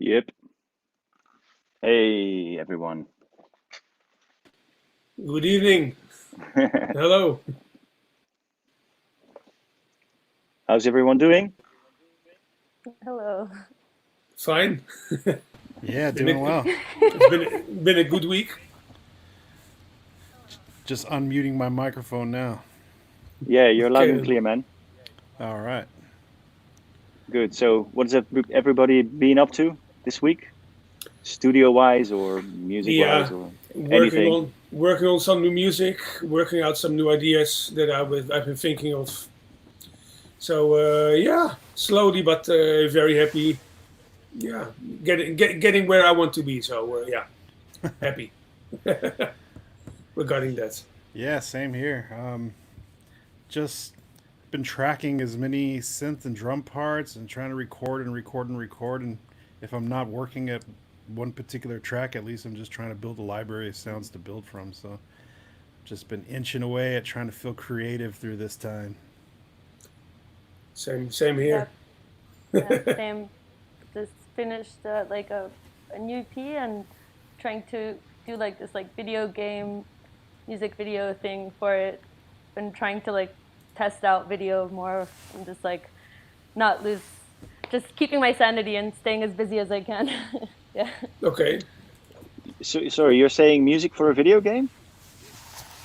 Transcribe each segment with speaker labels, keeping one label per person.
Speaker 1: Yep. Hey, everyone.
Speaker 2: Good evening. Hello.
Speaker 1: How's everyone doing?
Speaker 3: Hello.
Speaker 2: Fine.
Speaker 4: Yeah,
Speaker 2: Been
Speaker 4: doing
Speaker 2: a,
Speaker 4: well.
Speaker 2: it's been a good week.
Speaker 4: Just unmuting my microphone now.
Speaker 1: Yeah, you're loud and
Speaker 2: Okay.
Speaker 1: clear, man.
Speaker 4: All right.
Speaker 1: Good. So, what has everybody been up to this week? Studio-wise or music-wise
Speaker 2: Yeah,
Speaker 1: or
Speaker 2: working
Speaker 1: anything?
Speaker 2: on working on some new music, working out some new ideas that I've been thinking of. So yeah, slowly but very happy. Yeah, getting where I want to be. So yeah, happy regarding that.
Speaker 4: Yeah, same here. Just been tracking as many synth and drum parts and trying to record and record and record. And if I'm not working at one particular track, at least I'm just trying to build a library of sounds to build from. So just been inching away at trying to feel creative through this time.
Speaker 2: Same
Speaker 3: Yep.
Speaker 2: here.
Speaker 3: Yep. Same. Just finished a new EP and trying to do like this like video game music video thing for it. Been trying to like test out video more and just like not lose, just keeping my sanity and staying as busy as I can. Yeah.
Speaker 2: Okay.
Speaker 1: So, sorry, you're saying music for a video game?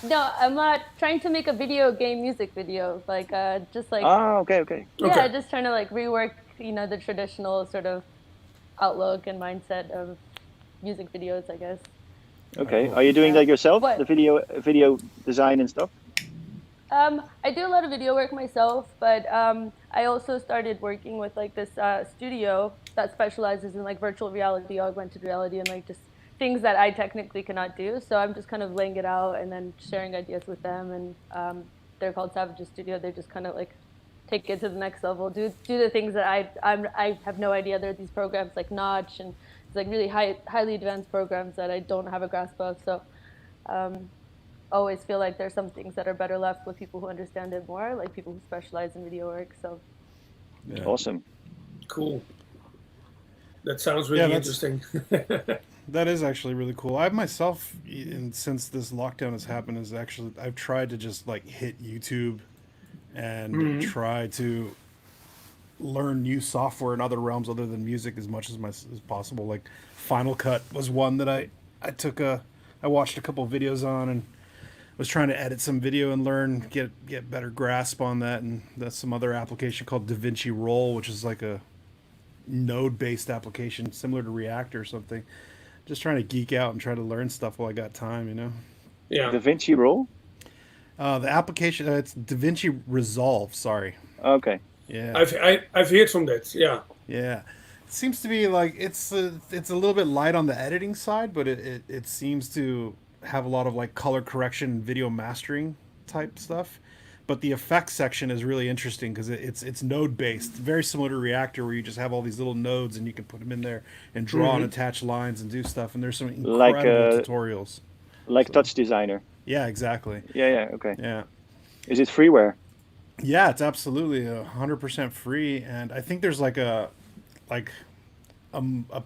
Speaker 3: No, I'm not trying to make a video game music video. Like just like
Speaker 1: Ah, okay, okay.
Speaker 3: yeah,
Speaker 2: Okay.
Speaker 3: just trying to like rework, the traditional sort of outlook and mindset of music videos, I guess.
Speaker 1: Okay.
Speaker 4: Oh,
Speaker 1: Are you doing
Speaker 3: Yeah.
Speaker 1: that yourself? The
Speaker 3: What?
Speaker 1: video design and stuff?
Speaker 3: I do a lot of video work myself, but I also started working with like this studio that specializes in like virtual reality, augmented reality, and like just things that I technically cannot do. So I'm just kind of laying it out and then sharing ideas with them. And they're called Savage's Studio. They just kind of like take it to the next level, do the things that I have no idea. There are these programs like Notch and it's like really highly advanced programs that I don't have a grasp of. So um, always feel like there's some things that are better left with people who understand it more, like people who specialize in video work. So
Speaker 4: yeah.
Speaker 1: Awesome.
Speaker 2: Cool. That sounds
Speaker 4: Yeah,
Speaker 2: really interesting.
Speaker 4: that is actually really cool. I myself, and since this lockdown has happened, is actually I've tried to just like hit YouTube and
Speaker 2: Mhm.
Speaker 4: try to learn new software in other realms other than music as much as possible. Like Final Cut was one that I took a I watched a couple videos on and was trying to edit some video and learn get better grasp on that. And that's some other application called DaVinci Roll, which is like a node based application similar to React or something. Just trying to geek out and try to learn stuff while I got time, you know.
Speaker 2: Yeah.
Speaker 1: DaVinci Roll?
Speaker 4: The application it's DaVinci Resolve. Sorry.
Speaker 1: Okay.
Speaker 4: Yeah.
Speaker 2: I've heard from that. Yeah.
Speaker 4: Yeah, it seems to be like it's a little bit light on the editing side, but it seems to have a lot of like color correction, video mastering type stuff. But the effects section is really interesting because it's node based, very similar to Reactor, where you just have all these little nodes and you can put them in there and draw and
Speaker 2: Hmm.
Speaker 4: attach lines and do stuff. And there's some
Speaker 1: Like
Speaker 4: incredible tutorials.
Speaker 1: like
Speaker 4: So
Speaker 1: Touch Designer.
Speaker 4: yeah, exactly.
Speaker 1: Yeah, yeah, okay.
Speaker 4: Yeah.
Speaker 1: Is it freeware?
Speaker 4: Yeah, it's absolutely 100% free, and I think there's like a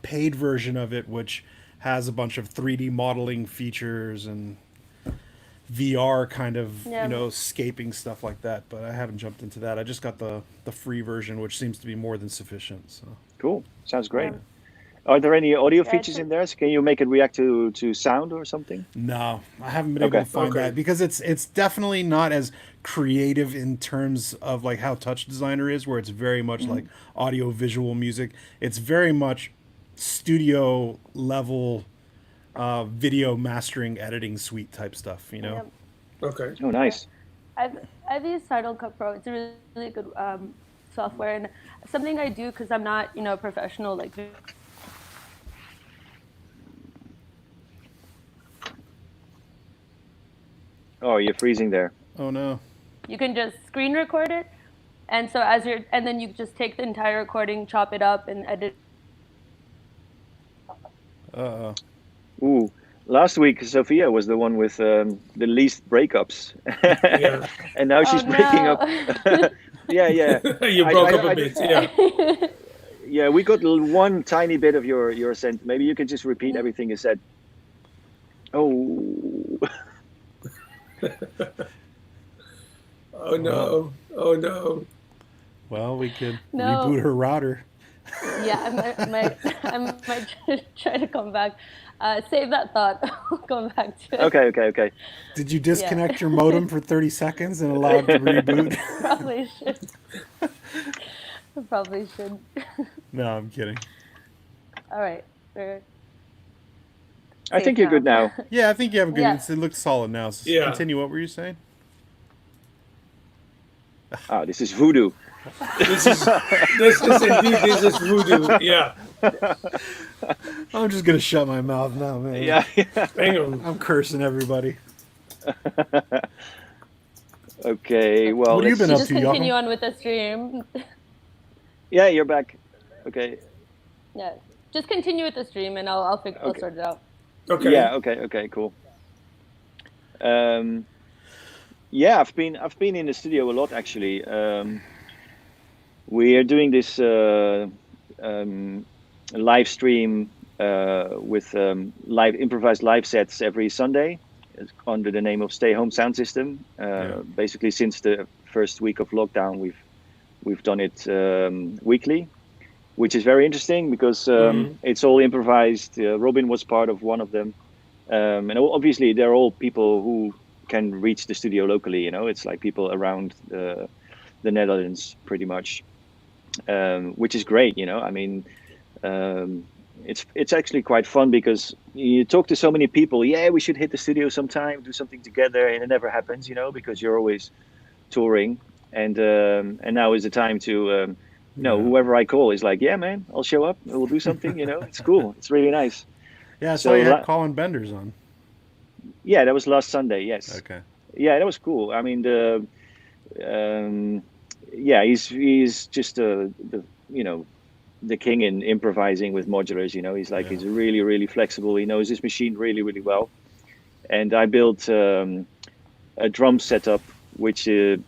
Speaker 4: paid version of it which has a bunch of 3D modeling features and VR kind of
Speaker 3: yeah,
Speaker 4: scaping stuff like that. But I haven't jumped into that. I just got the free version, which seems to be more than sufficient. So
Speaker 1: Cool. Sounds
Speaker 3: yeah,
Speaker 1: great. Are there any audio
Speaker 3: yeah. It's
Speaker 1: features in there? So can you make it react to sound or something?
Speaker 4: no, I haven't been able to
Speaker 1: Okay.
Speaker 4: find
Speaker 2: Okay.
Speaker 4: that because it's definitely not as creative in terms of like how Touch Designer is, where it's very much
Speaker 1: Hmm.
Speaker 4: like audio visual music. It's very much studio level video mastering editing suite type stuff. You know.
Speaker 3: Yep.
Speaker 2: Okay.
Speaker 1: Oh,
Speaker 3: Yeah.
Speaker 1: nice.
Speaker 3: I've used Final Cut Pro. It's a really good software and something I do because I'm not a professional like
Speaker 1: Oh, you're freezing there.
Speaker 4: Oh no.
Speaker 3: you can just screen record it. And so and then you just take the entire recording, chop it up, and edit.
Speaker 4: Uh oh.
Speaker 1: Ooh. Last week, Sophia was the one with the least breakups,
Speaker 2: Yeah.
Speaker 1: and now
Speaker 3: Oh
Speaker 1: she's breaking up.
Speaker 3: no.
Speaker 1: Yeah, yeah.
Speaker 2: You
Speaker 1: I,
Speaker 2: broke
Speaker 1: I,
Speaker 2: up a
Speaker 1: I
Speaker 2: bit.
Speaker 1: just,
Speaker 2: Yeah.
Speaker 1: Yeah, we got one tiny bit of your sentence. Maybe you can just repeat everything you said. Oh.
Speaker 2: Oh no! Oh no!
Speaker 4: Well, we could
Speaker 3: No.
Speaker 4: reboot her router.
Speaker 3: Yeah, I might try to come back. Save that thought. I'll come back to it.
Speaker 1: Okay.
Speaker 4: Did you disconnect your modem for 30 seconds and allow it to reboot?
Speaker 3: Probably should. I probably should.
Speaker 4: No, I'm kidding.
Speaker 3: All right. We're
Speaker 1: I think you're good now.
Speaker 4: Yeah, I think you have a good.
Speaker 3: Yeah.
Speaker 4: It looks solid now. So
Speaker 2: Yeah.
Speaker 4: Continue. What were you saying?
Speaker 1: Oh, this is voodoo.
Speaker 2: This is voodoo. Yeah.
Speaker 4: I'm just gonna shut my mouth now, man.
Speaker 1: Yeah.
Speaker 2: Hang on.
Speaker 4: I'm cursing everybody.
Speaker 1: Okay. Well,
Speaker 4: What have you been up
Speaker 3: just
Speaker 4: to,
Speaker 3: continue
Speaker 4: Jakob?
Speaker 3: on with the stream.
Speaker 1: Yeah, you're back. Okay.
Speaker 3: Yeah. Just continue with the stream, and I'll sort it out.
Speaker 2: Okay.
Speaker 1: Yeah. Okay. Cool. Yeah, I've been in the studio a lot actually. We are doing this live stream with improvised live sets every Sunday under the name of Stay Home Sound System. Basically, since the first week of lockdown, we've done it weekly, which is very interesting because it's all improvised. Robin was part of one of them, and obviously they're all people who can reach the studio locally. It's like people around the Netherlands, pretty much. Which is great, I mean, it's actually quite fun because you talk to so many people. Yeah, we should hit the studio sometime, do something together, and it never happens, because you're always touring. And now is the time to, whoever I call is like, yeah, man, I'll show up. We'll do something. It's cool. It's really nice.
Speaker 4: Yeah, so you had Colin Benders on.
Speaker 1: Yeah, that was last Sunday. Yes.
Speaker 4: Okay.
Speaker 1: Yeah, that was cool. I mean, he's just the king in improvising with modulars. He's really, really flexible. He knows his machine really, really well. And I built a drum setup, which is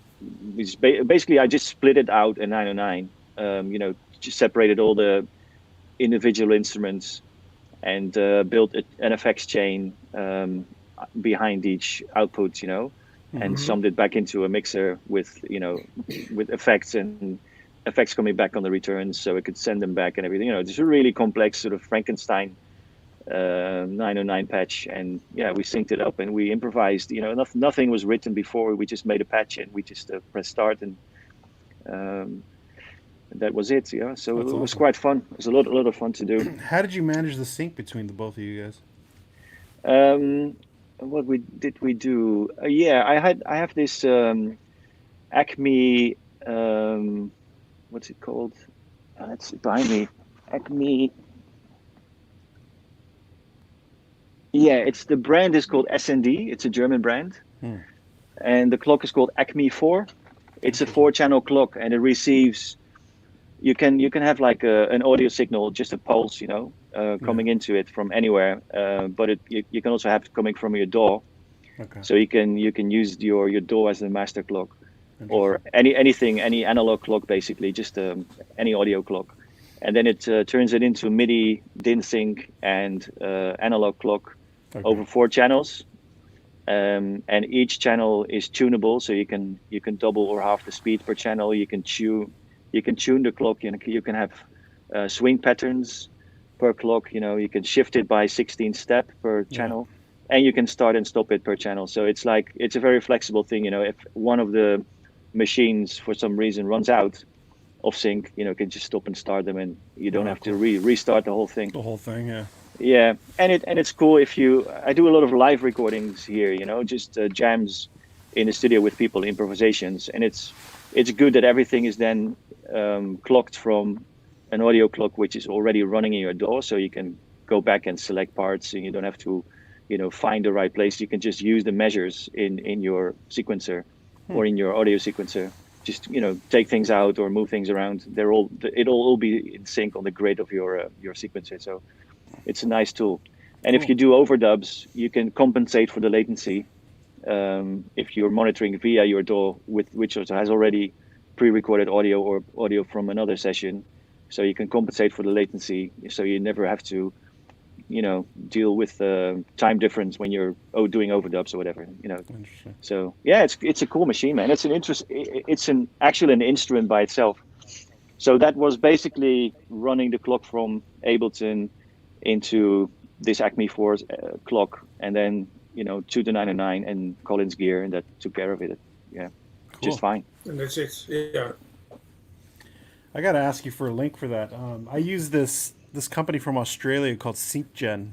Speaker 1: basically I just split it out in 909. Just separated all the individual instruments and built an effects chain behind each output. And summed it back into a mixer with effects and effects coming back on the returns, so it could send them back and everything. It's a really complex sort of Frankenstein 909 patch, and we synced it up and we improvised. Nothing was written before. We just made a patch and we just pressed start, and that was it. Yeah, so it was quite fun. It was a lot of fun to do.
Speaker 4: How did you manage the sync between the both of you guys?
Speaker 1: What did we do? I have this Acme. What's it called? It's behind me. Acme. Yeah, the brand is called SND. It's a German brand, and the clock is called Acme 4. It's a 4-channel clock, and it receives. You can have like an audio signal, just a pulse, coming into it from anywhere. But you can also have it coming from your DAW.
Speaker 4: Okay.
Speaker 1: So you can use your DAW as the master clock, or any analog clock, basically, just any audio clock, and then it turns it into MIDI, DIN sync, and analog clock over 4 channels. And each channel is tunable, so you can double or half the speed per channel. You can tune the clock. You can have swing patterns per clock. You can shift it by 16 step per channel, and you can start and stop it per channel. So it's a very flexible thing. If one of the machines for some reason runs out of sync, you can just stop and start them, and you don't have to restart the whole thing.
Speaker 4: The whole thing, yeah.
Speaker 1: Yeah, and it's cool I do a lot of live recordings here, just jams in the studio with people, improvisations, and it's good that everything is then clocked from an audio clock which is already running in your DAW, so you can go back and select parts, and you don't have to, find the right place. You can just use the measures in your sequencer or in your audio sequencer. Just take things out or move things around. It'll all be in sync on the grid of your sequencer. So it's a nice tool. And if you do overdubs, you can compensate for the latency. If you're monitoring via your DAW, which also has already pre-recorded audio or audio from another session, so you can compensate for the latency, so you never have to, deal with time difference when you're doing overdubs or whatever.
Speaker 4: Interesting.
Speaker 1: So yeah, it's a cool machine, man. It's actually an instrument by itself. So that was basically running the clock from Ableton into this Acme 4 clock, and then to the 909 and Collins gear, and that took care of it. Yeah,
Speaker 4: Cool.
Speaker 1: just fine.
Speaker 2: And that's it. Yeah.
Speaker 4: I got to ask you for a link for that. I use this company from Australia called SyncGen,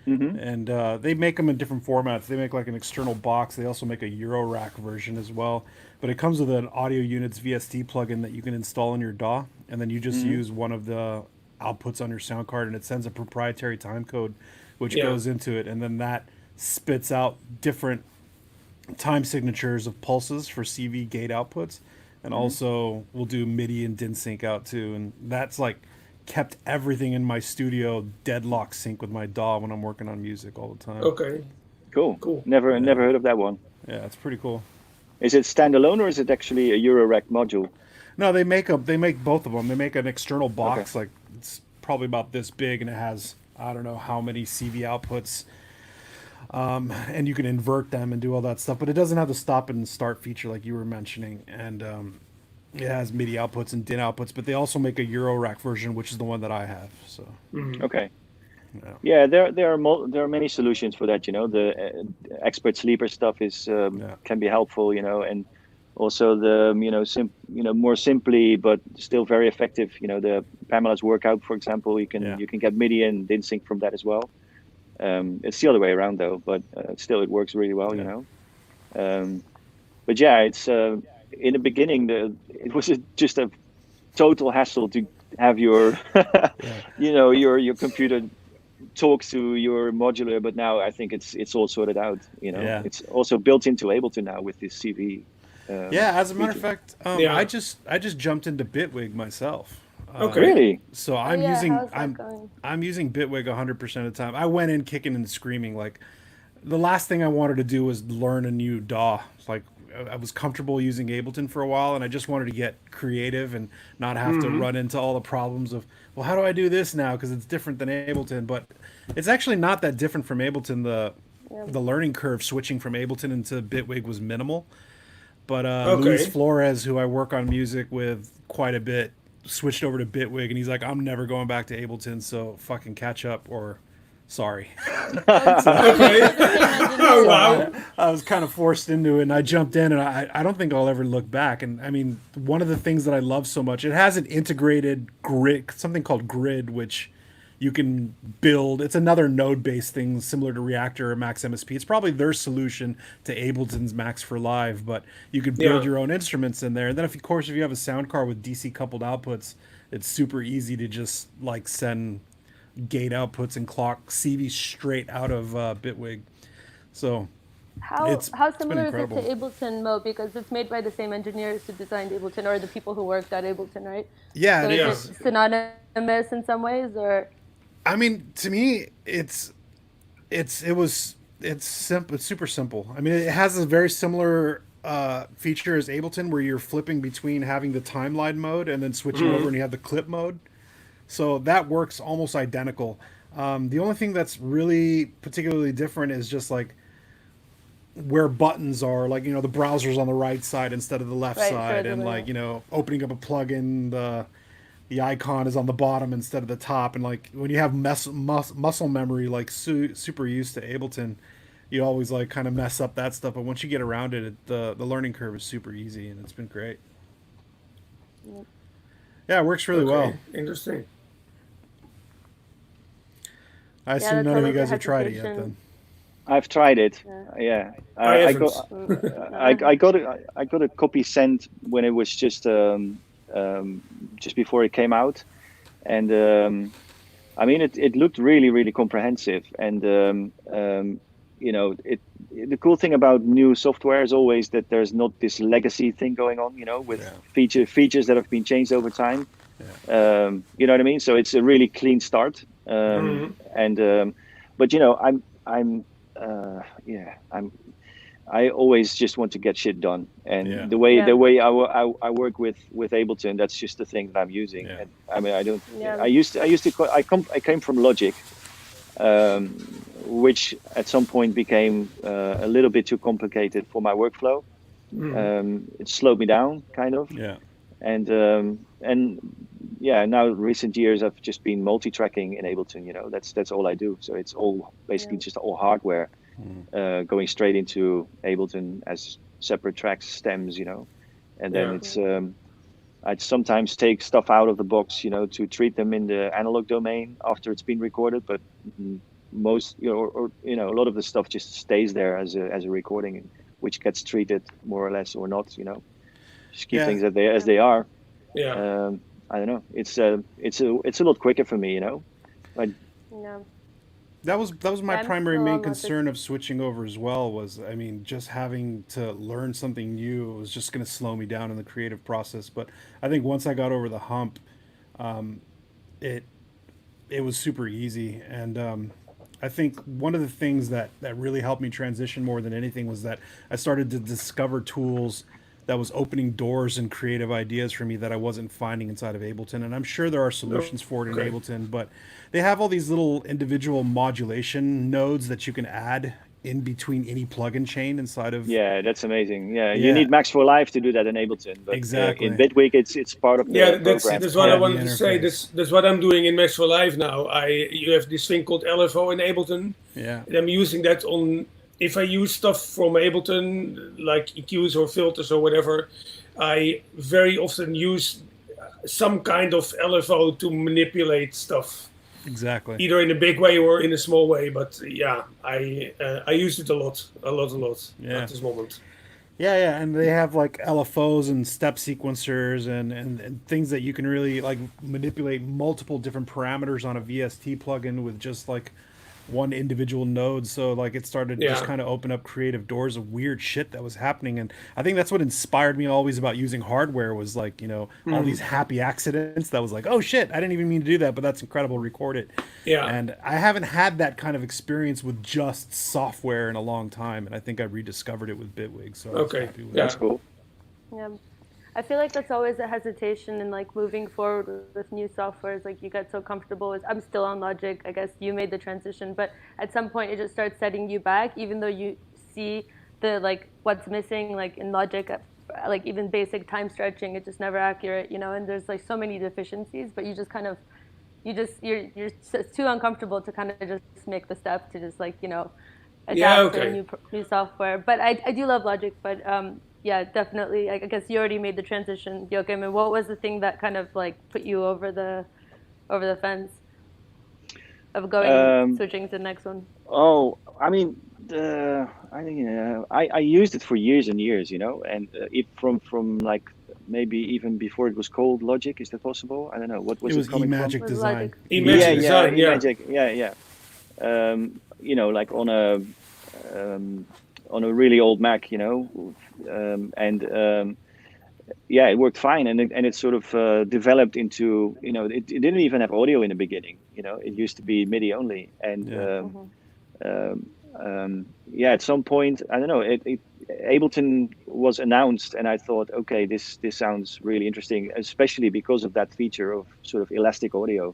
Speaker 4: and they make them in different formats. They make like an external box. They also make a Eurorack version as well. But it comes with an Audio Units VST plugin that you can install in your DAW, and then you just use one of the outputs on your sound card, and it sends a proprietary time code, which goes into it, and then that spits out different time signatures of pulses for CV gate outputs, and also we'll do MIDI and DIN sync out too, and that's like kept everything in my studio deadlock sync with my DAW when I'm working on music all the time.
Speaker 2: Okay.
Speaker 1: Cool. Never heard of that one.
Speaker 4: Yeah, it's pretty cool.
Speaker 1: Is it standalone or is it actually a Eurorack module?
Speaker 4: No, they make both of them. They make an external box, like it's probably about this big, and it has I don't know how many CV outputs, and you can invert them and do all that stuff. But it doesn't have the stop and start feature like you were mentioning, and it has MIDI outputs and DIN outputs. But they also make a Eurorack version, which is the one that I have. So
Speaker 1: okay. Yeah, there are many solutions for that. The expert sleeper stuff is can be helpful. And also the more simply but still very effective. The Pamela's workout, for example, you can get MIDI and DIN sync from that as well. It's the other way around though, but still it works really well. But yeah, it's in the beginning it was just a total hassle to have your your computer talk to your modular, but now I think it's all sorted out. It's also built into Ableton now with this CV.
Speaker 4: As a matter of fact,
Speaker 2: Yeah.
Speaker 4: I just jumped into Bitwig myself.
Speaker 2: Okay.
Speaker 1: Really?
Speaker 4: So
Speaker 3: how's that
Speaker 4: I'm
Speaker 3: going?
Speaker 4: using Bitwig 100% of the time. I went in kicking and screaming. Like the last thing I wanted to do was learn a new DAW. Like I was comfortable using Ableton for a while, and I just wanted to get creative and not have to run into all the problems of, well, how do I do this now? Because it's different than Ableton, but it's actually not that different from Ableton. The learning curve switching from Ableton into Bitwig was minimal. But Luis Flores, who I work on music with quite a bit, switched over to Bitwig, and he's like, I'm never going back to Ableton, so fucking catch up or sorry.
Speaker 2: Oh, wow.
Speaker 4: I was kind of forced into it, and I jumped in, and I don't think I'll ever look back. And I mean, one of the things that I love so much, it has an integrated grid, something called Grid, which you can build. It's another node-based thing similar to Reactor or Max MSP. It's probably their solution to Ableton's Max for Live, but you can build your own instruments in there. And then, of course, if you have a sound card with DC-coupled outputs, it's super easy to just like send gate outputs and clock CV straight out of Bitwig. So
Speaker 3: How
Speaker 4: it's
Speaker 3: similar is it
Speaker 4: incredible.
Speaker 3: to Ableton, Mo? Because it's made by the same engineers who designed Ableton, or the people who worked at Ableton, right?
Speaker 4: Yeah,
Speaker 3: So
Speaker 4: it
Speaker 3: is
Speaker 4: is.
Speaker 3: it synonymous in some ways, or?
Speaker 4: I mean, to me, it's simple. It's super simple. I mean, it has a very similar feature as Ableton, where you're flipping between having the timeline mode and then switching over, and you have the clip mode. So that works almost identical. The only thing that's really particularly different is just like where buttons are, like, the browser's on the right side instead of the left
Speaker 3: Right,
Speaker 4: side,
Speaker 3: sure,
Speaker 4: and
Speaker 3: the
Speaker 4: like,
Speaker 3: right.
Speaker 4: opening up a plugin, the icon is on the bottom instead of the top. And like when you have muscle memory, like super used to Ableton, you always like kind of mess up that stuff. But once you get around it, the learning curve is super easy, and it's been great. Yeah, it works really well.
Speaker 2: Interesting.
Speaker 4: I assume
Speaker 3: that's
Speaker 4: none
Speaker 3: how,
Speaker 4: of you
Speaker 3: like, the
Speaker 4: guys have tried it yet
Speaker 3: hesitation-
Speaker 4: then.
Speaker 1: I've tried it.
Speaker 3: Yeah.
Speaker 1: I got a copy sent when it was just before it came out, and I mean it looked really comprehensive, and the cool thing about new software is always that there's not this legacy thing going on, with features that have been changed over time. You know what I mean? So it's a really clean start, and but I always just want to get shit done, and
Speaker 4: Yeah.
Speaker 1: the way
Speaker 3: Yeah.
Speaker 1: I work with Ableton, that's just the thing that I'm using.
Speaker 4: Yeah.
Speaker 1: And I mean, I don't.
Speaker 3: Yeah.
Speaker 1: I came from Logic, which at some point became a little bit too complicated for my workflow. It slowed me down, kind of.
Speaker 4: Yeah.
Speaker 1: And yeah, now recent years I've just been multi-tracking in Ableton. You know, that's all I do. So it's all basically just all hardware. Going straight into Ableton as separate tracks, stems, you know, and then it's I'd sometimes take stuff out of the box, you know, to treat them in the analog domain after it's been recorded, but most, you know, or you know, a lot of the stuff just stays there as a recording, which gets treated more or less or not, you know, just keep things as they are.
Speaker 2: Yeah.
Speaker 1: I don't know. It's a lot quicker for me, you know.
Speaker 3: Yeah.
Speaker 4: That was my
Speaker 3: I'm
Speaker 4: primary
Speaker 3: still
Speaker 4: main
Speaker 3: on Logic.
Speaker 4: concern of switching over as well. Was, I mean, just having to learn something new was just going to slow me down in the creative process. But I think once I got over the hump, it was super easy. And I think one of the things that really helped me transition more than anything was that I started to discover tools that was opening doors and creative ideas for me that I wasn't finding inside of Ableton. And I'm sure there are solutions for it in Ableton, but they have all these little individual modulation nodes that you can add in between any plugin chain inside of.
Speaker 1: Yeah, that's amazing. Yeah, you need Max for Live to do that in Ableton, but
Speaker 4: Exactly.
Speaker 1: in Bitwig it's part of the program.
Speaker 2: That's what I wanted
Speaker 4: the
Speaker 2: to say.
Speaker 4: interface.
Speaker 2: That's what I'm doing in Max for Live now. You have this thing called LFO in Ableton.
Speaker 4: Yeah.
Speaker 2: And I'm using that on. If I use stuff from Ableton, like EQs or filters or whatever, I very often use some kind of LFO to manipulate stuff.
Speaker 4: Exactly.
Speaker 2: Either in a big way or in a small way. But yeah, I use it a lot at this moment.
Speaker 4: Yeah, and they have like LFOs and step sequencers and things that you can really like manipulate multiple different parameters on a VST plugin with just like one individual node. So like it started to just kind of open up creative doors of weird shit that was happening. And I think that's what inspired me always about using hardware was like, you know, all these happy accidents that was like, oh shit, I didn't even mean to do that, but that's incredible, record it.
Speaker 2: Yeah.
Speaker 4: And I haven't had that kind of experience with just software in a long time, and I think I rediscovered it with Bitwig. So I was happy with
Speaker 1: That's
Speaker 4: that.
Speaker 1: cool.
Speaker 3: Yeah. I feel like that's always a hesitation in like moving forward with new softwares. Like you get so comfortable with, I'm still on Logic. I guess you made the transition, but at some point it just starts setting you back, even though you see the like what's missing, like in Logic, like even basic time stretching, it's just never accurate, you know. And there's like so many deficiencies, but you just kind of, you're too uncomfortable to kind of just make the step to just like, you know, adapt to new software. But I do love Logic, but yeah, definitely. I guess you already made the transition, Joachim. And what was the thing that kind of like put you over the fence of going switching to the next one?
Speaker 1: Oh, I mean, I think I used it for years and years, you know, and it from like maybe even before it was called Logic. Is that possible? I don't know. What was it coming from?
Speaker 4: eMagic Design.
Speaker 2: eMagic Design, yeah.
Speaker 1: eMagic, yeah. You know, like on a really old Mac, you know, yeah, it worked fine, and it sort of developed into, you know, it didn't even have audio in the beginning, you know, it used to be MIDI only, and yeah, at some point, I don't know, Ableton was announced, and I thought, okay, this sounds really interesting, especially because of that feature of sort of elastic audio,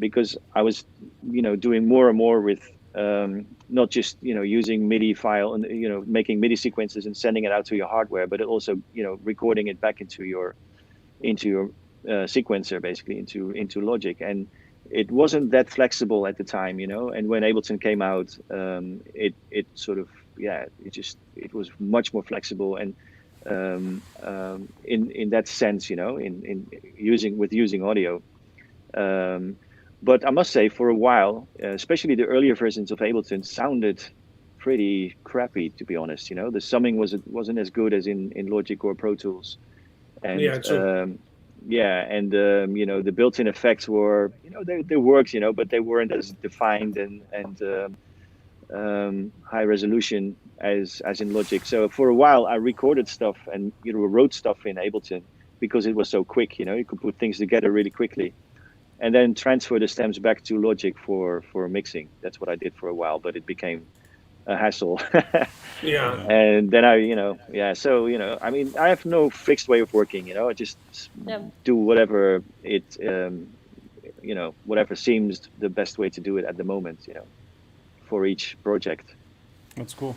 Speaker 1: because I was, you know, doing more and more with not just, you know, using MIDI file and, you know, making MIDI sequences and sending it out to your hardware, but it also, you know, recording it back into your sequencer, basically into Logic. And it wasn't that flexible at the time, you know. And when Ableton came out, it sort of, yeah, it was much more flexible, and in that sense, you know, in using audio. But I must say, for a while, especially the earlier versions of Ableton sounded pretty crappy, to be honest. You know, the summing wasn't as good as in Logic or Pro Tools, and
Speaker 2: Yeah, true.
Speaker 1: you know, the built-in effects were, you know, they worked, you know, but they weren't as defined and high resolution as in Logic. So for a while, I recorded stuff and, you know, wrote stuff in Ableton because it was so quick. You know, you could put things together really quickly, and then transfer the stems back to Logic for mixing. That's what I did for a while, but it became a hassle.
Speaker 2: Yeah.
Speaker 1: And then so I mean, I have no fixed way of working. I just
Speaker 3: Yeah.
Speaker 1: do whatever whatever seems the best way to do it at the moment. For each project.
Speaker 4: That's cool.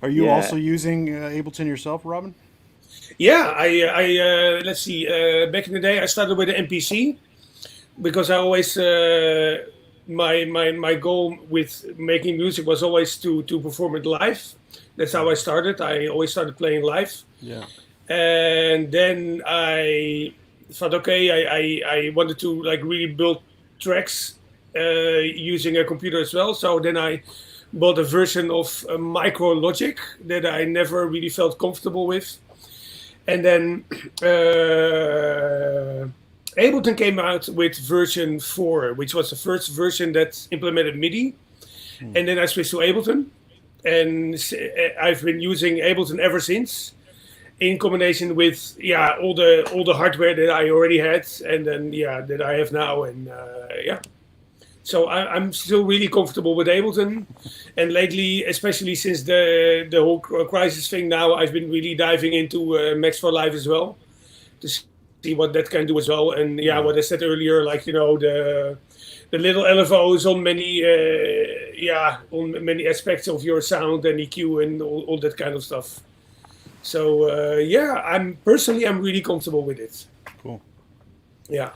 Speaker 4: Are you
Speaker 1: Yeah.
Speaker 4: also using Ableton yourself, Robin?
Speaker 2: Yeah, I let's see. Back in the day, I started with the MPC because I always my goal with making music was always to perform it live. That's how I started. I always started playing live,
Speaker 4: Yeah.
Speaker 2: and then I thought, okay, I wanted to like really build tracks using a computer as well. So then I bought a version of Micro Logic that I never really felt comfortable with. And then Ableton came out with version 4, which was the first version that implemented MIDI. And then I switched to Ableton. And I've been using Ableton ever since, in combination with all the hardware that I already had, and then that I have now, and So I'm still really comfortable with Ableton, and lately, especially since the whole crisis thing, now I've been really diving into Max for Live as well, to see what that can do as well. And what I said earlier, like the little LFOs on many aspects of your sound and EQ and all that kind of stuff. So I'm really comfortable with it.
Speaker 4: Cool.
Speaker 2: Yeah.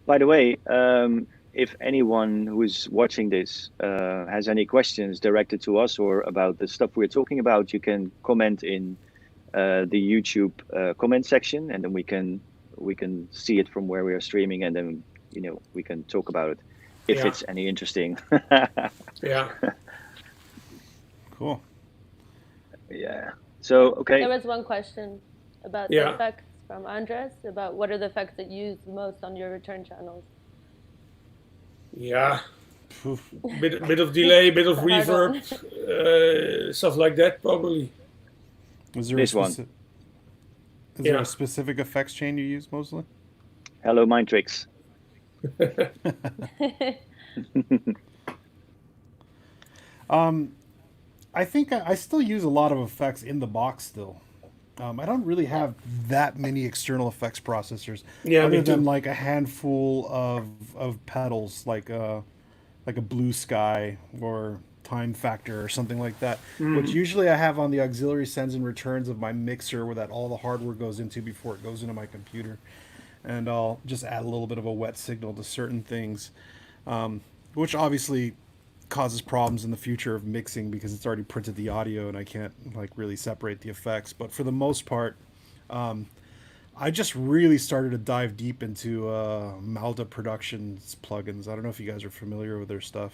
Speaker 1: By the way, if anyone who's watching this has any questions directed to us or about the stuff we're talking about, you can comment in the YouTube comment section, and then we can see it from where we are streaming, and then we can talk about it if it's any interesting.
Speaker 2: Yeah.
Speaker 4: Cool.
Speaker 1: Yeah. So okay.
Speaker 3: There was one question about the effects from Andres about what are the effects that you use most on your return channels.
Speaker 2: Yeah, bit of delay, bit of reverb, stuff like that probably.
Speaker 4: Is there a specific effects chain you use mostly?
Speaker 1: Hello, Mindtricks.
Speaker 4: I think I still use a lot of effects in the box still. I don't really have that many external effects processors, other than like a handful of pedals, like a Blue Sky or Time Factor or something like that, which usually I have on the auxiliary sends and returns of my mixer, where that all the hardware goes into before it goes into my computer, and I'll just add a little bit of a wet signal to certain things, which obviously causes problems in the future of mixing because it's already printed the audio and I can't like really separate the effects. But for the most part, I just really started to dive deep into Malda Productions plugins. I don't know if you guys are familiar with their stuff.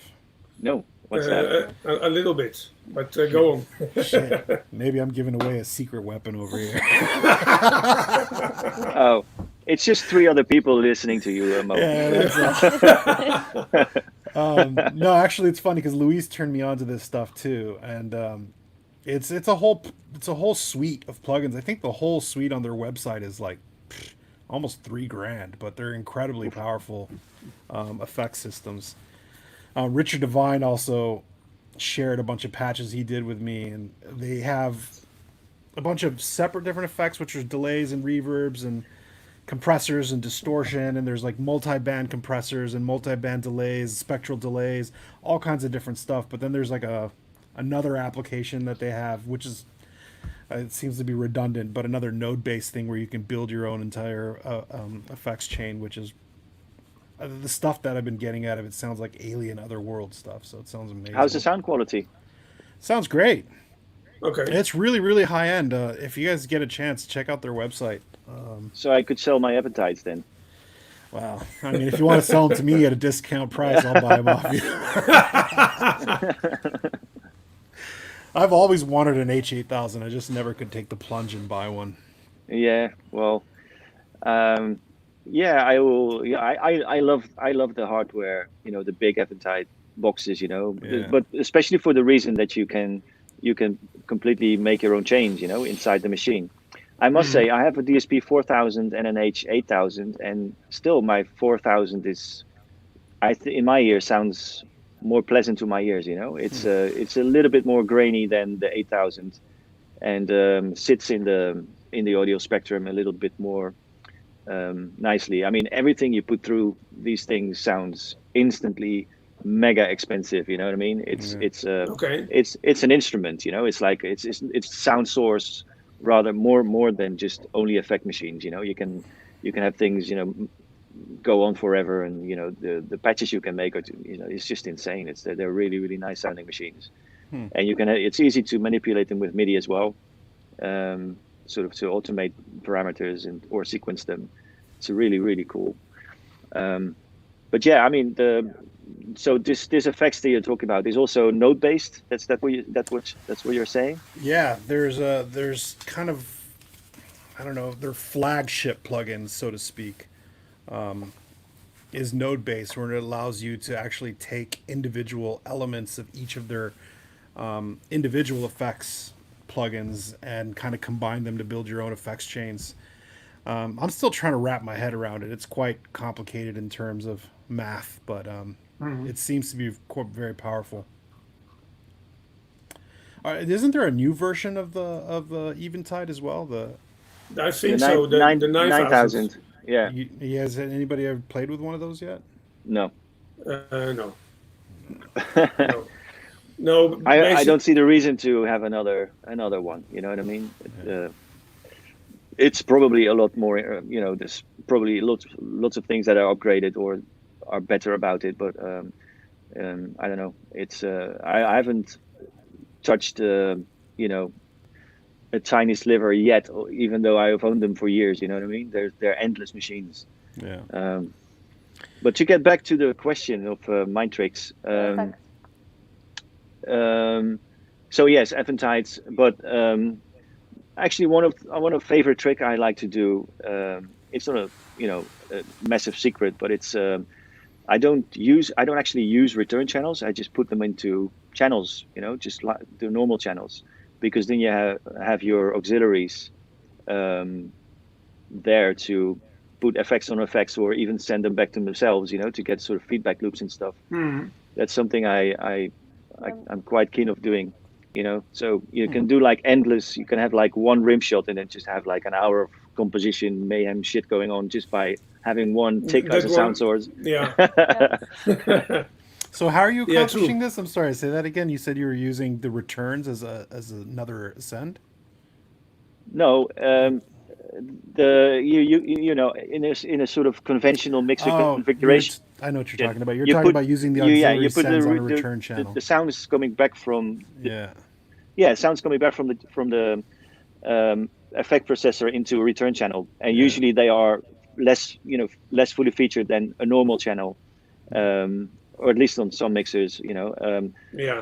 Speaker 1: No, what's that?
Speaker 2: A little bit, but go on.
Speaker 4: Shit. Maybe I'm giving away a secret weapon over here.
Speaker 1: Oh, it's just 3 other people listening to you, Mo.
Speaker 4: No, actually, it's funny because Louise turned me on to this stuff too, and it's a whole suite of plugins. I think the whole suite on their website is like almost $3,000, but they're incredibly powerful effect systems. Richard Devine also shared a bunch of patches he did with me, and they have a bunch of separate different effects, which are delays and reverbs and compressors and distortion, and there's like multi-band compressors and multi-band delays, spectral delays, all kinds of different stuff. But then there's like another application that they have, which is it seems to be redundant, but another node-based thing where you can build your own entire effects chain, which is the stuff that I've been getting out of it sounds like alien otherworld stuff, so it sounds amazing.
Speaker 1: How's the sound quality?
Speaker 4: Sounds great.
Speaker 2: Okay.
Speaker 4: It's really, really high end. If you guys get a chance, check out their website.
Speaker 1: So I could sell my appetites then.
Speaker 4: Wow. I mean, if you want to sell them to me at a discount price, I'll buy them off you. I've always wanted an H8000. I just never could take the plunge and buy one.
Speaker 1: Yeah, well, I will. Yeah, I love the hardware. The big appetite boxes. But especially for the reason that you can completely make your own change. Inside the machine. I must say, I have a DSP 4000 and an H8000, and still my 4000 is, in my ear, sounds more pleasant to my ears. You know, it's a little bit more grainy than the 8000, and sits in the audio spectrum a little bit more nicely. I mean, everything you put through these things sounds instantly mega expensive. You know what I mean?
Speaker 2: Okay.
Speaker 1: It's an instrument. You know, it's like it's sound source rather more than just only effect machines. You know, you can have things, you know, go on forever, and you know the patches you can make are, you know, it's just insane. They're really really nice sounding machines, and it's easy to manipulate them with MIDI as well, sort of to automate parameters or sequence them. It's really really cool. But yeah, I mean so this effects that you're talking about is also node based. That's what you're saying.
Speaker 4: Yeah, there's kind of, I don't know, they're flagship plugins, so to speak, is node based, where it allows you to actually take individual elements of each of their individual effects plugins and kind of combine them to build your own effects chains. I'm still trying to wrap my head around it. It's quite complicated in terms of math, but it seems to be very powerful. Isn't there a new version of the Eventide as well?
Speaker 2: I think so. The 9000.
Speaker 1: Yeah.
Speaker 4: Has anybody ever played with one of those yet?
Speaker 1: No.
Speaker 2: No. No. No.
Speaker 1: I don't see the reason to have another one. You know what I mean?
Speaker 4: Yeah.
Speaker 1: It's probably a lot more. You know, there's probably lots of things that are upgraded or are better about it. But I don't know. It's I haven't touched you know, a tiny sliver yet, even though I have owned them for years. You know what I mean? They're endless machines.
Speaker 4: Yeah.
Speaker 1: But to get back to the question of mind tricks. So yes, Eventides, but actually one of favorite trick I like to do. It's not a massive secret, but it's I don't actually use return channels. I just put them into channels, you know, just like the normal channels, because then you have your auxiliaries there to put effects on effects, or even send them back to themselves, you know, to get sort of feedback loops and stuff. That's something I'm quite keen of doing, you know. So you can do like endless. You can have like one rim shot and then just have like an hour of composition mayhem shit going on just by having one tick as a sound source.
Speaker 2: Yeah.
Speaker 4: So how are you accomplishing this? I'm sorry, say that again. You said you were using the returns as another send?
Speaker 1: No, you know, in a sort of conventional mixer configuration.
Speaker 4: I know what you're talking about. You're talking about using the auxiliary sends on a return channel.
Speaker 1: The sound is coming back from sounds coming back from the effect processor into a return channel, and usually they are less fully featured than a normal channel, or at least on some mixers, you know.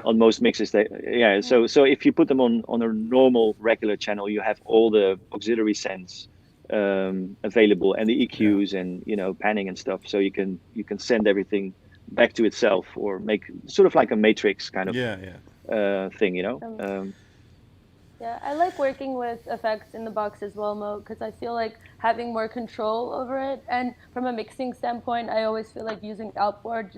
Speaker 1: On most mixers, so if you put them on a normal regular channel, you have all the auxiliary sends available, and the EQs and, you know, panning and stuff, so you can send everything back to itself, or make sort of like a matrix kind of thing, you know.
Speaker 3: Yeah, I like working with effects in the box as well, Mo, because I feel like having more control over it. And from a mixing standpoint, I always feel like using outboard,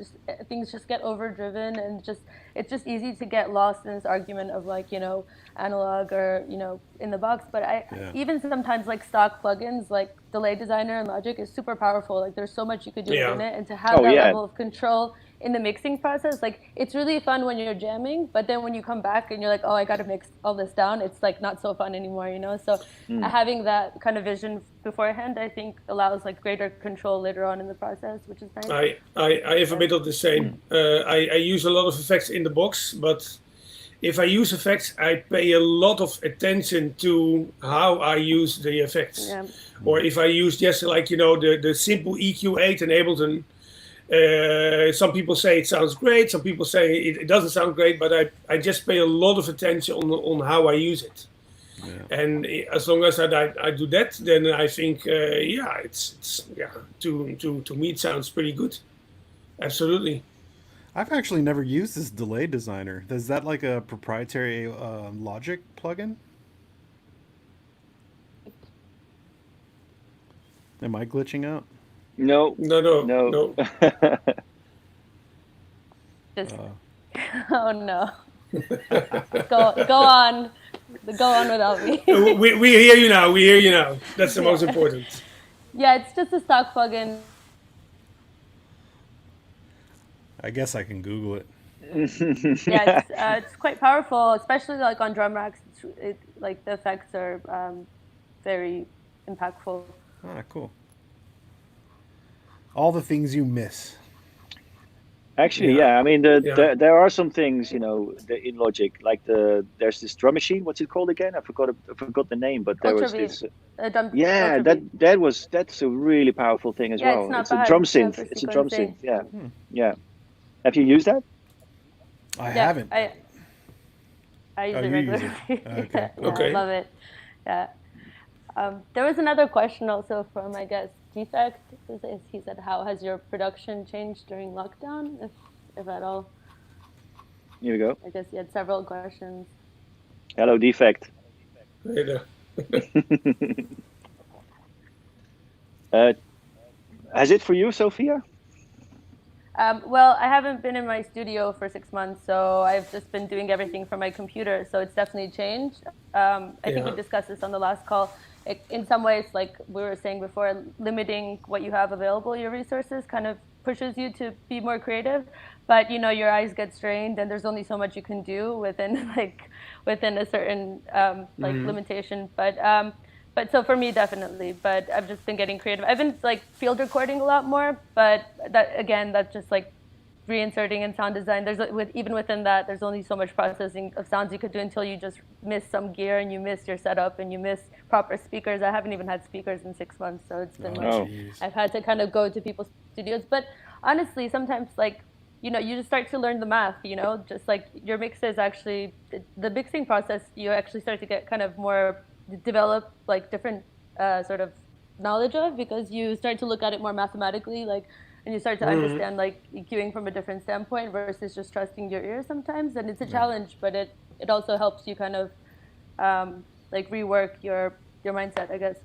Speaker 3: things just get overdriven, and it's just easy to get lost in this argument of, like, you know, analog or, you know, in the box. But even sometimes, like, stock plugins like Delay Designer and Logic is super powerful. Like, there's so much you could do in it, and to have that level of control in the mixing process, like, it's really fun when you're jamming, but then when you come back and you're like, oh, I got to mix all this down, it's like not so fun anymore, you know. So having that kind of vision beforehand, I think, allows like greater control later on in the process, which is nice.
Speaker 2: I have a bit of the same. I use a lot of effects in the box, but if I use effects, I pay a lot of attention to how I use the effects. Or if I use just, like, you know, the simple EQ8 in Ableton. Some people say it sounds great, some people say it doesn't sound great, but I just pay a lot of attention on how I use it. And as long as I do that, then I think to me it sounds pretty good. Absolutely.
Speaker 4: I've actually never used this Delay Designer. Is that like a proprietary Logic plugin? Am I glitching out?
Speaker 1: No.
Speaker 3: Just oh no. Go on without me.
Speaker 2: we hear you now. We hear you now. That's the most important.
Speaker 3: Yeah, it's just a stock plugin.
Speaker 4: I guess I can Google it.
Speaker 3: Yeah, it's quite powerful, especially like on drum racks. Like the effects are very impactful.
Speaker 4: Ah, cool. All the things you miss.
Speaker 1: Actually, yeah. I mean, there are some things, you know, in Logic, like there's this drum machine. What's it called again? I forgot the name, but there was this. Yeah, that's a really powerful thing as well.
Speaker 3: It's
Speaker 1: a drum synth. It's a drum synth. Yeah, yeah. Have you used that?
Speaker 4: I haven't.
Speaker 3: I use it regularly.
Speaker 4: Okay.
Speaker 2: Okay.
Speaker 3: I love it. Yeah. There was another question also from, I guess, Defect. He said, how has your production changed during lockdown, if at all?
Speaker 1: Here we go.
Speaker 3: I guess you had several questions.
Speaker 1: Hello, Defect.
Speaker 2: Later.
Speaker 1: Has it for you, Sophia?
Speaker 3: Well, I haven't been in my studio for 6 months, so I've just been doing everything from my computer, so it's definitely changed. I think we discussed this on the last call. In some ways, like we were saying before, limiting what you have available, your resources, kind of pushes you to be more creative. But you know, your eyes get strained, and there's only so much you can do within a certain limitation. But so for me, definitely. But I've just been getting creative. I've been like field recording a lot more, but that's just like reinserting in sound design. Even within that, there's only so much processing of sounds you could do until you just miss some gear and you miss your setup and you miss proper speakers. I haven't even had speakers in 6 months, so it's been I've had to kind of go to people's studios. But honestly, sometimes like, you know, you just start to learn the math, you know, just like your mixes actually, the mixing process, you actually start to get kind of more develop like different sort of knowledge of, because you start to look at it more mathematically, like, and you start to understand like EQing from a different standpoint versus just trusting your ear sometimes. And it's a challenge, but it also helps you kind of like rework your mindset, I guess.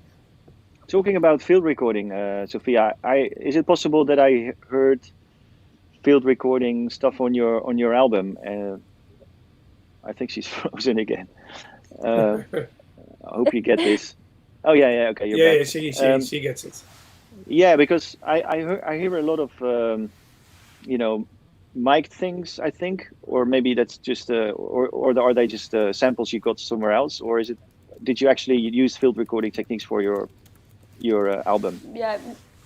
Speaker 1: Talking about field recording, Sophia, is it possible that I heard field recording stuff on your album? I think she's frozen again. I hope you get this. Oh yeah, okay, you're back.
Speaker 2: She gets it.
Speaker 1: Yeah, because I hear a lot of you know, mic things, I think, or maybe that's just or are they just samples you got somewhere else, or did you actually use field recording techniques for your album?
Speaker 3: Yeah,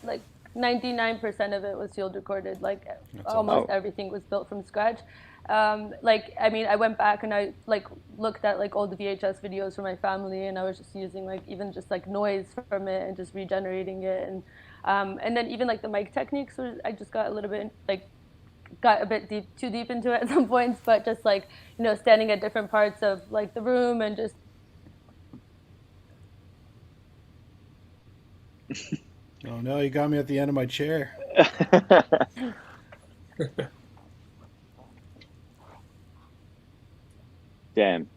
Speaker 3: like 99% of it was field recorded. Like almost everything was built from scratch. Like, I mean, I went back and I like looked at like old VHS videos from my family, and I was just using like even just like noise from it and just regenerating it, and then even like the mic techniques, I just got a bit too deep into it at some points, but just like, you know, standing at different parts of like the room and just.
Speaker 4: Oh no, you got me at the end of my chair.
Speaker 1: Damn.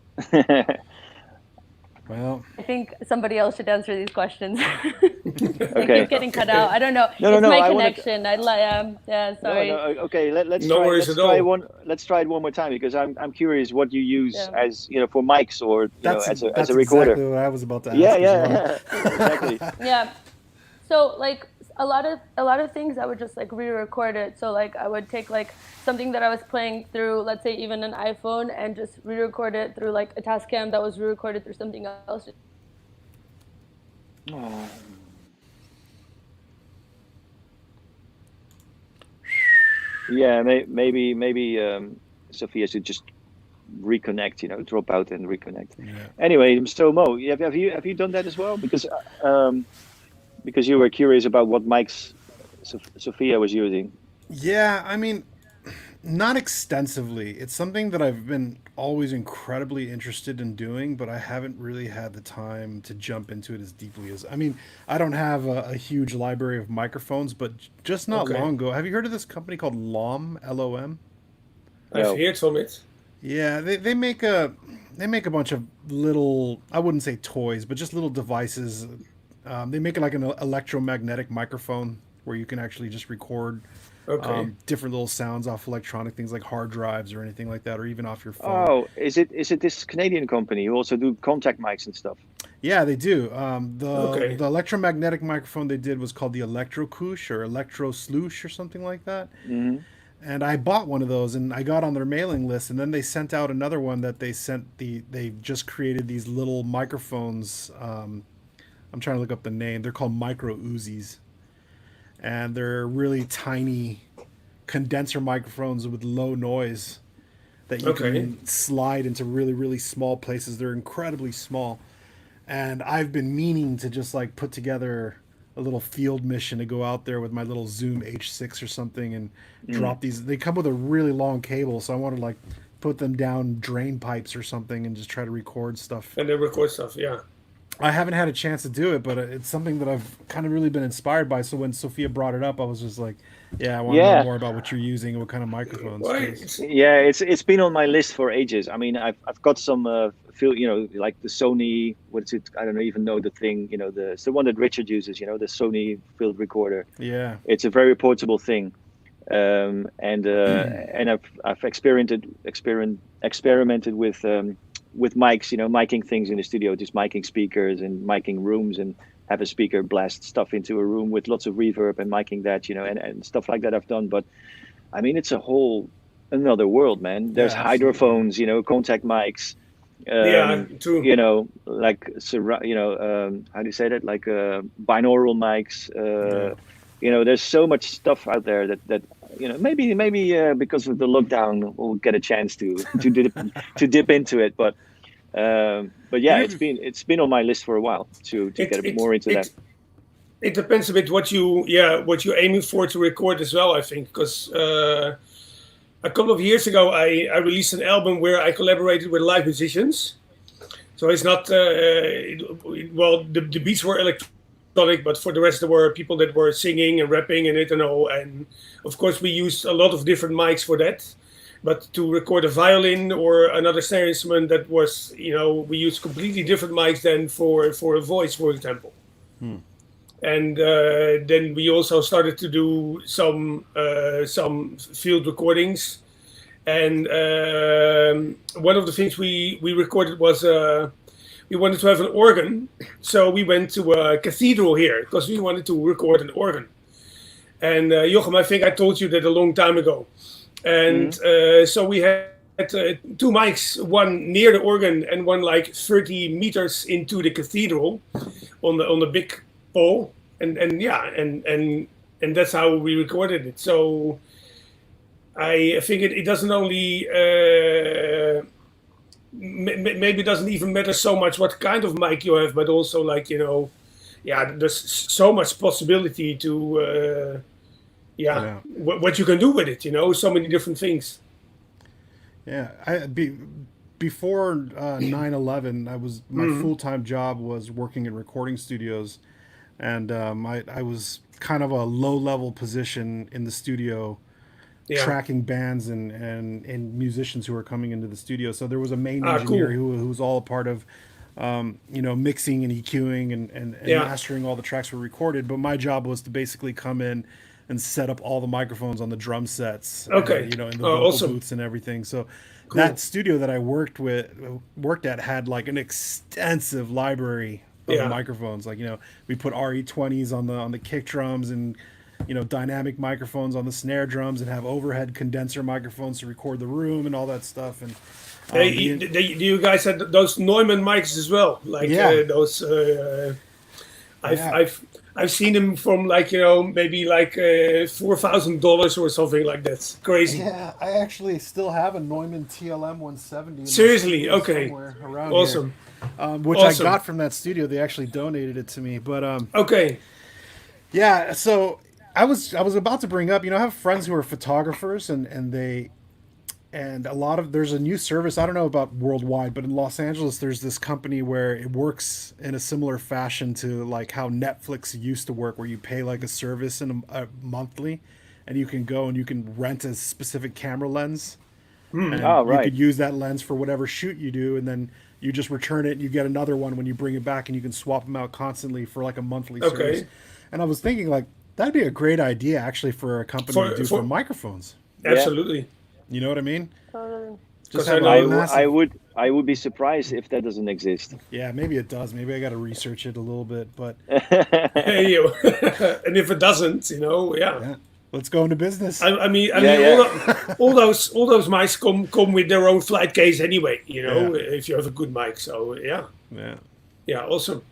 Speaker 4: Well,
Speaker 3: I think somebody else should answer these questions.
Speaker 1: Okay.
Speaker 3: Keep getting cut out. I don't know.
Speaker 1: No,
Speaker 3: it's my
Speaker 1: I
Speaker 3: connection. Yeah, sorry.
Speaker 1: No, okay, let's
Speaker 2: No
Speaker 1: try.
Speaker 2: worries
Speaker 1: Let's
Speaker 2: at
Speaker 1: try
Speaker 2: all.
Speaker 1: one. Let's try it one more time, because I'm curious what you use as, you know, for mics or as a recorder.
Speaker 4: Exactly what I was about to ask.
Speaker 1: Yeah, exactly.
Speaker 3: Yeah. So like a lot of things I would just like re-record it. So like I would take like something that I was playing through, let's say even an iPhone, and just re-record it through like a Tascam that was re-recorded through something else.
Speaker 1: Oh. Yeah, maybe Sophia should just reconnect, you know, drop out and reconnect.
Speaker 4: Yeah.
Speaker 1: Anyway, so Mo, have you done that as well? Because you were curious about what mics Sophia was using.
Speaker 4: Yeah, I mean, not extensively. It's something that I've been always incredibly interested in doing, but I haven't really had the time to jump into it as deeply as. I mean, I don't have a huge library of microphones, but just not long ago, have you heard of this company called LOM? LOM?
Speaker 2: I've heard from it.
Speaker 4: Yeah, they make a bunch of little, I wouldn't say toys, but just little devices. They make it like an electromagnetic microphone where you can actually just record
Speaker 2: Okay.
Speaker 4: different little sounds off electronic things like hard drives or anything like that, or even off your phone.
Speaker 1: Oh, is it this Canadian company who also do contact mics and stuff?
Speaker 4: Yeah, they do. The
Speaker 2: Okay.
Speaker 4: the electromagnetic microphone they did was called the Electro Couche or Electro Sloosh or something like that.
Speaker 1: Hmm.
Speaker 4: And I bought one of those, and I got on their mailing list. And then they sent out another one that they just created these little microphones. I'm trying to look up the name. They're called micro Uzis, and they're really tiny condenser microphones with low noise that you
Speaker 2: Okay.
Speaker 4: can slide into really really small places. They're incredibly small, and I've been meaning to just like put together a little field mission to go out there with my little Zoom H6 or something and
Speaker 1: Mm.
Speaker 4: drop these. They come with a really long cable, so I want to like put them down drain pipes or something and just try to record stuff.
Speaker 2: And they record stuff. Yeah.
Speaker 4: I haven't had a chance to do it, but it's something that I've kind of really been inspired by. So when Sophia brought it up, I was just like, yeah, I want to know
Speaker 1: Yeah,
Speaker 4: more about what you're using and what kind of microphones.
Speaker 2: Well,
Speaker 4: 'Cause-
Speaker 1: yeah, it's been on my list for ages. I mean, I've got some feel, like the Sony. What's it? I don't even know the thing. It's the one that Richard uses. The Sony field recorder.
Speaker 4: yeah,
Speaker 1: It's a very portable thing, and I've experimented with mics. Miking things in the studio, just miking speakers and miking rooms, and have a speaker blast stuff into a room with lots of reverb and miking that. And stuff like that I've done. But I mean, it's a whole another world, man. There's
Speaker 4: yeah, absolutely.
Speaker 1: hydrophones, contact mics.
Speaker 2: yeah. True.
Speaker 1: Like how do you say that? Like binaural mics. There's so much stuff out there that maybe because of the lockdown we'll get a chance to dip into it. But yeah,
Speaker 2: You,
Speaker 1: it's been on my list for a while to
Speaker 2: it,
Speaker 1: get
Speaker 2: it,
Speaker 1: more into that.
Speaker 2: it, it depends a bit what you're aiming for to record as well. I think because a couple of years ago I released an album where I collaborated with live musicians. So it's not well the beats were electronic, but for the rest there were people that were singing and rapping and it and all. And of course we used a lot of different mics for that. But to record a violin or another snare instrument, that was we used completely different mics than for a voice, for example. And then we also started to do some field recordings. And one of the things we recorded was we wanted to have an organ. So we went to a cathedral here because we wanted to record an organ. And Jochem, I think I told you that a long time ago. And so we had two mics, one near the organ and one like 30 meters into the cathedral on the big pole, and that's how we recorded it. So I think it doesn't only maybe it doesn't even matter so much what kind of mic you have, but also like there's so much possibility to what you can do with it, so many different things.
Speaker 4: yeah. Before 9/11, my full-time job was working in recording studios, and I was kind of a low-level position in the studio, tracking bands and musicians who were coming into the studio. So there was a main engineer who was all a part of mixing and EQing and mastering all the tracks were recorded. But my job was to basically come in and set up all the microphones on the drum sets,
Speaker 2: Okay.
Speaker 4: in the vocal
Speaker 2: Awesome.
Speaker 4: booths and everything. So that studio that I worked at had like an extensive library of microphones. Like, we put RE20s on the kick drums and dynamic microphones on the snare drums, and have overhead condenser microphones to record the room and all that stuff. And
Speaker 2: you guys had those Neumann mics as well, like those. I've seen them from like maybe like $4,000 or something like that. Crazy.
Speaker 4: Yeah, I actually still have a Neumann TLM 170.
Speaker 2: Seriously, okay,
Speaker 4: somewhere around
Speaker 2: awesome.
Speaker 4: here, which
Speaker 2: Awesome.
Speaker 4: I got from that studio. They actually donated it to me, but
Speaker 2: Okay.
Speaker 4: yeah. So I was about to bring up. I have friends who are photographers, and a lot of there's a new service. I don't know about worldwide, but in Los Angeles, there's this company where it works in a similar fashion to like how Netflix used to work, where you pay like a service in a monthly, and you can go and you can rent a specific camera lens. And
Speaker 1: Oh, right.
Speaker 4: you could use that lens for whatever shoot you do, and then you just return it and you get another one when you bring it back, and you can swap them out constantly for like a monthly service. And I was thinking like, That'd be a great idea, actually, for a company to do for microphones.
Speaker 2: Absolutely.
Speaker 4: You know what I mean?
Speaker 3: Totally.
Speaker 4: Just
Speaker 2: 'Cause I
Speaker 4: have
Speaker 2: know-
Speaker 4: a
Speaker 1: I
Speaker 4: massive.
Speaker 1: would be surprised if that doesn't exist.
Speaker 4: Yeah, maybe it does. Maybe I got to research it a little bit, but
Speaker 2: Hey, and if it doesn't,
Speaker 4: yeah, let's go into business.
Speaker 2: I mean,
Speaker 1: Yeah.
Speaker 2: all those mics come with their own flight case anyway.
Speaker 4: Yeah.
Speaker 2: If you have a good mic. So
Speaker 4: Yeah.
Speaker 2: awesome.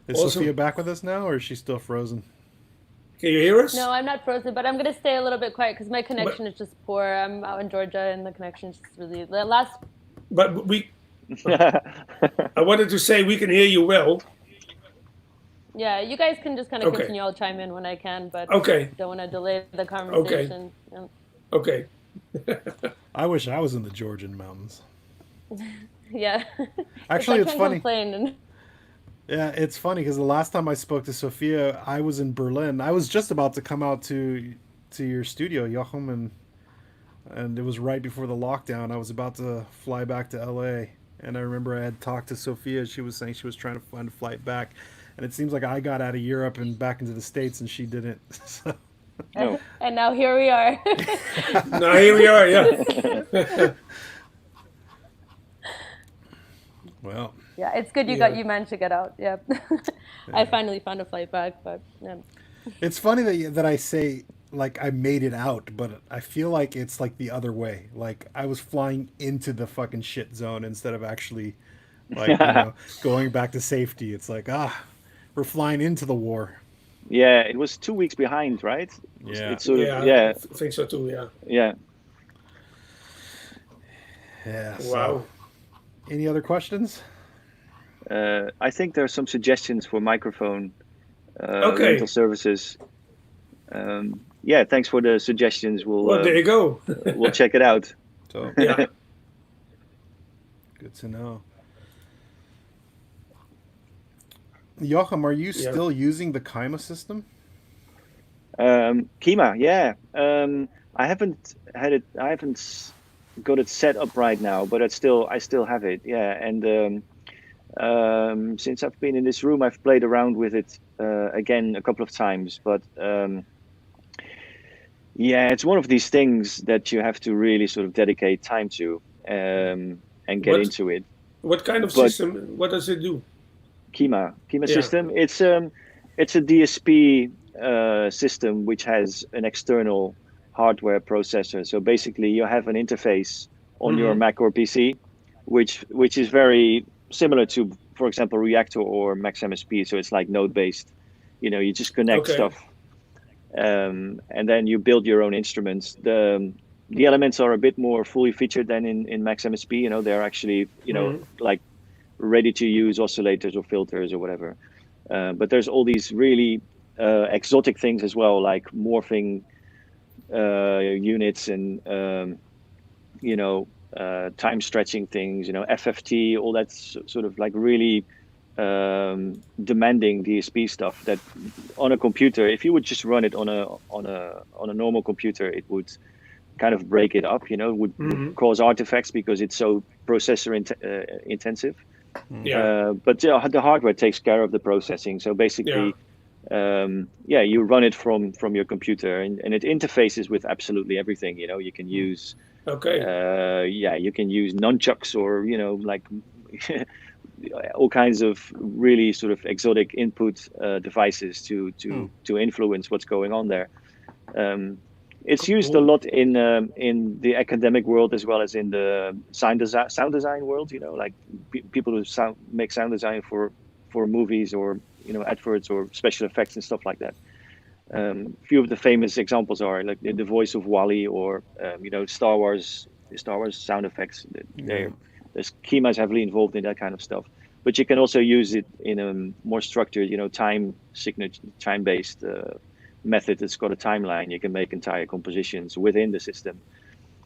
Speaker 4: Is
Speaker 2: Awesome.
Speaker 4: Sophia back with us now, or is she still frozen?
Speaker 2: Can you hear us?
Speaker 3: No, I'm not frozen, but I'm gonna stay a little bit quiet because my connection is just poor. I'm out in Georgia, and the connection is just really the last.
Speaker 2: But I wanted to say we can hear you well.
Speaker 3: Yeah, you guys can just kind of
Speaker 2: Okay.
Speaker 3: continue. I'll chime in when I can, but
Speaker 2: Okay.
Speaker 3: don't want to delay the conversation. Yeah.
Speaker 2: Okay.
Speaker 4: I wish I was in the Georgian mountains.
Speaker 3: Yeah.
Speaker 4: Actually, it's
Speaker 3: I can't
Speaker 4: funny.
Speaker 3: complain. And
Speaker 4: Yeah, it's funny because the last time I spoke to Sophia, I was in Berlin. I was just about to come out to your studio, Joachim, and it was right before the lockdown. I was about to fly back to LA, and I remember I had talked to Sophia. She was saying she was trying to find a flight back, and it seems like I got out of Europe and back into the States, and she didn't. So,
Speaker 1: No.
Speaker 3: and now here we are.
Speaker 2: Now here we are. Yeah.
Speaker 4: well,
Speaker 3: Yeah, it's good you managed to get out. Yeah. I finally found a flight back, but yeah.
Speaker 4: it's funny that I say like I made it out, but I feel like it's like the other way. Like I was flying into the fucking shit zone instead of actually like going back to safety. It's like we're flying into the war.
Speaker 1: Yeah, it was 2 weeks behind, right?
Speaker 4: Yeah.
Speaker 1: It's sort of,
Speaker 2: I think so too. Yeah.
Speaker 1: yeah.
Speaker 4: Yeah.
Speaker 2: Wow.
Speaker 4: So, any other questions?
Speaker 1: I think there are some suggestions for microphone
Speaker 2: Okay.
Speaker 1: rental services. Yeah, thanks for the suggestions.
Speaker 2: Well, there you go.
Speaker 1: We'll check it out.
Speaker 4: So
Speaker 2: Yeah.
Speaker 4: good to know. Joachim, are you still using the Kyma system?
Speaker 1: Kyma, yeah. I haven't got it set up right now, but I still have it. Yeah, and since I've been in this room, I've played around with it again a couple of times. But yeah, it's one of these things that you have to really sort of dedicate time to and get into it.
Speaker 2: What kind of system? What does it do?
Speaker 1: Kyma system. It's a DSP system which has an external hardware processor. So basically, you have an interface on your Mac or PC, which is very similar to, for example, Reactor or Max MSP. So it's like node based. You just connect stuff, and then you build your own instruments. The elements are a bit more fully featured than in Max MSP. They're actually like ready to use oscillators or filters or whatever. But there's all these really exotic things as well, like morphing units and time stretching things, FFT, all that sort of like really demanding DSP stuff that on a computer, if you would just run it on a normal computer, it would kind of break it up, would cause artifacts because it's so processor intensive. But the hardware takes care of the processing. So basically, you run it from your computer, and it interfaces with absolutely everything. You can use you can use nunchucks or like all kinds of really sort of exotic input devices to influence what's going on there. It's used a lot in the academic world as well as in the sound design world. Like people who make sound design for movies or adverts or special effects and stuff like that. Few of the famous examples are like the voice of Wally or Star Wars sound effects. There's Kyma is heavily involved in that kind of stuff. But you can also use it in a more structured, time-based method that's got a timeline. You can make entire compositions within the system.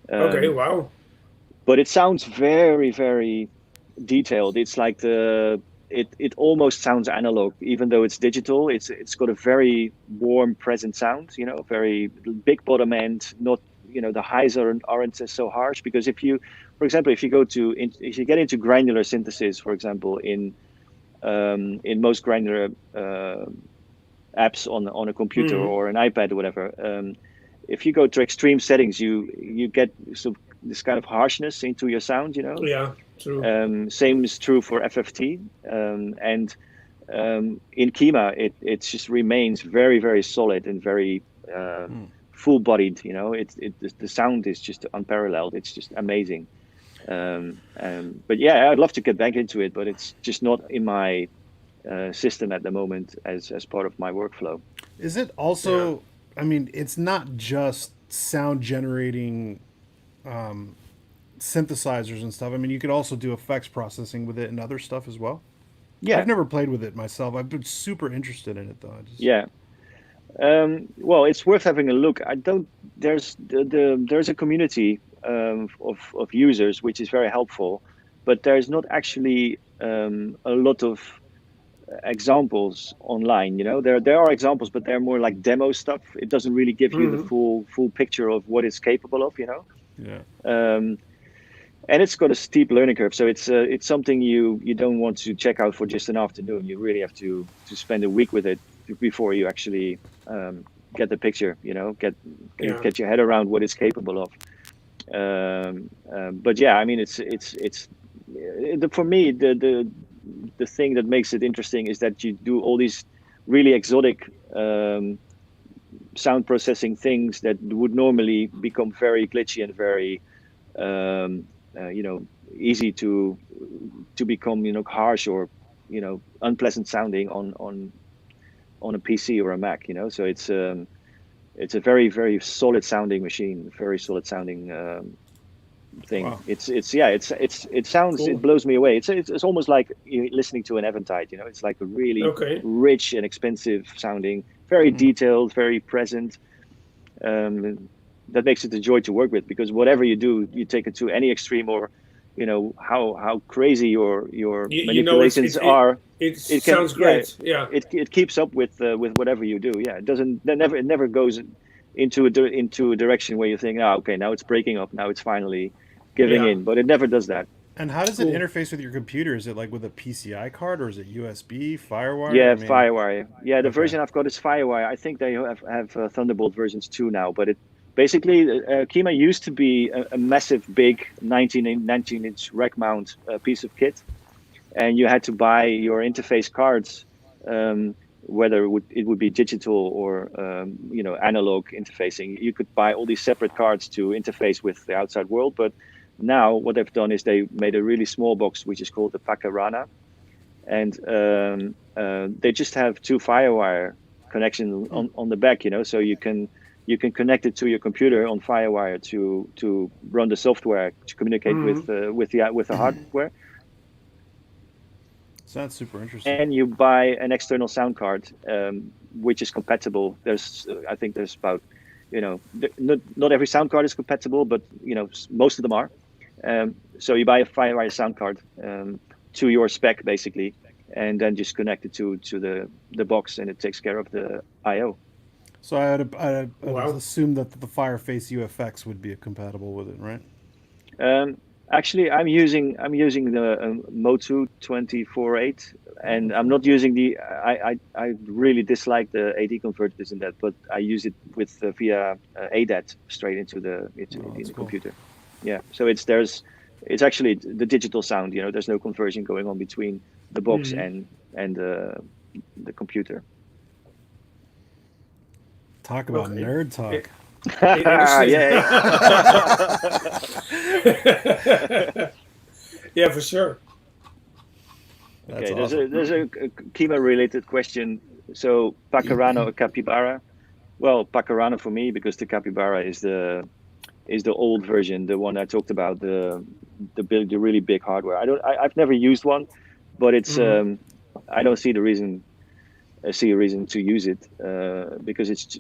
Speaker 2: Wow.
Speaker 1: But it sounds very, very detailed. It's like it almost sounds analog, even though it's digital. It's got a very warm, present sound. Very big bottom end. Not the highs aren't so harsh, because if you get into granular synthesis, for example, in most granular apps on a computer
Speaker 2: Mhm.
Speaker 1: or an iPad or whatever. If you go to extreme settings, you get this kind of harshness into your sound, you know.
Speaker 2: Yeah, true.
Speaker 1: Same is true for FFT, and in Kyma, it just remains very, very solid and very full-bodied. You know, the sound is just unparalleled. It's just amazing. But yeah, I'd love to get back into it, but it's just not in my system at the moment as part of my workflow.
Speaker 4: Is it also? I mean, it's not just sound generating synthesizers and stuff. I mean, you could also do effects processing with it and other stuff as well.
Speaker 1: Yeah,
Speaker 4: I've never played with it myself. I've been super interested in it though.
Speaker 1: yeah. Well, it's worth having a look. I don't. There's a community of users which is very helpful, but there's not actually a lot of examples online. You know, there are examples, but they're more like demo stuff. It doesn't really give you the
Speaker 2: Mhm.
Speaker 1: full picture of what it's capable of. You know.
Speaker 4: Yeah.
Speaker 1: And it's got a steep learning curve, so it's something you don't want to check out for just an afternoon. You really have to spend a week with it before you actually get the picture. You know,
Speaker 2: Yeah.
Speaker 1: get your head around what it's capable of. But yeah, I mean, for me the thing that makes it interesting is that you do all these really exotic sound processing things that would normally become very glitchy and very you know, easy to become, you know, harsh or, you know, unpleasant sounding on a PC or a Mac. You know, so it's a very, very solid sounding machine, very solid sounding thing.
Speaker 4: Wow.
Speaker 1: It sounds,
Speaker 2: Cool.
Speaker 1: it blows me away. It's almost like you listening to an Eventide. You know, it's like a really
Speaker 2: Okay.
Speaker 1: rich and expensive sounding, very detailed, very present. That makes it a joy to work with, because whatever you do, you take it to any extreme, or you know how crazy your
Speaker 2: You know,
Speaker 1: manipulations are.
Speaker 2: it
Speaker 1: It can,
Speaker 2: sounds great. Yeah.
Speaker 1: it keeps up with whatever you do. Yeah, it never goes into into a direction where you think, oh, okay, now it's breaking up, now it's finally giving
Speaker 2: Yeah.
Speaker 1: in, but it never does that.
Speaker 4: And how does it
Speaker 2: Cool.
Speaker 4: interface with your computer? Is it like with a PCI card or is it USB, FireWire?
Speaker 1: Yeah,
Speaker 4: I mean,
Speaker 1: FireWire. Yeah, the
Speaker 4: okay.
Speaker 1: version I've got is FireWire. I think they have Thunderbolt versions too now, but it basically Kyma used to be a massive, big 19-inch rack mount piece of kit, and you had to buy your interface cards, whether it would be digital or you know, analog interfacing. You could buy all these separate cards to interface with the outside world, but now what they've done is they made a really small box which is called the Pacarana, and they just have two FireWire connections on the back, you know, so you can connect it to your computer on FireWire to run the software to communicate with the hardware,
Speaker 4: Sounds super interesting.
Speaker 1: and you buy an external sound card which is compatible. There's I think there's about, you know, not every sound card is compatible, but you know, most of them are. So you buy a FireWire sound card to your spec basically, and then just connect it to the box, and it takes care of the I/O.
Speaker 4: So I'd
Speaker 2: Wow.
Speaker 4: assume that the Fireface UFX would be compatible with it, right?
Speaker 1: Actually, I'm using the Motu 24.8, and I'm not using the. I really dislike the AD converters in that, but I use it with via ADAT straight into the
Speaker 4: cool.
Speaker 1: computer. Yeah, so it's actually the digital sound. You know, there's no conversion going on between the box and the computer.
Speaker 4: Talk about
Speaker 2: Okay.
Speaker 4: nerd talk.
Speaker 1: Yeah.
Speaker 2: Yeah, for sure.
Speaker 4: That's
Speaker 1: Okay,
Speaker 4: awesome.
Speaker 1: there's a Kyma related question. So Pacarana or Capybara? Well, Pacarana for me, because the Capybara is the old version, the one I talked about, the really big hardware. I've never used one, but it's I don't see a reason to use it because it's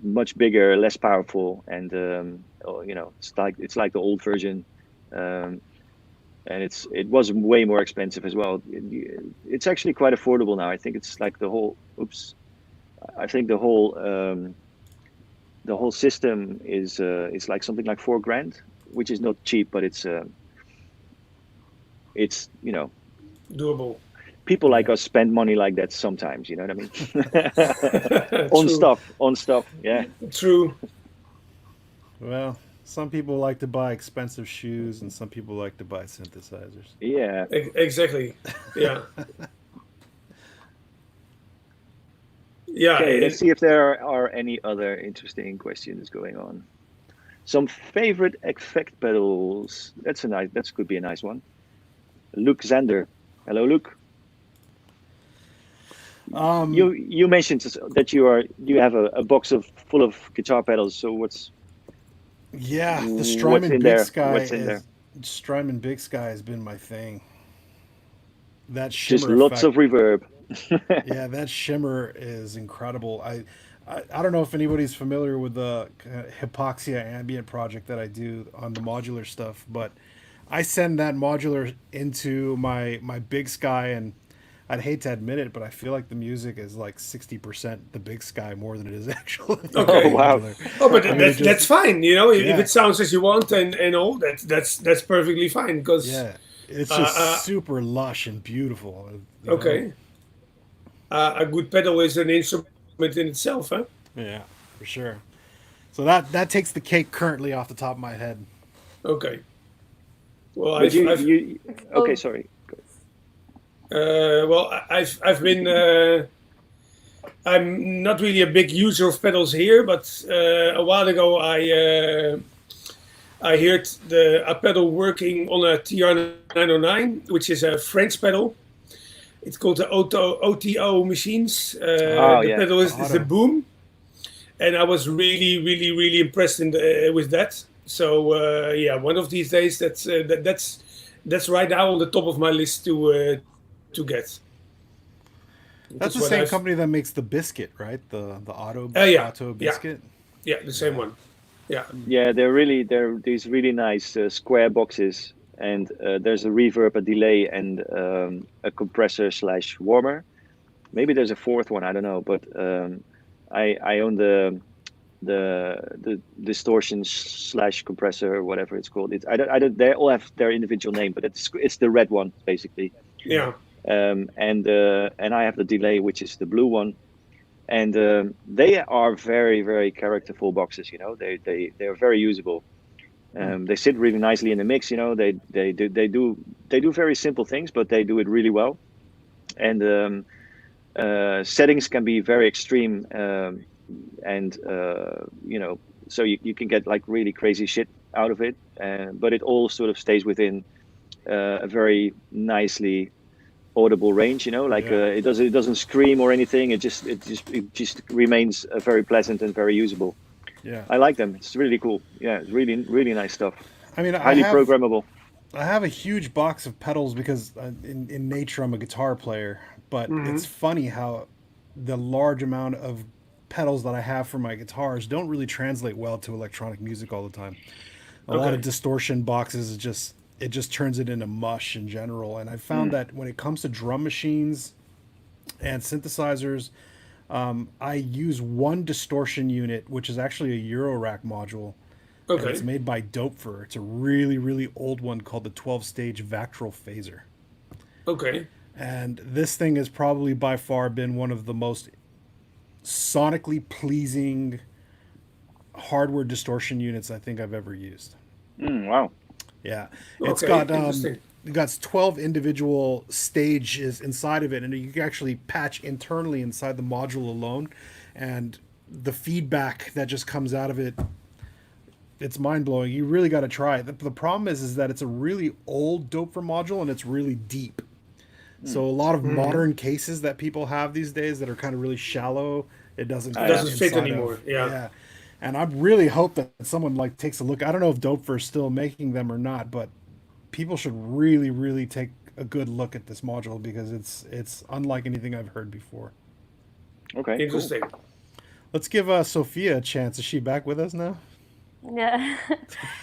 Speaker 1: much bigger, less powerful, and you know, it's like the old version, and it was way more expensive as well. It's actually quite affordable now. I think it's like the whole the whole system is like something like $4,000, which is not cheap, but it's you know,
Speaker 2: Doable.
Speaker 1: people like us spend money like that sometimes. You know what I mean? on
Speaker 2: True.
Speaker 1: stuff. Yeah.
Speaker 2: True.
Speaker 4: Well, some people like to buy expensive shoes, and some people like to buy synthesizers.
Speaker 1: Yeah.
Speaker 2: Exactly. Yeah. Yeah.
Speaker 1: Okay. Let's see if there are any other interesting questions going on. Some favorite effect pedals. That could be a nice one. Luke Zander. Hello, Luke. You mentioned that you have a box full of guitar pedals. So what's
Speaker 4: The
Speaker 1: what's
Speaker 4: Strymon
Speaker 1: in
Speaker 4: Big
Speaker 1: there?
Speaker 4: Sky
Speaker 1: What's in there?
Speaker 4: Strymon Big Sky has been my thing. That
Speaker 1: Just
Speaker 4: shimmer
Speaker 1: lots
Speaker 4: effect.
Speaker 1: of reverb.
Speaker 4: Yeah, that shimmer is incredible. I don't know if anybody's familiar with the Hypoxia ambient project that I do on the modular stuff, but I send that modular into my Big Sky, and I'd hate to admit it, but I feel like the music is like 60% the Big Sky more than it is actually the
Speaker 1: Oh
Speaker 2: Okay.
Speaker 1: wow.
Speaker 4: modular.
Speaker 2: Oh, but
Speaker 4: I mean,
Speaker 2: that's fine. You know, if
Speaker 4: Yeah.
Speaker 2: it sounds as you want and all, that's perfectly fine. Because
Speaker 4: Yeah, it's
Speaker 2: uh,
Speaker 4: just
Speaker 2: uh,
Speaker 4: super lush and beautiful. You know?
Speaker 2: okay, a good pedal is an instrument in itself, huh?
Speaker 4: Yeah, for sure. So that takes the cake currently off the top of my head.
Speaker 2: Okay. Well,
Speaker 1: But you okay,
Speaker 3: Oh,
Speaker 1: sorry.
Speaker 2: I've been. I'm not really a big user of pedals here, but a while ago I heard a pedal working on a TR-909, which is a French pedal. It's called the OTO machines.
Speaker 1: Oh
Speaker 2: The
Speaker 1: yeah.
Speaker 2: pedal is the
Speaker 4: Auto.
Speaker 2: boom, and I was really impressed with that. So yeah, one of these days that's right now on the top of my list to get.
Speaker 4: That's
Speaker 2: Because
Speaker 4: the
Speaker 2: what
Speaker 4: same
Speaker 2: I've
Speaker 4: company that makes the biscuit, right? The
Speaker 2: yeah,
Speaker 4: auto
Speaker 2: yeah,
Speaker 4: biscuit.
Speaker 2: yeah, the same
Speaker 4: Yeah.
Speaker 2: one. Yeah.
Speaker 1: Yeah, they're these really nice square boxes, and there's a reverb, a delay, and a compressor slash warmer. Maybe there's a fourth one, I don't know, but I own the distortion slash compressor or whatever it's called. I don't. They all have their individual name, but it's the red one basically.
Speaker 2: Yeah.
Speaker 1: And I have the delay, which is the blue one, and they are very characterful boxes. You know, they're very usable. They sit really nicely in the mix. You know, they do very simple things, but they do it really well. And settings can be very extreme, and you know, so you can get like really crazy shit out of it. But it all sort of stays within a very nicely audible range. You know, like
Speaker 4: Yeah.
Speaker 1: it doesn't scream or anything. It just remains very pleasant and very usable.
Speaker 4: Yeah.
Speaker 1: I like them. It's really cool. Yeah, it's really nice stuff.
Speaker 4: I mean,
Speaker 1: Highly programmable.
Speaker 4: I have a huge box of pedals because in nature I'm a guitar player, but it's funny how the large amount of pedals that I have for my guitars don't really translate well to electronic music all the time. A lot of
Speaker 2: Okay.
Speaker 4: distortion boxes it just turns it into mush in general. And I found that when it comes to drum machines and synthesizers, I use one distortion unit, which is actually a Eurorack module, and it's
Speaker 2: Okay.
Speaker 4: made by Dopefer. It's a really old one called the 12-stage Vactral Phaser.
Speaker 2: Okay.
Speaker 4: And this thing has probably by far been one of the most sonically pleasing hardware distortion units I think I've ever used.
Speaker 1: Wow.
Speaker 4: Yeah, it's
Speaker 2: Okay.
Speaker 4: got
Speaker 2: Interesting.
Speaker 4: it got 12 individual stages inside of it, and you can actually patch internally inside the module alone, and the feedback that just comes out of it, it's mind blowing. You really got to try it. The problem is that it's a really old Dopefer module and it's really deep. So a lot of modern cases that people have these days that are kind of really shallow, it doesn't
Speaker 1: Oh,
Speaker 4: fit
Speaker 1: yeah.
Speaker 2: Doesn't fit
Speaker 4: inside
Speaker 2: anymore.
Speaker 4: of.
Speaker 2: Yeah.
Speaker 4: Yeah. And I really hope that someone like takes a look. I don't know if Dopefer is still making them or not, but people should really take a good look at this module because it's unlike anything I've heard before.
Speaker 1: Okay. Cool.
Speaker 2: Interesting.
Speaker 4: Let's give Sophia a chance. Is she back with us now?
Speaker 3: yeah.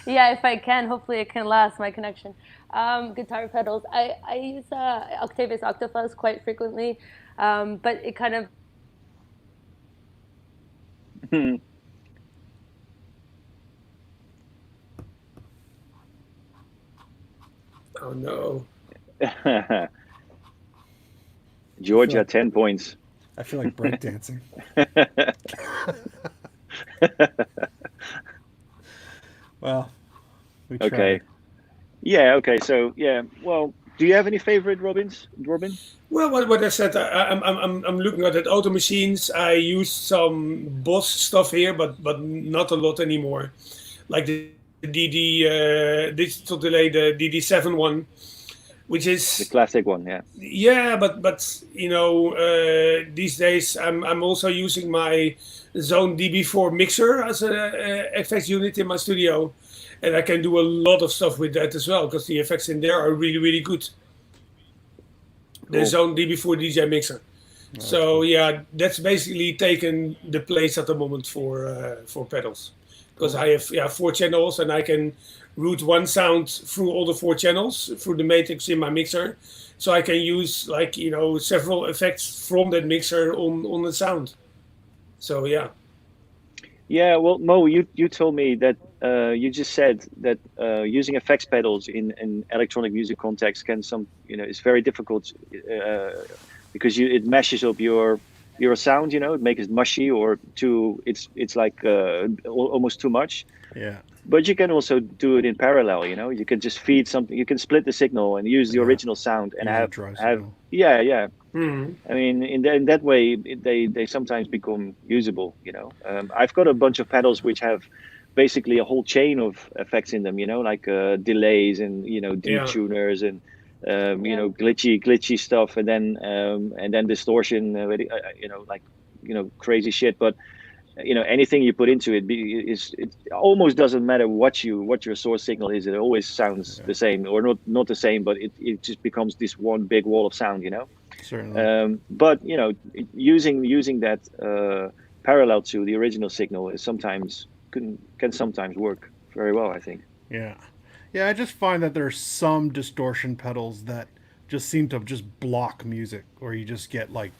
Speaker 3: Yeah, if I can, hopefully it can last my connection. Guitar pedals. I use Octavius Octafuzz quite frequently, but it kind of
Speaker 2: Oh no.
Speaker 1: Georgia, 10 points.
Speaker 4: I feel like breakdancing. Well, we tried.
Speaker 1: Okay. Yeah. Okay. So yeah. Well, do you have any favorite Robin?
Speaker 2: Well, what I said, I'm looking at it. Auto machines. I use some Boss stuff here, but not a lot anymore. Like the DD digital delay, the DD7 one, which
Speaker 1: The
Speaker 2: is
Speaker 1: classic one. Yeah.
Speaker 2: yeah, but you know, these days I'm also using my Zone DB4 mixer as a effects unit in my studio, and I can do a lot of stuff with that as well because the effects in there are really good. The
Speaker 1: Cool.
Speaker 2: Zone DB4 DJ mixer. So yeah, that's basically taken the place at the moment for pedals, because I have 4 channels and I can route one sound through all the 4 channels through the matrix in my mixer, so I can use like several effects from that mixer on the sound. So yeah.
Speaker 1: Yeah. Well, Mo, you told me that you just said that using effects pedals in electronic music context can it's very difficult because it meshes up your sound. It makes it mushy or it's like almost too much.
Speaker 4: Yeah.
Speaker 1: But you can also do it in parallel. You can just feed something. You can split the signal and use the original sound and
Speaker 4: Use a
Speaker 1: have
Speaker 4: dry
Speaker 1: have
Speaker 4: signal.
Speaker 1: yeah.
Speaker 2: Mhm.
Speaker 1: I mean, in that way, they sometimes become usable. I've got a bunch of pedals which have basically a whole chain of effects in them. Like delays and deep
Speaker 2: Yeah.
Speaker 1: tuners and
Speaker 3: Yeah.
Speaker 1: glitchy stuff, and then distortion. Like crazy shit. But anything you put into it it almost doesn't matter what your source signal is. It always sounds the same, or not the same, but it just becomes this one big wall of sound.
Speaker 4: Certainly.
Speaker 1: But using that parallel to the original signal is can sometimes work very well, I think.
Speaker 4: Yeah. Yeah, I just find that there's some distortion pedals that just seem to just block music, or you just get like,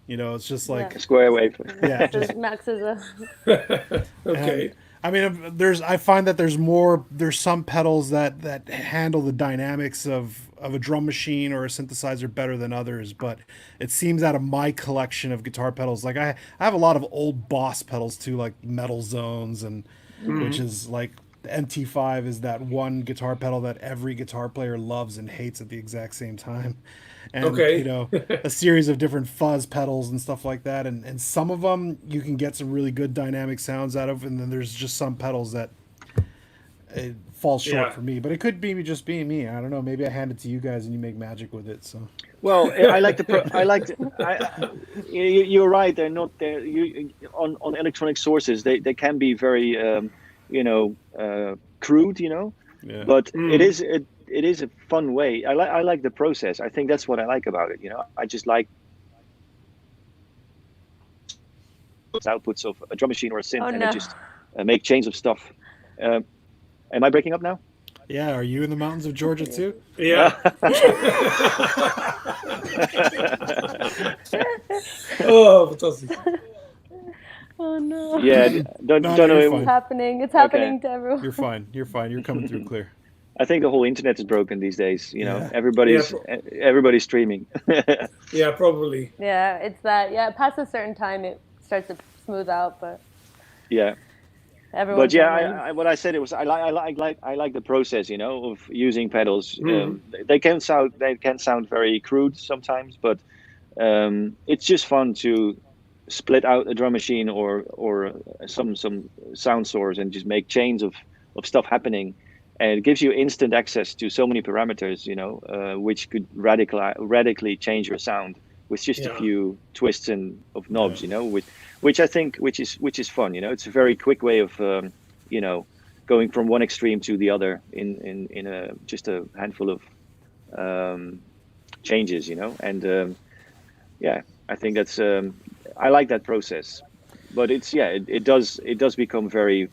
Speaker 4: it's just like,
Speaker 3: Yeah.
Speaker 1: A square wave.
Speaker 4: yeah,
Speaker 3: So
Speaker 4: just
Speaker 3: Max is a
Speaker 2: Okay.
Speaker 4: And, I mean, I find that there's some pedals that handle the dynamics of a drum machine or a synthesizer better than others, but it seems out of my collection of guitar pedals, like I have a lot of old Boss pedals too, like Metal Zones, and which is like the MT5 is that one guitar pedal that every guitar player loves and hates at the exact same time. And
Speaker 2: Okay.
Speaker 4: a series of different fuzz pedals and stuff like that, and some of them you can get some really good dynamic sounds out of, and then there's just some pedals that it falls short
Speaker 2: Yeah.
Speaker 4: for me. But it could be just being me. I don't know. Maybe I hand it to you guys and you make magic with it. So
Speaker 1: Well, you're right. They're not there. On electronic sources, they can be very crude,
Speaker 4: yeah,
Speaker 1: but it is a fun way. I like the process. I think that's what I like about it. I just like outputs of a drum machine or a synth,
Speaker 3: Oh,
Speaker 1: and
Speaker 3: no.
Speaker 1: it just make chains of stuff. Am I breaking up now?
Speaker 4: yeah. Are you in the mountains of Georgia too?
Speaker 2: Yeah. Oh, fantastic.
Speaker 3: oh no.
Speaker 1: Yeah, don't
Speaker 4: No,
Speaker 1: don't
Speaker 4: you're
Speaker 1: know.
Speaker 4: fine.
Speaker 3: It's happening. It's happening to everyone.
Speaker 4: You're fine. You're fine. You're coming through clear.
Speaker 1: I think the whole internet is broken these days.
Speaker 4: Yeah.
Speaker 1: Everybody's streaming.
Speaker 2: Yeah, probably.
Speaker 3: Yeah, it's that. Yeah, past a certain time, it starts to smooth out, but
Speaker 1: Yeah.
Speaker 3: everyone's
Speaker 1: But yeah,
Speaker 3: online.
Speaker 1: what I said, it was I like the process, of using pedals. They can sound very crude sometimes, but it's just fun to split out a drum machine or some sound source and just make chains of stuff happening, and it gives you instant access to so many parameters, which could radically change your sound with just a
Speaker 2: Yeah.
Speaker 1: few twists of knobs, which I think which is fun. It's a very quick way of going from one extreme to the other in just a handful of changes, and yeah, I think that's I like that process, but it does become very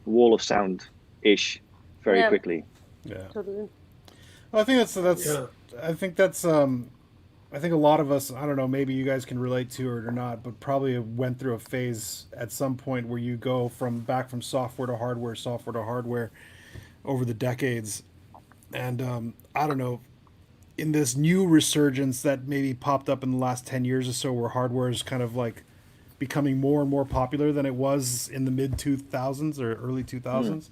Speaker 1: wall of sound ish very
Speaker 3: Yeah.
Speaker 1: quickly.
Speaker 4: Yeah.
Speaker 3: Totally.
Speaker 4: Well, I think that's.
Speaker 2: Yeah.
Speaker 4: I think that's. I think a lot of us. I don't know. Maybe you guys can relate to it or not, but probably went through a phase at some point where you go back from software to hardware over the decades, and I don't know. in this new resurgence that maybe popped up in the last 10 years or so, where hardware is kind of like becoming more and more popular than it was in the mid 2000s or early 2000s.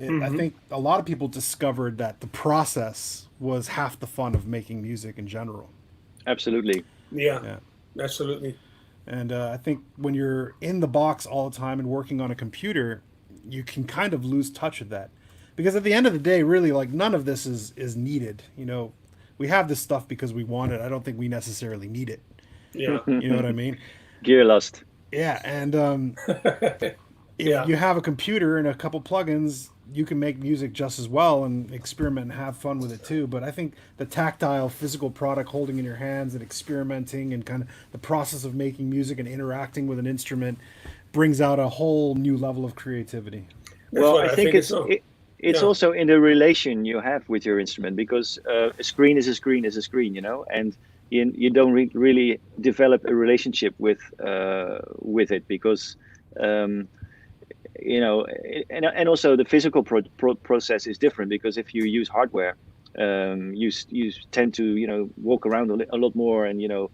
Speaker 4: I think a lot of people discovered that the process was half the fun of making music in general.
Speaker 1: Absolutely.
Speaker 2: Yeah,
Speaker 4: Yeah.
Speaker 2: absolutely.
Speaker 4: And I think when you're in the box all the time and working on a computer, you can kind of lose touch with that. Because at the end of the day, really, like, none of this is needed. You know, we have this stuff because we want it. I don't think we necessarily need it.
Speaker 2: Yeah.
Speaker 4: You know what I mean?
Speaker 1: Gear lust.
Speaker 4: Yeah, and if
Speaker 2: Yeah.
Speaker 4: you have a computer and a couple plugins, you can make music just as well and experiment and have fun with it too. But I think the tactile, physical product holding in your hands and experimenting and kind of the process of making music and interacting with an instrument brings out a whole new level of creativity.
Speaker 2: That's
Speaker 1: Well,
Speaker 2: what
Speaker 1: I think
Speaker 2: as well.
Speaker 1: it's
Speaker 2: Yeah.
Speaker 1: also in the relation you have with your instrument, because a screen is a screen is a screen, you know, and you don't really develop a relationship with it, because you know, and also the physical process is different, because if you use hardware, you tend to, you know, walk around a lot more, and, you know,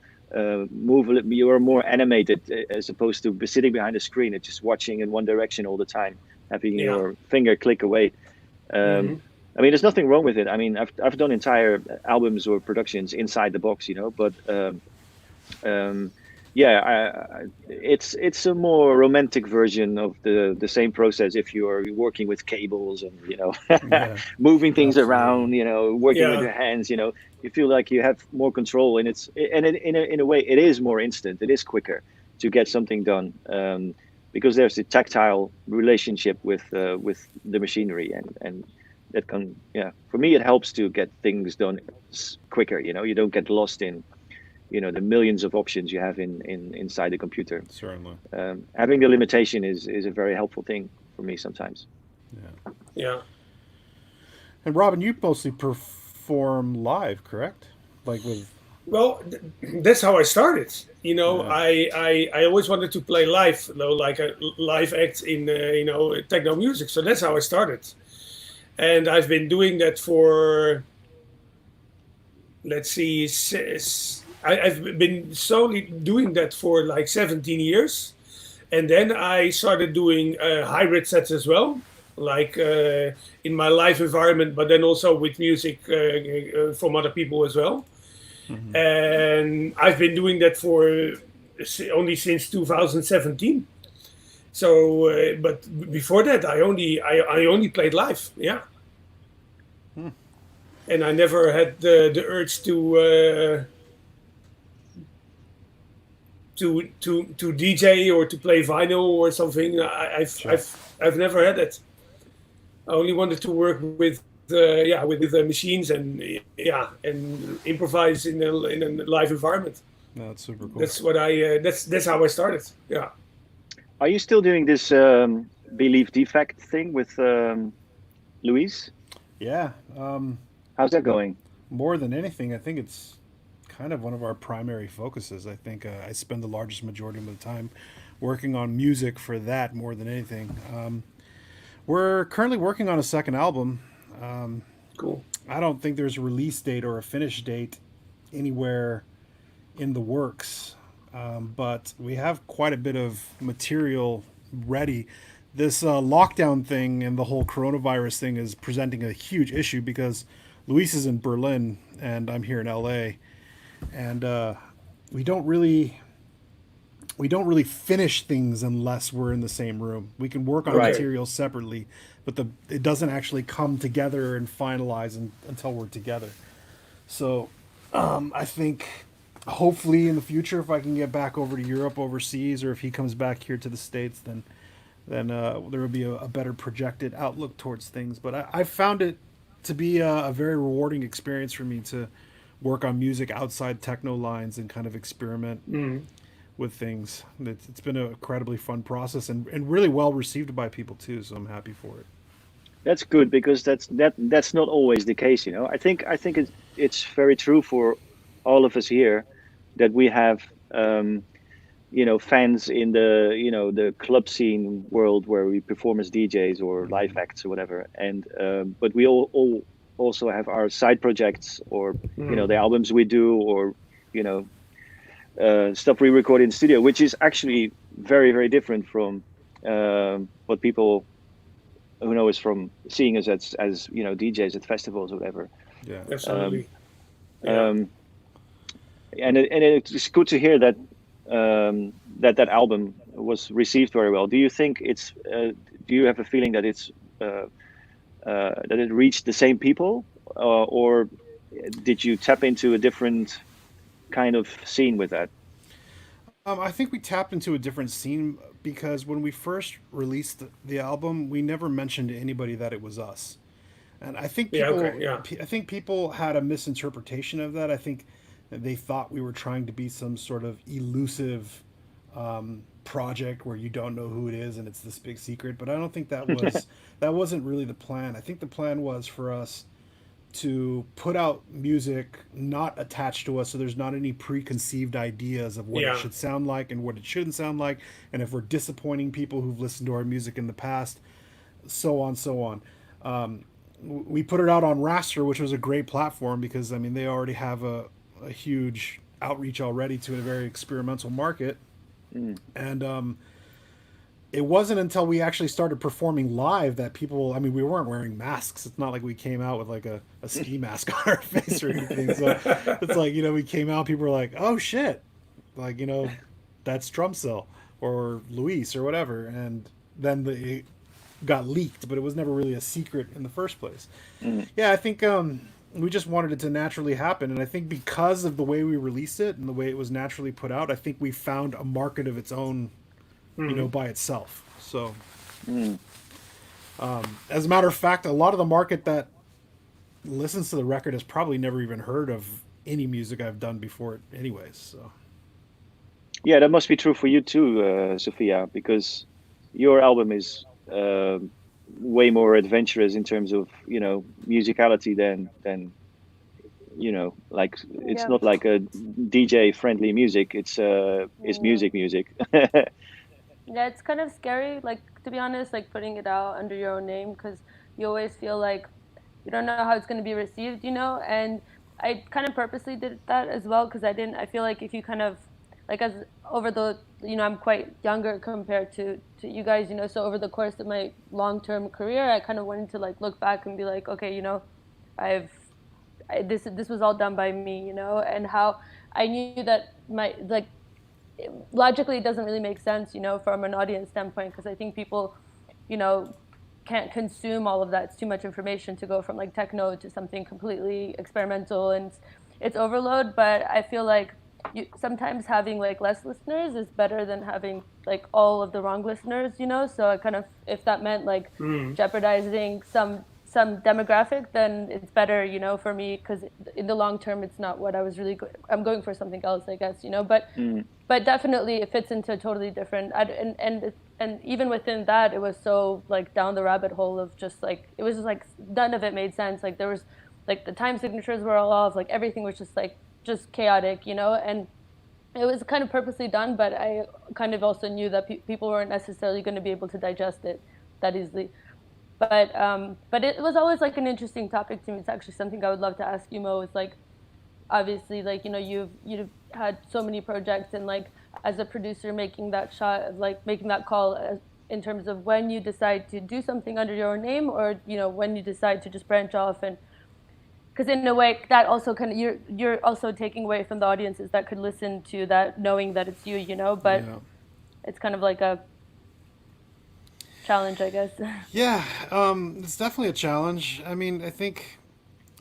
Speaker 1: move a little. You are more animated, as opposed to sitting behind a screen and just watching in one direction all the time, having
Speaker 2: Yeah.
Speaker 1: your finger click away. I mean, there's nothing wrong with it. I mean, I've done entire albums or productions inside the box, you know, but yeah, it's a more romantic version of the same process if you're working with cables and, you know,
Speaker 4: Yeah,
Speaker 1: moving things
Speaker 4: absolutely.
Speaker 1: around, you know, working with
Speaker 2: Yeah.
Speaker 1: your hands, you know, you feel like you have more control, and in a way it is more instant. It is quicker to get something done, because there's a tactile relationship with the machinery, and that can, yeah, for me it helps to get things done quicker. You know, you don't get lost in, you know, the millions of options you have inside the computer.
Speaker 4: Certainly.
Speaker 1: Having the limitation is a very helpful thing for me sometimes.
Speaker 4: Yeah.
Speaker 2: Yeah.
Speaker 4: And Robin, you mostly perform live, correct? Like with
Speaker 2: Well, that's how I started. You know,
Speaker 4: Yeah.
Speaker 2: I always wanted to play live, though, like a live act in you know, techno music. So that's how I started, and I've been doing that for, let's see, I've been solely doing that for like 17 years, and then I started doing hybrid sets as well, like in my live environment, but then also with music from other people as well. And I've been doing that for only since 2017. So, but before that, I only played live. Yeah, and I never had the urge to DJ or to play vinyl or something.
Speaker 4: Sure.
Speaker 2: I've never had it. I only wanted to work with yeah, with the machines, and yeah, and improvise in a live environment.
Speaker 4: No, that's super cool.
Speaker 2: That's what I that's how I started. Yeah.
Speaker 1: Are you still doing this belief defect thing with Louise?
Speaker 4: Yeah.
Speaker 1: How's that going?
Speaker 4: More than anything, I think it's kind of one of our primary focuses. I think I spend the largest majority of the time working on music for that more than anything. We're currently working on a second album.
Speaker 2: Cool.
Speaker 4: I don't think there's a release date or a finish date anywhere in the works, but we have quite a bit of material ready. This lockdown thing and the whole coronavirus thing is presenting a huge issue because Luis is in Berlin and I'm here in LA, and we don't really finish things unless we're in the same room. We can work on
Speaker 1: Right.
Speaker 4: material separately, but it doesn't actually come together and finalize until we're together. So I think hopefully in the future, if I can get back over to Europe overseas, or if he comes back here to the States, then there will be a better projected outlook towards things. But I found it to be a very rewarding experience for me to work on music outside techno lines and kind of experiment with things. It's been an incredibly fun process and really well received by people too. So I'm happy for it.
Speaker 1: That's good, because that's not always the case, you know. I think it's very true for all of us here that we have you know, fans in the, you know, the club scene world where we perform as DJs or live acts or whatever, and but we all also have our side projects, or the albums we do, or stuff we record in studio, which is actually very, very different from what people who know us from seeing us as DJs at festivals or whatever.
Speaker 4: Yeah.
Speaker 2: Absolutely.
Speaker 1: And it's good to hear that that album was received very well. Do you think it's? Do you have a feeling that it's that it reached the same people, or did you tap into a different kind of scene with that?
Speaker 4: I think we tapped into a different scene because when we first released the album, we never mentioned to anybody that it was us. And I think I think people had a misinterpretation of that. I think they thought we were trying to be some sort of elusive project where you don't know who it is and it's this big secret. But I don't think that wasn't really the plan. I think the plan was for us to put out music not attached to us, so there's not any preconceived ideas of what it should sound like and what it shouldn't sound like, and if we're disappointing people who've listened to our music in the past, so on. We put it out on Raster, which was a great platform because they already have a huge outreach already to a very experimental market. And it wasn't until we actually started performing live that people, we weren't wearing masks. It's not like we came out with like a ski mask on our face or anything. So it's like, we came out, people were like, oh shit, like, that's Drumcell or Luis or whatever. And then it got leaked, but it was never really a secret in the first place. Yeah, I think we just wanted it to naturally happen. And I think because of the way we released it and the way it was naturally put out, I think we found a market of its own, by itself. So, as a matter of fact, a lot of the market that listens to the record has probably never even heard of any music I've done before it anyways. So,
Speaker 1: yeah, that must be true for you too, Sophia, because your album is way more adventurous in terms of musicality than like it's not like a DJ friendly music. It's music.
Speaker 3: Yeah, it's kind of scary, like, to be honest, like putting it out under your own name, because you always feel like you don't know how it's going to be received, and I kind of purposely did that as well, because I feel like if you kind of, like, as over the, I'm quite younger compared to you guys, so over the course of my long-term career, I kind of wanted to, like, look back and be like, okay, this was all done by me, and how I knew that logically it doesn't really make sense, from an audience standpoint, because I think people, can't consume all of that. It's too much information to go from like techno to something completely experimental, and it's overload. But I feel like sometimes having like less listeners is better than having like all of the wrong listeners, So I kind of, if that meant like jeopardizing some demographic, then it's better, for me, because in the long term, it's not what I was really. I'm going for something else, I guess, But definitely, it fits into a totally different. And even within that, it was so like down the rabbit hole of just like it was just like none of it made sense. Like there was like the time signatures were all off. Like everything was just chaotic, And it was kind of purposely done, but I kind of also knew that people weren't necessarily going to be able to digest it that easily. But it was always like an interesting topic to me. It's actually something I would love to ask you, Mo. It's like, obviously, like, you've had so many projects, and like as a producer, making that shot of like making that call in terms of when you decide to do something under your own name, or when you decide to just branch off, and because in a way that also kind of you're also taking away from the audiences that could listen to that, knowing that it's you, But it's kind of like a challenge, I guess.
Speaker 4: Yeah, it's definitely a challenge. I think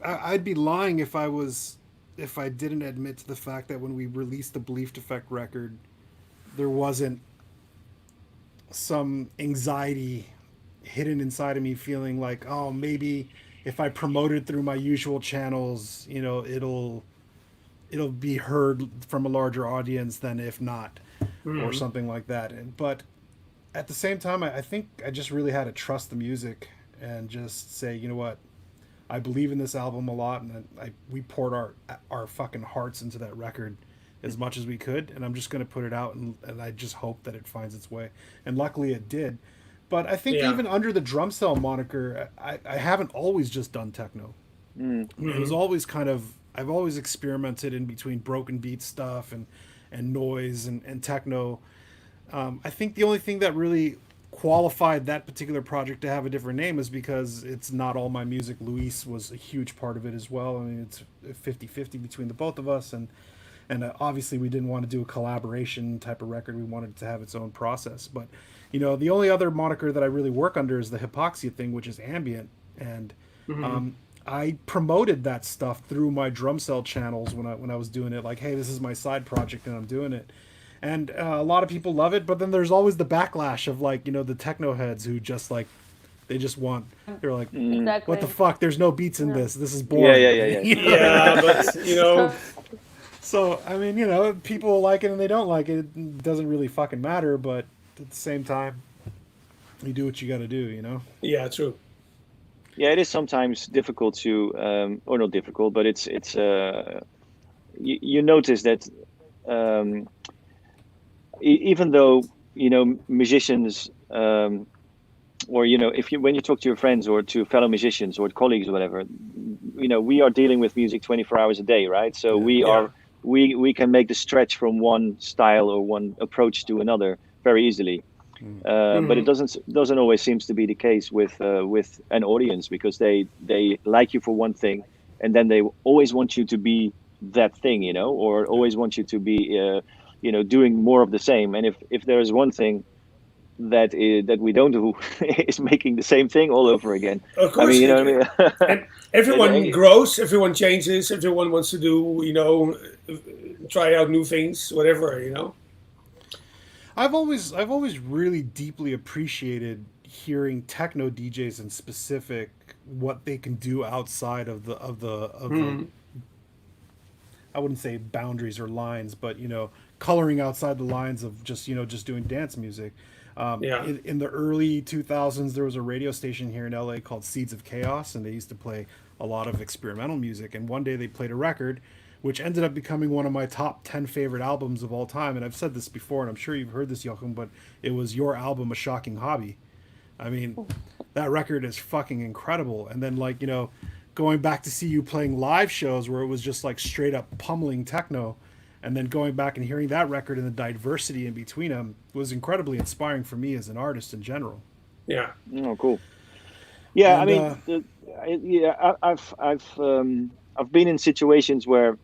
Speaker 4: I'd be lying if I didn't admit to the fact that when we released the Belief Defect record, there wasn't some anxiety hidden inside of me feeling like, oh, maybe if I promote it through my usual channels, it'll be heard from a larger audience than if not, or something like that. But at the same time, I think I just really had to trust the music and just say, you know what, I believe in this album a lot, and we poured our fucking hearts into that record as much as we could, and I'm just going to put it out, and I just hope that it finds its way. And luckily it did. But I think even under the Drumcell moniker, I haven't always just done techno. It was always kind of, I've always experimented in between broken beat stuff and noise and techno. I think the only thing that really qualified that particular project to have a different name is because it's not all my music. Luis was a huge part of it as well. I mean, it's 50-50 between the both of us, and obviously we didn't want to do a collaboration type of record. We wanted it to have its own process. But the only other moniker that I really work under is the Hypoxia thing, which is ambient, and I promoted that stuff through my Drumcell channels when I was doing it. Like, hey, this is my side project and I'm doing it. And a lot of people love it, but then there's always the backlash of the techno heads who just they're like,
Speaker 3: Exactly.
Speaker 4: what the fuck? There's no beats in this. This is boring.
Speaker 1: Yeah.
Speaker 2: Yeah, but
Speaker 4: So I mean, people like it and they don't like it. It doesn't really fucking matter. But at the same time, you do what you got to do.
Speaker 2: Yeah, true.
Speaker 1: Yeah, it is sometimes difficult to, or not difficult, but it's you notice that. Even though musicians, or when you talk to your friends or to fellow musicians or colleagues or whatever, we are dealing with music 24 hours a day, right? So we can make the stretch from one style or one approach to another very easily. But it doesn't always seems to be the case with an audience, because they like you for one thing, and then they always want you to be that thing, or always want you to be doing more of the same. And if there is one thing that we don't do, is making the same thing all over again.
Speaker 2: Of course,
Speaker 1: I mean,
Speaker 2: and everyone grows, everyone changes, everyone wants to do, try out new things, whatever.
Speaker 4: I've always really deeply appreciated hearing techno DJs in specific, what they can do outside of the I wouldn't say boundaries or lines, but coloring outside the lines of just doing dance music. In the early 2000s, there was a radio station here in LA called Seeds of Chaos, and they used to play a lot of experimental music. And one day they played a record which ended up becoming one of my top 10 favorite albums of all time. And I've said this before, and I'm sure you've heard this, Joachim, but it was your album, A Shocking Hobby. I mean, that record is fucking incredible. And then going back to see you playing live shows where it was just straight up pummeling techno, and then going back and hearing that record and the diversity in between them was incredibly inspiring for me as an artist in general.
Speaker 2: Yeah.
Speaker 1: Oh, cool. Yeah,
Speaker 4: And,
Speaker 1: I mean, I've been in situations where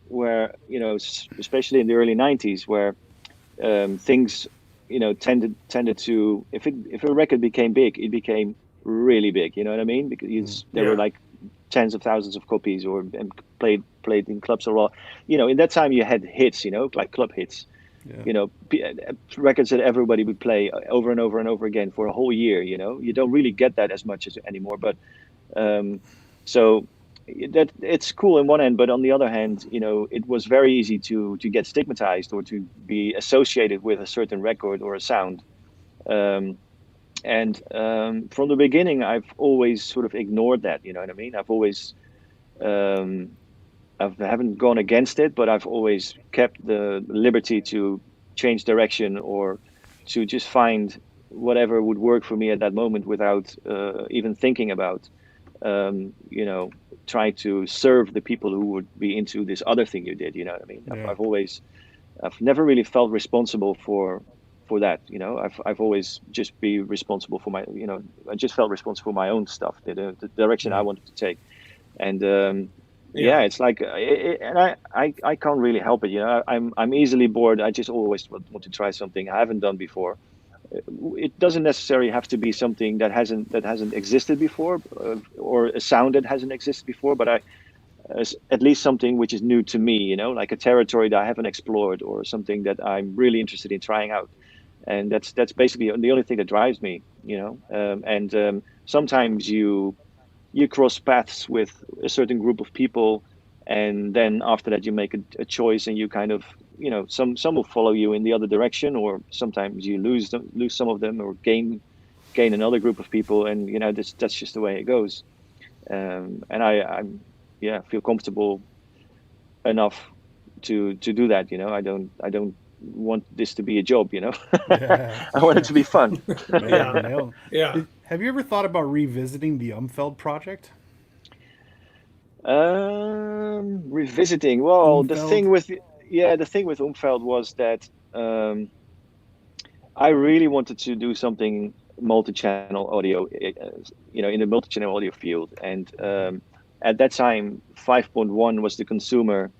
Speaker 1: especially in the early 90s, where things tended to, if a record became big, it became really big. You know what I mean? Because there were tens of thousands of copies, and played in clubs a lot. In that time you had hits, like club hits. Yeah. Records that everybody would play over and over and over again for a whole year. You don't really get that as much anymore. But so that it's cool on one end, but on the other hand, it was very easy to get stigmatized or to be associated with a certain record or a sound. And from the beginning, I've always sort of ignored that. You know what I mean? I've always, I haven't gone against it, but I've always kept the liberty to change direction or to just find whatever would work for me at that moment without even thinking about, try to serve the people who would be into this other thing you did. You know what I mean? Yeah. I've never really felt responsible for that. I've always just be responsible for my, I just felt responsible for my own stuff, the direction I wanted to take. And it's like, and I can't really help it. I'm easily bored. I just always want to try something I haven't done before. It doesn't necessarily have to be something that hasn't existed before, or a sound that hasn't existed before, but at least something which is new to me, like a territory that I haven't explored, or something that I'm really interested in trying out. And that's basically the only thing that drives me, and sometimes you cross paths with a certain group of people, and then after that you make a choice, and you kind of, some will follow you in the other direction, or sometimes you lose some of them, or gain another group of people, and that's just the way it goes. And I feel comfortable enough to do that. I don't want this to be a job.
Speaker 4: Yeah.
Speaker 1: I want it to be fun.
Speaker 2: Yeah.
Speaker 4: Have you ever thought about revisiting the Umfeld project?
Speaker 1: Revisiting. Well, the
Speaker 4: Umfeld.
Speaker 1: thing with Umfeld was that I really wanted to do something multi-channel audio, in the multi-channel audio field, and at that time, 5.1 was the consumer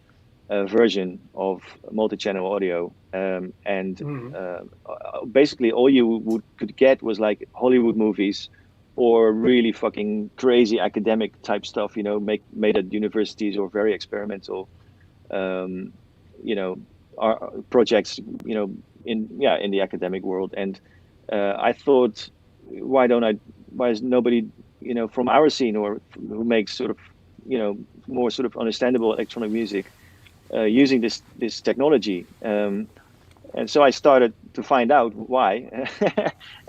Speaker 1: version of multi-channel audio, and
Speaker 2: Mhm.
Speaker 1: basically all you could get was like Hollywood movies or really fucking crazy academic type stuff, made at universities or very experimental, um, you know, projects, in the academic world. And I thought, why don't I? Why is nobody, from our scene or who makes sort of, more sort of understandable electronic music, using this technology? And so I started to find out why,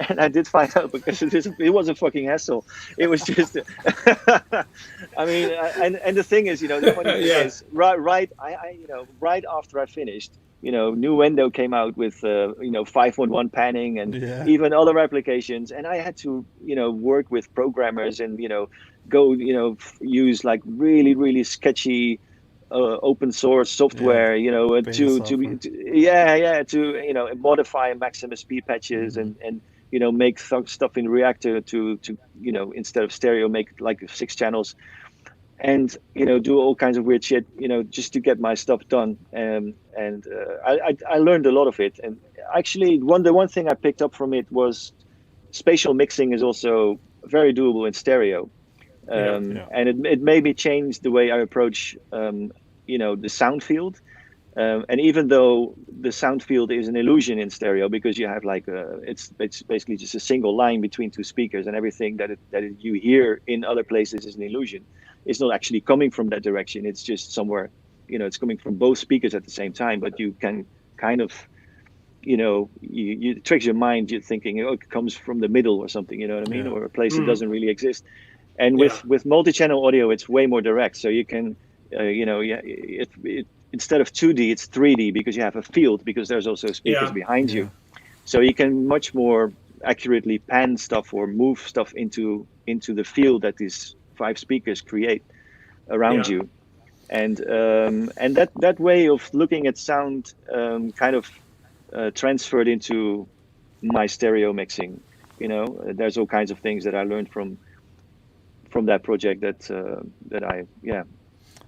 Speaker 1: and I did find out because it was a fucking hassle. It was just, I mean, and the thing is, the funny thing
Speaker 2: Yeah.
Speaker 1: is, right after I finished, Nuendo came out with 5.1 panning and
Speaker 4: Yeah.
Speaker 1: even other applications, and I had to, work with programmers and go, use like really really sketchy open source
Speaker 4: Yeah.
Speaker 1: software,
Speaker 4: Beta software.
Speaker 1: to modify maximum speed patches
Speaker 4: Hmm.
Speaker 1: and make stuff in Reactor to instead of stereo make like 6 channels and do all kinds of weird shit, just to get my stuff done. And I learned a lot of it. And actually, the one thing I picked up from it was spatial mixing is also very doable in stereo,
Speaker 2: Yeah.
Speaker 4: Yeah.
Speaker 1: and it made me change the way I approach, the sound field. And even though the sound field is an illusion in stereo because you have like it's basically just a single line between two speakers, and everything you hear in other places is an illusion. It's not actually coming from that direction. It's just somewhere, it's coming from both speakers at the same time. But you can kind of, you it tricks your mind. You're thinking, oh, it comes from the middle or something. You know what I mean?
Speaker 4: Yeah.
Speaker 1: Or a place that
Speaker 2: Mhm.
Speaker 1: doesn't really exist. And
Speaker 2: Yeah.
Speaker 1: with multi-channel audio, it's way more direct. So you can, yeah, instead of 2D, it's 3D because you have a field because there's also speakers
Speaker 2: Yeah.
Speaker 1: behind
Speaker 4: Yeah.
Speaker 1: you. So you can much more accurately pan stuff or move stuff into the field that these 5 speakers create around
Speaker 2: Yeah.
Speaker 1: you. And that way of looking at sound, kind of transferred into my stereo mixing. There's all kinds of things that I learned from that project that I yeah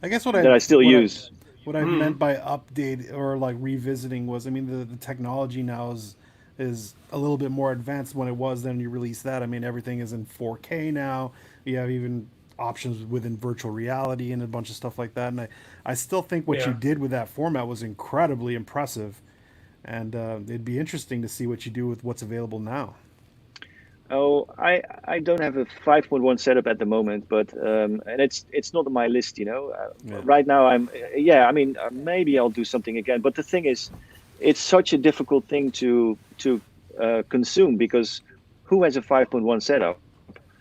Speaker 4: I guess
Speaker 1: that I still use.
Speaker 4: what I
Speaker 2: Mhm.
Speaker 4: meant by update or like revisiting was, I mean, the technology now is a little bit more advanced when it was then you released that. I mean, everything is in 4K now. You have even options within virtual reality and a bunch of stuff like that. And I still think what you
Speaker 2: Yeah.
Speaker 4: did with that format was incredibly impressive. And it'd be interesting to see what you do with what's available now.
Speaker 1: Oh, I don't have a 5.1 setup at the moment, but and it's not on my list.
Speaker 4: Yeah.
Speaker 1: Right now yeah. I mean, maybe I'll do something again. But the thing is, it's such a difficult thing to consume because who has a 5.1 setup?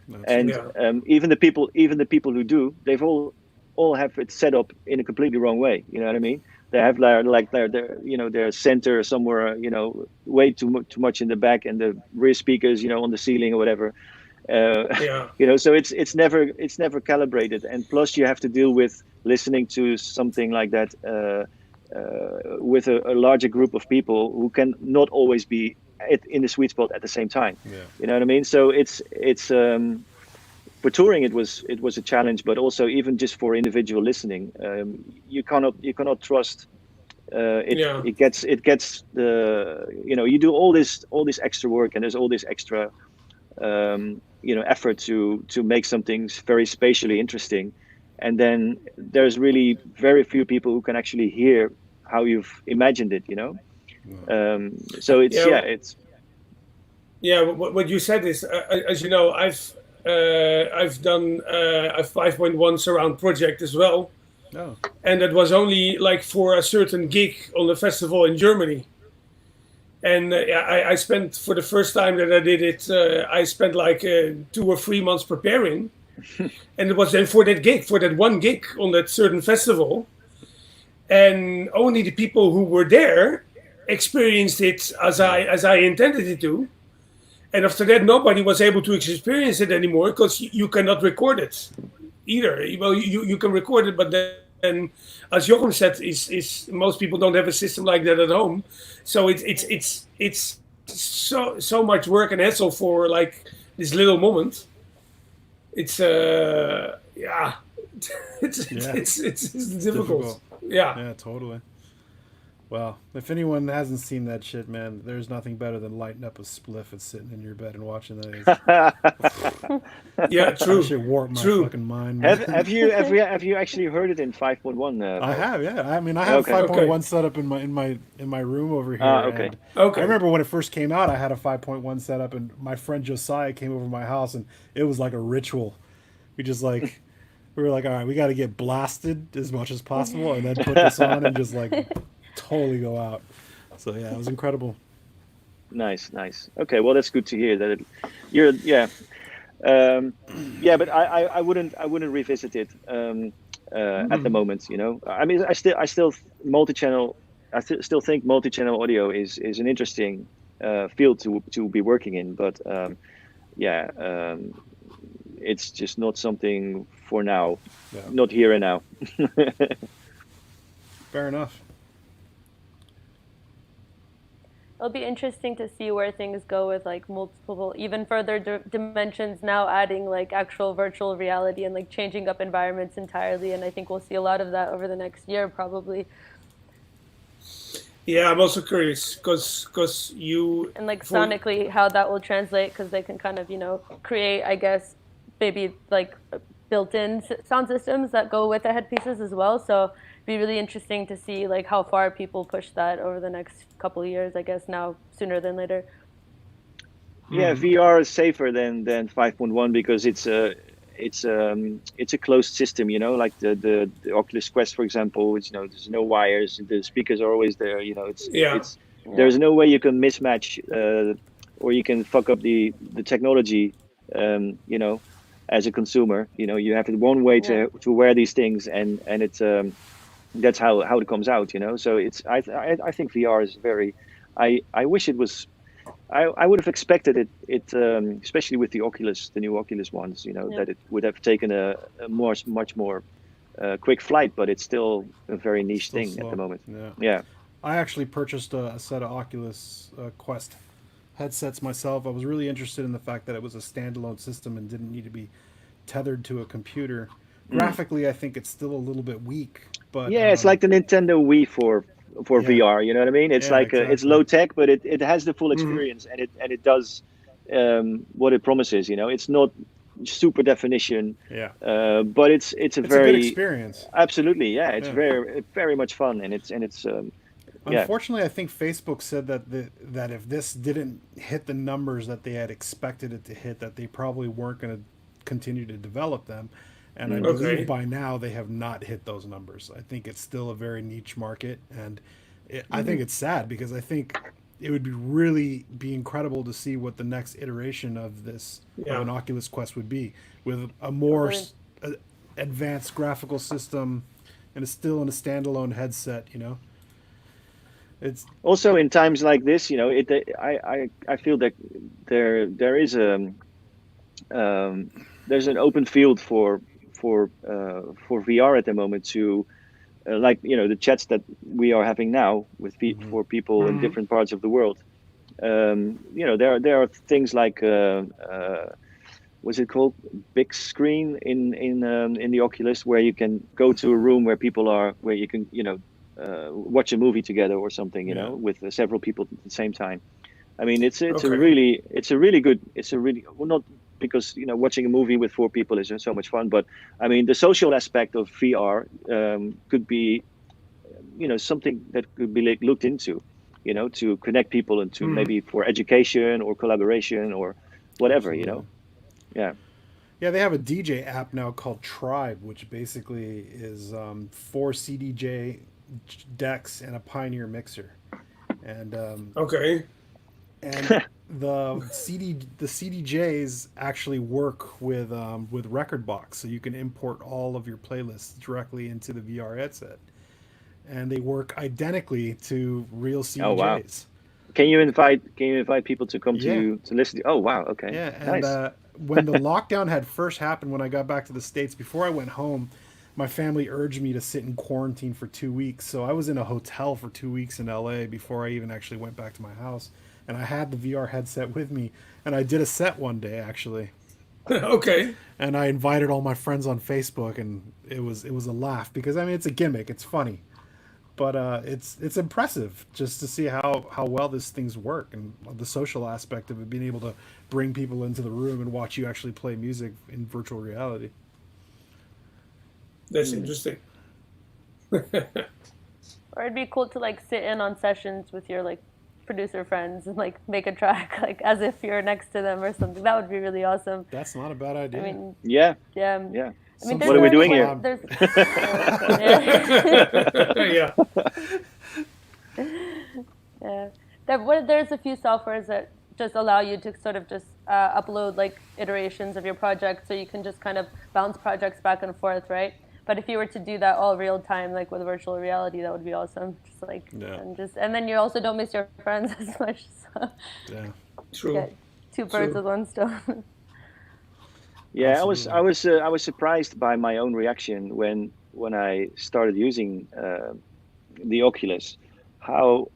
Speaker 4: That's
Speaker 1: And
Speaker 4: true.
Speaker 2: Yeah.
Speaker 1: even the people who do, they've all have it set up in a completely wrong way. You know what I mean? They have their center somewhere, way too much in the back, and the rear speakers, on the ceiling or whatever. Uh,
Speaker 2: Yeah.
Speaker 1: so it's never calibrated, and plus you have to deal with listening to something like that, with a larger group of people who can not always be in the sweet spot at the same time.
Speaker 4: Yeah.
Speaker 1: You know what I mean? So it's for touring it was a challenge, but also even just for individual listening, you cannot trust, it
Speaker 2: Yeah.
Speaker 1: it gets the, you do all this extra work, and there's all this extra, effort to make something very spatially interesting, and then there's really very few people who can actually hear how you've imagined it. So it's,
Speaker 2: Yeah.
Speaker 1: yeah, it's
Speaker 2: Yeah. What you said is, as you know, I've done a 5.1 surround project as well,
Speaker 4: Oh.
Speaker 2: and it was only like for a certain gig on a festival in Germany. And I spent, for the first time that I did it, I spent like 2 or 3 months preparing, and it was then for that gig, for that one gig on that certain festival, and only the people who were there experienced it as I intended it to. And after that, nobody was able to experience it anymore because you cannot record it. either. Well, you can record it, but then, as Jochem said, is most people don't have a system like that at home, so it's so much work and hassle for like this little moment. It's yeah, it's difficult. Yeah.
Speaker 4: Yeah, totally. Well, if anyone hasn't seen that shit, man, there's nothing better than lighting up a spliff and sitting in your bed and watching that.
Speaker 2: Yeah, true.
Speaker 4: That shit warped my
Speaker 2: True.
Speaker 4: fucking mind. Man.
Speaker 1: have you actually heard it in 5.1?
Speaker 4: I have, yeah. I mean, I have
Speaker 1: Okay.
Speaker 4: 5.1 set up in my room over here.
Speaker 1: Okay.
Speaker 4: and
Speaker 2: Okay.
Speaker 4: I remember when it first came out, I had a 5.1 set up, and my friend Josiah came over to my house, and it was like a ritual. We just like we were like, all right, we got to get blasted as much as possible, and then put this on and just like totally go out. So yeah, it was incredible.
Speaker 1: Nice. Okay, well that's good to hear that you're yeah, but I wouldn't revisit it at the moment. You know, I mean, I still multi-channel. Still think multi-channel audio is an interesting field to be working in, but it's just not something for now.
Speaker 4: Yeah.
Speaker 1: Not here and now.
Speaker 4: Fair enough.
Speaker 3: It'll be interesting to see where things go with like multiple, even further dimensions now, adding like actual virtual reality and like changing up environments entirely. And I think we'll see a lot of that over the next year, probably.
Speaker 2: Yeah, I'm also curious because you
Speaker 3: And like sonically, how that will translate, because they can kind of, you know, create, I guess, maybe like built-in sound systems that go with the headpieces as well. So it'd be really interesting to see like how far people push that over the next couple of years, I guess now sooner than later.
Speaker 1: Yeah, VR is safer than 5.1 because it's a closed system, you know, like the Oculus Quest, for example, which, you know, there's no wires, the speakers are always there, you know, there's no way you can mismatch or you can fuck up the technology, you know, as a consumer. You know, you have one way to wear these things, and it's that's how it comes out, you know. So it's I think VR is very, I wish it was. I would have expected it especially with the new Oculus ones, you know, that it would have taken a much more quick flight, but it's still a very niche thing
Speaker 4: slow
Speaker 1: at the moment.
Speaker 4: Yeah. I actually purchased a set of Oculus Quest headsets myself. I was really interested in the fact that it was a standalone system and didn't need to be tethered to a computer. Graphically, I think it's still a little bit weak, but
Speaker 1: yeah, it's like the Nintendo Wii for VR. You know what I mean? It's like
Speaker 4: exactly.
Speaker 1: It's low tech, but it has the full experience, and it does what it promises. You know, it's not super definition, but it's a very
Speaker 4: good experience.
Speaker 1: Absolutely, yeah. It's very much fun, and it's
Speaker 4: Unfortunately, I think Facebook said that if this didn't hit the numbers that they had expected it to hit, that they probably weren't going to continue to develop them. And I believe by now they have not hit those numbers. I think it's still a very niche market, and I think it's sad because I think it would be incredible to see what the next iteration of this of an Oculus Quest would be, with a more advanced graphical system and it's still in a standalone headset. You know. It's
Speaker 1: also in times like this, you know, I feel that there is there's an open field for VR at the moment to like, you know, the chats that we are having now with for people in different parts of the world. You know, there are things like what's it called, big screen in the Oculus, where you can go to a room where people are, where you can, you know, watch a movie together or something, you know, with several people at the same time. I mean, it's a really well, not because, you know, watching a movie with 4 people is so much fun, but I mean, the social aspect of VR could be, you know, something that could be like looked into, you know, to connect people and to maybe for education or collaboration or whatever. Absolutely. You know.
Speaker 4: Yeah, they have a DJ app now called Tribe, which basically is 4 CDJ decks and a Pioneer mixer, and and the CDJs actually work with Rekordbox, so you can import all of your playlists directly into the VR headset, and they work identically to real CDJs. Oh, wow.
Speaker 1: Can you invite people to come to listen to? Oh wow, okay.
Speaker 4: Yeah, and
Speaker 1: nice.
Speaker 4: when the lockdown had first happened, when I got back to the States, before I went home, my family urged me to sit in quarantine for 2 weeks. So I was in a hotel for 2 weeks in LA before I even actually went back to my house. And I had the VR headset with me, and I did a set one day actually.
Speaker 2: Okay.
Speaker 4: And I invited all my friends on Facebook, and it was a laugh because I mean it's a gimmick, it's funny, but it's impressive just to see how well these things work and the social aspect of it, being able to bring people into the room and watch you actually play music in virtual reality.
Speaker 2: That's interesting.
Speaker 3: Or it'd be cool to like sit in on sessions with your like producer friends and like make a track like as if you're next to them or something. That would be really awesome.
Speaker 4: That's not a bad idea.
Speaker 3: I mean,
Speaker 1: Yeah.
Speaker 3: yeah.
Speaker 1: Yeah.
Speaker 3: I mean,
Speaker 1: What are we doing here?
Speaker 3: There's,
Speaker 2: Yeah.
Speaker 3: yeah. There's a few softwares that just allow you to sort of just upload like iterations of your project, so you can just kind of bounce projects back and forth, right? But if you were to do that all real time, like with virtual reality, that would be awesome. Just like, and then you also don't miss your friends as much. So
Speaker 4: Yeah.
Speaker 2: True.
Speaker 3: get two birds with one stone.
Speaker 1: Yeah,
Speaker 4: Absolutely.
Speaker 1: I was surprised by my own reaction when I started using the Oculus, how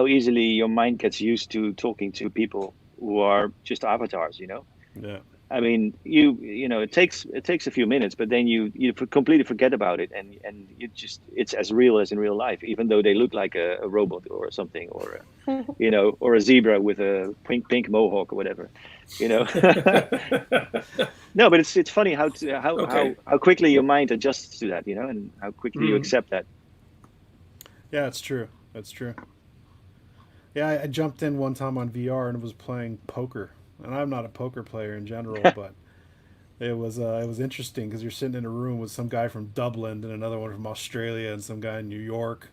Speaker 1: easily your mind gets used to talking to people who are just avatars, you know.
Speaker 4: Yeah.
Speaker 1: I mean, you know, it takes a few minutes, but then you completely forget about it, and it's as real as in real life, even though they look like a robot or something, or you know, or a zebra with a pink mohawk or whatever, you know. No, but it's funny
Speaker 2: Okay.
Speaker 1: how quickly your mind adjusts to that, you know, and how quickly you accept that.
Speaker 4: Yeah, it's true. That's true. Yeah, I jumped in one time on VR and was playing poker, and I'm not a poker player in general, but it was interesting because you're sitting in a room with some guy from Dublin and another one from Australia and some guy in New York,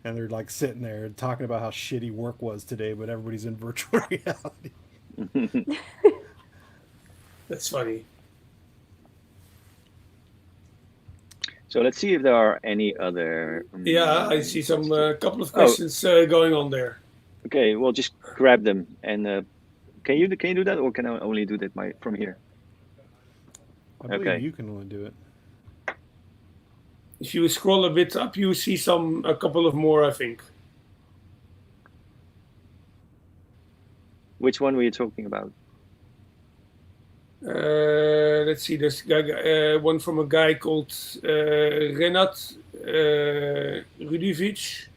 Speaker 4: and they're like sitting there talking about how shitty work was today, but everybody's in virtual reality.
Speaker 2: That's funny.
Speaker 1: So let's see if there are any other.
Speaker 2: Yeah, I see some couple of
Speaker 1: Oh,
Speaker 2: questions going on there.
Speaker 1: okay. Well, just grab them and can you do that, or can I only do that from here?
Speaker 4: I believe
Speaker 1: Okay.
Speaker 4: you can only do it.
Speaker 2: If you scroll a bit up, you see a couple of more, I think.
Speaker 1: Which one were you talking about?
Speaker 2: Let's see, there's one from a guy called Renat Rudivic,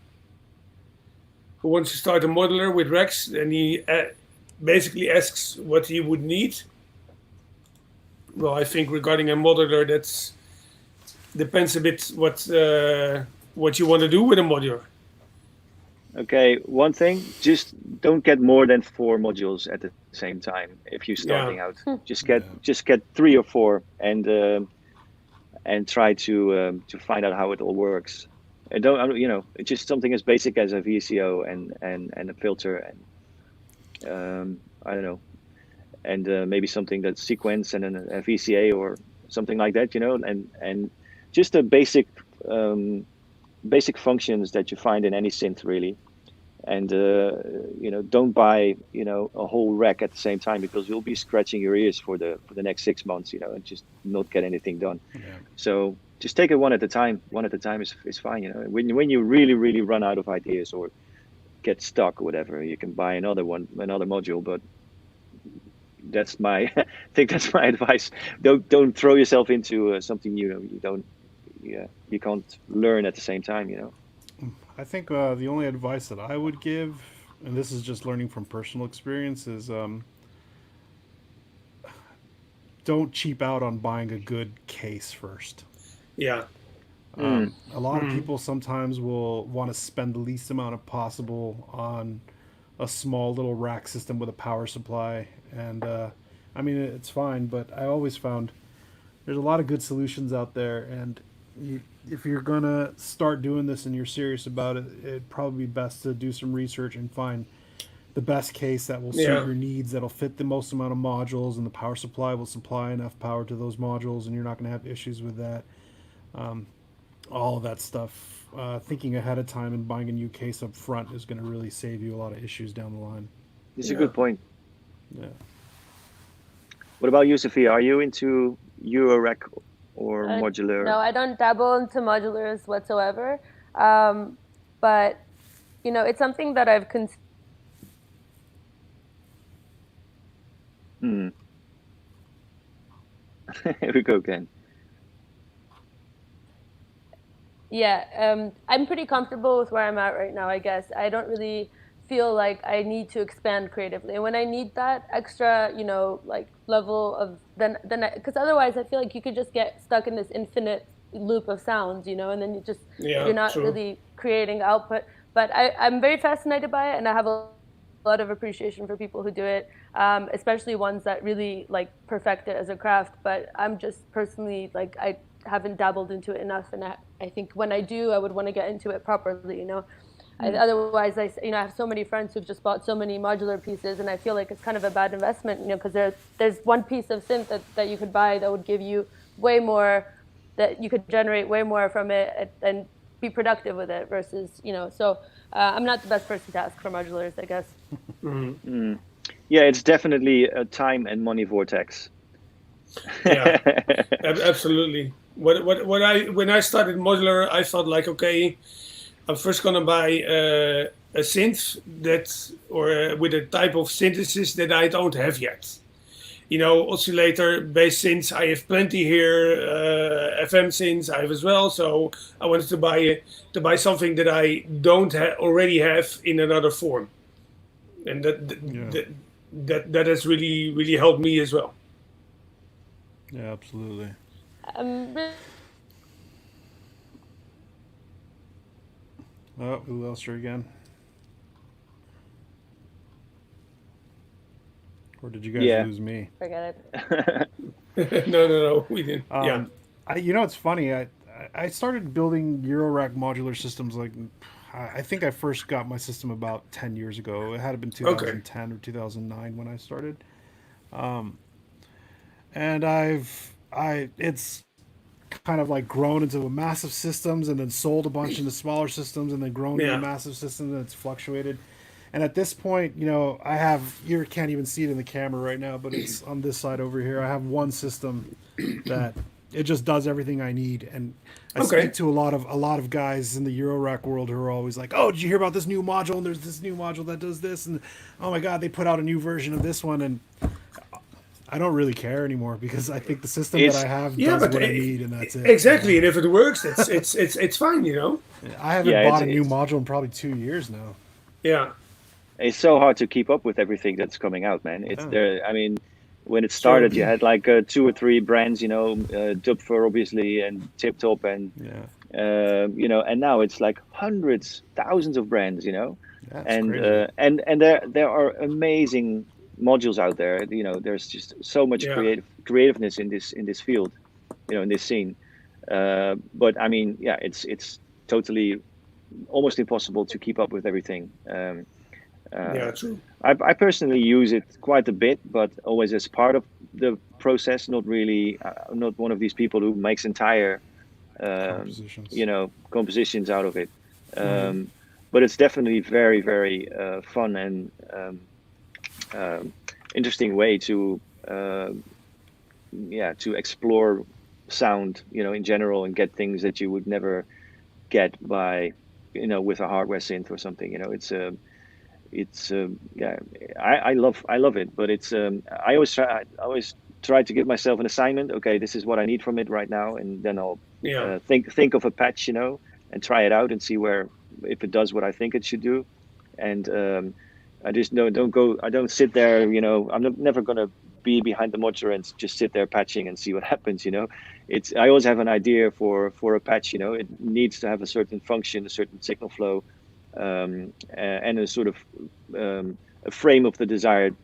Speaker 2: who wants to start a modular with Rex, and he basically asks what he would need. Well, I think regarding a modular, that's depends a bit what you want to do with a modular.
Speaker 1: Okay, one thing, just don't get more than 4 modules at the same time if you're starting out. Just get 3 or 4 and try to find out how it all works. And don't, you know, it's just something as basic as a VCO and a filter and I don't know, and maybe something that's sequence and a VCA or something like that, you know, and just the basic functions that you find in any synth, really. And you know, don't buy, you know, a whole rack at the same time, because you'll be scratching your ears for the next 6 months, you know, and just not get anything done.
Speaker 4: Yeah.
Speaker 1: So just take it one at a time. One at a time is fine, you know. When you really run out of ideas or get stuck or whatever, you can buy another module. But that's I think that's my advice. Don't throw yourself into something you can't learn at the same time, you know.
Speaker 4: I think the only advice that I would give, and this is just learning from personal experience, is don't cheap out on buying a good case first.
Speaker 2: Yeah.
Speaker 4: A lot of people sometimes will want to spend the least amount of possible on a small little rack system with a power supply, and I mean, it's fine, but I always found there's a lot of good solutions out there, and if you're gonna start doing this and you're serious about it, it'd probably be best to do some research and find the best case that will suit your needs, that'll fit the most amount of modules, and the power supply will supply enough power to those modules, and you're not going to have issues with that. All of that stuff, thinking ahead of time and buying a new case up front is going to really save you a lot of issues down the line.
Speaker 1: It's a good point.
Speaker 4: Yeah.
Speaker 1: What about you, Sophia? Are you into Eurorack or modular?
Speaker 3: No, I don't dabble into modulars whatsoever. But it's something that I've considered.
Speaker 1: Here we go again.
Speaker 3: Yeah, I'm pretty comfortable with where I'm at right now, I guess. I don't really feel like I need to expand creatively. And when I need that extra, like level of then because otherwise I feel like you could just get stuck in this infinite loop of sounds, and then you're not
Speaker 2: true.
Speaker 3: really creating output. But I'm very fascinated by it, and I have a lot of appreciation for people who do it, especially ones that really like perfect it as a craft. But I'm just personally like I haven't dabbled into it enough, and I think when I do, I would want to get into it properly. Otherwise, I have so many friends who've just bought so many modular pieces, and I feel like it's kind of a bad investment, because there's one piece of synth that you could buy that would give you way more, that you could generate way more from it and be productive with it versus, so I'm not the best person to ask for modulars, I guess.
Speaker 1: Yeah, it's definitely a time and money vortex.
Speaker 2: Yeah, absolutely. When I started modular, I thought like, okay, I'm first gonna buy a synth with a type of synthesis that I don't have yet. Oscillator-based synths, I have plenty here. FM synths I have as well. So I wanted to buy something that I don't already have in another form, and that has really helped me as well.
Speaker 4: Yeah, absolutely. Oh, who else are again? Or did you guys lose me?
Speaker 3: Forget
Speaker 2: it. No, we didn't.
Speaker 4: It's funny. I started building Eurorack modular systems like, I think I first got my system about 10 years ago. It had been 2010 or 2009 when I started. And it's kind of like grown into massive systems and then sold a bunch into smaller systems and then grown into massive systems, and it's fluctuated. And at this point, you can't even see it in the camera right now, but it's on this side over here. I have one system that it just does everything I need. And I speak to a lot of guys in the Eurorack world who are always like, "Oh, did you hear about this new module? And there's this new module that does this, and oh my God, they put out a new version of this one." And I don't really care anymore because I think the system that I have does what I need, and that's it.
Speaker 2: Exactly, and if it works, it's fine,
Speaker 4: I haven't bought a new module in probably 2 years now.
Speaker 2: Yeah.
Speaker 1: It's so hard to keep up with everything that's coming out, man. It's there. I mean, when it started, you had like 2 or 3 brands, Dubfer obviously, and Tip Top, and and now it's like hundreds, thousands of brands,
Speaker 4: That's
Speaker 1: and
Speaker 4: crazy.
Speaker 1: And there are amazing modules out there. There's just so much creativeness in this field, in this scene. But I mean, it's totally almost impossible to keep up with everything.
Speaker 2: True.
Speaker 1: I personally use it quite a bit, but always as part of the process. Not really. I'm not one of these people who makes entire, compositions out of it. But it's definitely very, very fun and interesting way to explore sound, in general, and get things that you would never get by, with a hardware synth or something. I love it, but it's I always try to give myself an assignment. Okay, this is what I need from it right now, and then I'll think of a patch, and try it out and see if it does what I think it should do. And I just don't sit there, I'm never gonna be behind the modular and just sit there patching and see what happens. I always have an idea for a patch. It needs to have a certain function, a certain signal flow, and a sort of a frame of the desired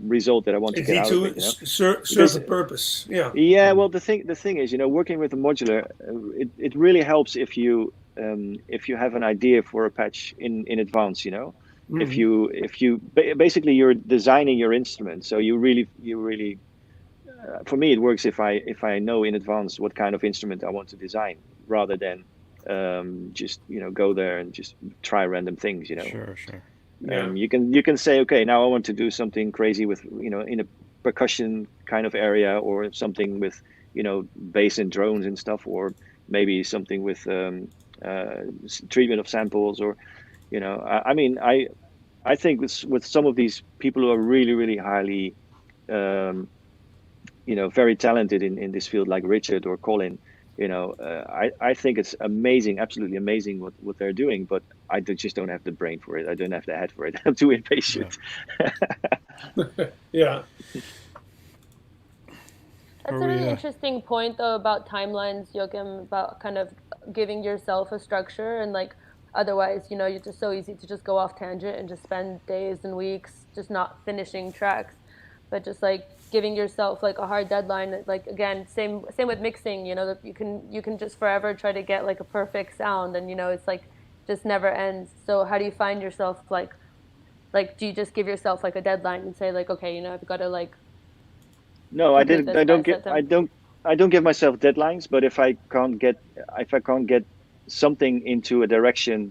Speaker 1: result that I want to get out of it.
Speaker 2: Serve a purpose.
Speaker 1: Yeah. Well, the thing is, working with a modular, it really helps if you have an idea for a patch in advance. If you basically you're designing your instrument, so you really for me it works if I know in advance what kind of instrument I want to design, rather than just go there and just try random things.
Speaker 4: Sure.
Speaker 1: You can say, okay, now I want to do something crazy with in percussion kind of area, or something with, bass and drones and stuff, or maybe something with treatment of samples, or I mean, I think with some of these people who are really, really highly, very talented in this field, like Richard or Colin, I think it's amazing, absolutely amazing what they're doing, but just don't have the brain for it. I don't have the head for it. I'm too impatient.
Speaker 2: Yeah.
Speaker 3: That's a really interesting point, though, about timelines, Joachim, about kind of giving yourself a structure, and like otherwise, it's just so easy to just go off tangent and just spend days and weeks just not finishing tracks. But just like giving yourself like a hard deadline, like again, same with mixing, that you can just forever try to get like a perfect sound, and it's like just never ends. So how do you find yourself like do you just give yourself like a deadline and say like, okay, I've got to like.
Speaker 1: No, I don't give myself deadlines, but if I can't get something into a direction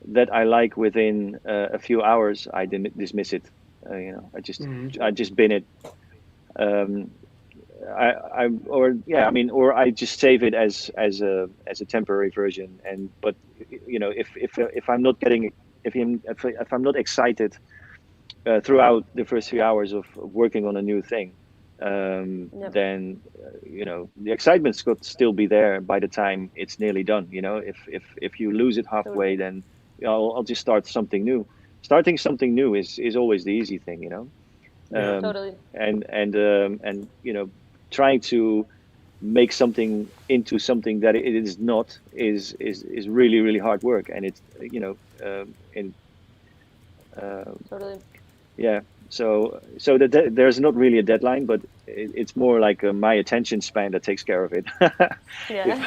Speaker 1: that I like within a few hours, I dismiss it. I just bin it. Or I just save it as a temporary version. But if I'm not getting, if I'm not excited throughout the first few hours of working on a new thing, then the excitement's got to still be there by the time it's nearly done. If you lose it halfway, then I'll just start something new. Starting something new is always the easy thing,
Speaker 3: Totally.
Speaker 1: And trying to make something into something that it is not is really, really hard work, and it's
Speaker 3: totally.
Speaker 1: Yeah. So there's not really a deadline, but it's more like my attention span that takes care of it.
Speaker 3: Yeah.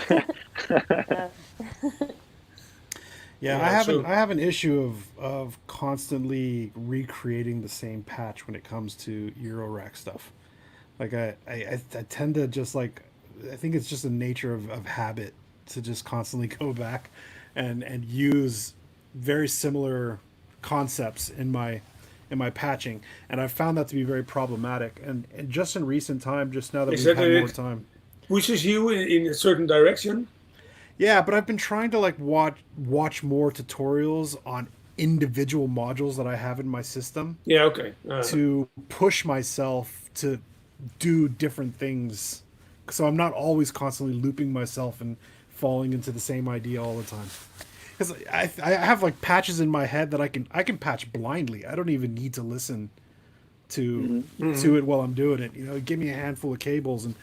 Speaker 4: Yeah, I have an issue of constantly recreating the same patch when it comes to Eurorack stuff. Like I tend to just like, I think it's just a nature of habit to just constantly go back and use very similar concepts in my patching, and I've found that to be very problematic. And just in recent time, just now that we've had more time,
Speaker 2: pushes you in a certain direction.
Speaker 4: Yeah, but I've been trying to like watch more tutorials on individual modules that I have in my system.
Speaker 2: Yeah, okay.
Speaker 4: To push myself to do different things, so I'm not always constantly looping myself and falling into the same idea all the time. Because I have like patches in my head that I can patch blindly. I don't even need to listen to it while I'm doing it. Give me a handful of cables and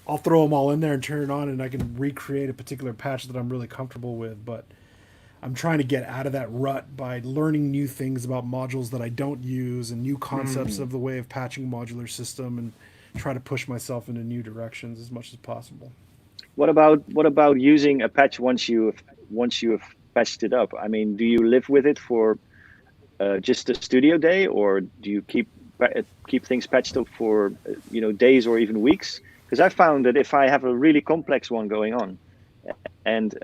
Speaker 4: I'll throw them all in there and turn it on, and I can recreate a particular patch that I'm really comfortable with. But I'm trying to get out of that rut by learning new things about modules that I don't use and new concepts of the way of patching a modular system, and try to push myself into new directions as much as possible.
Speaker 1: What about using a patch once you have patched it up? I mean, do you live with it for just a studio day, or do you keep things patched up for days or even weeks? Because I found that if I have a really complex one going on, and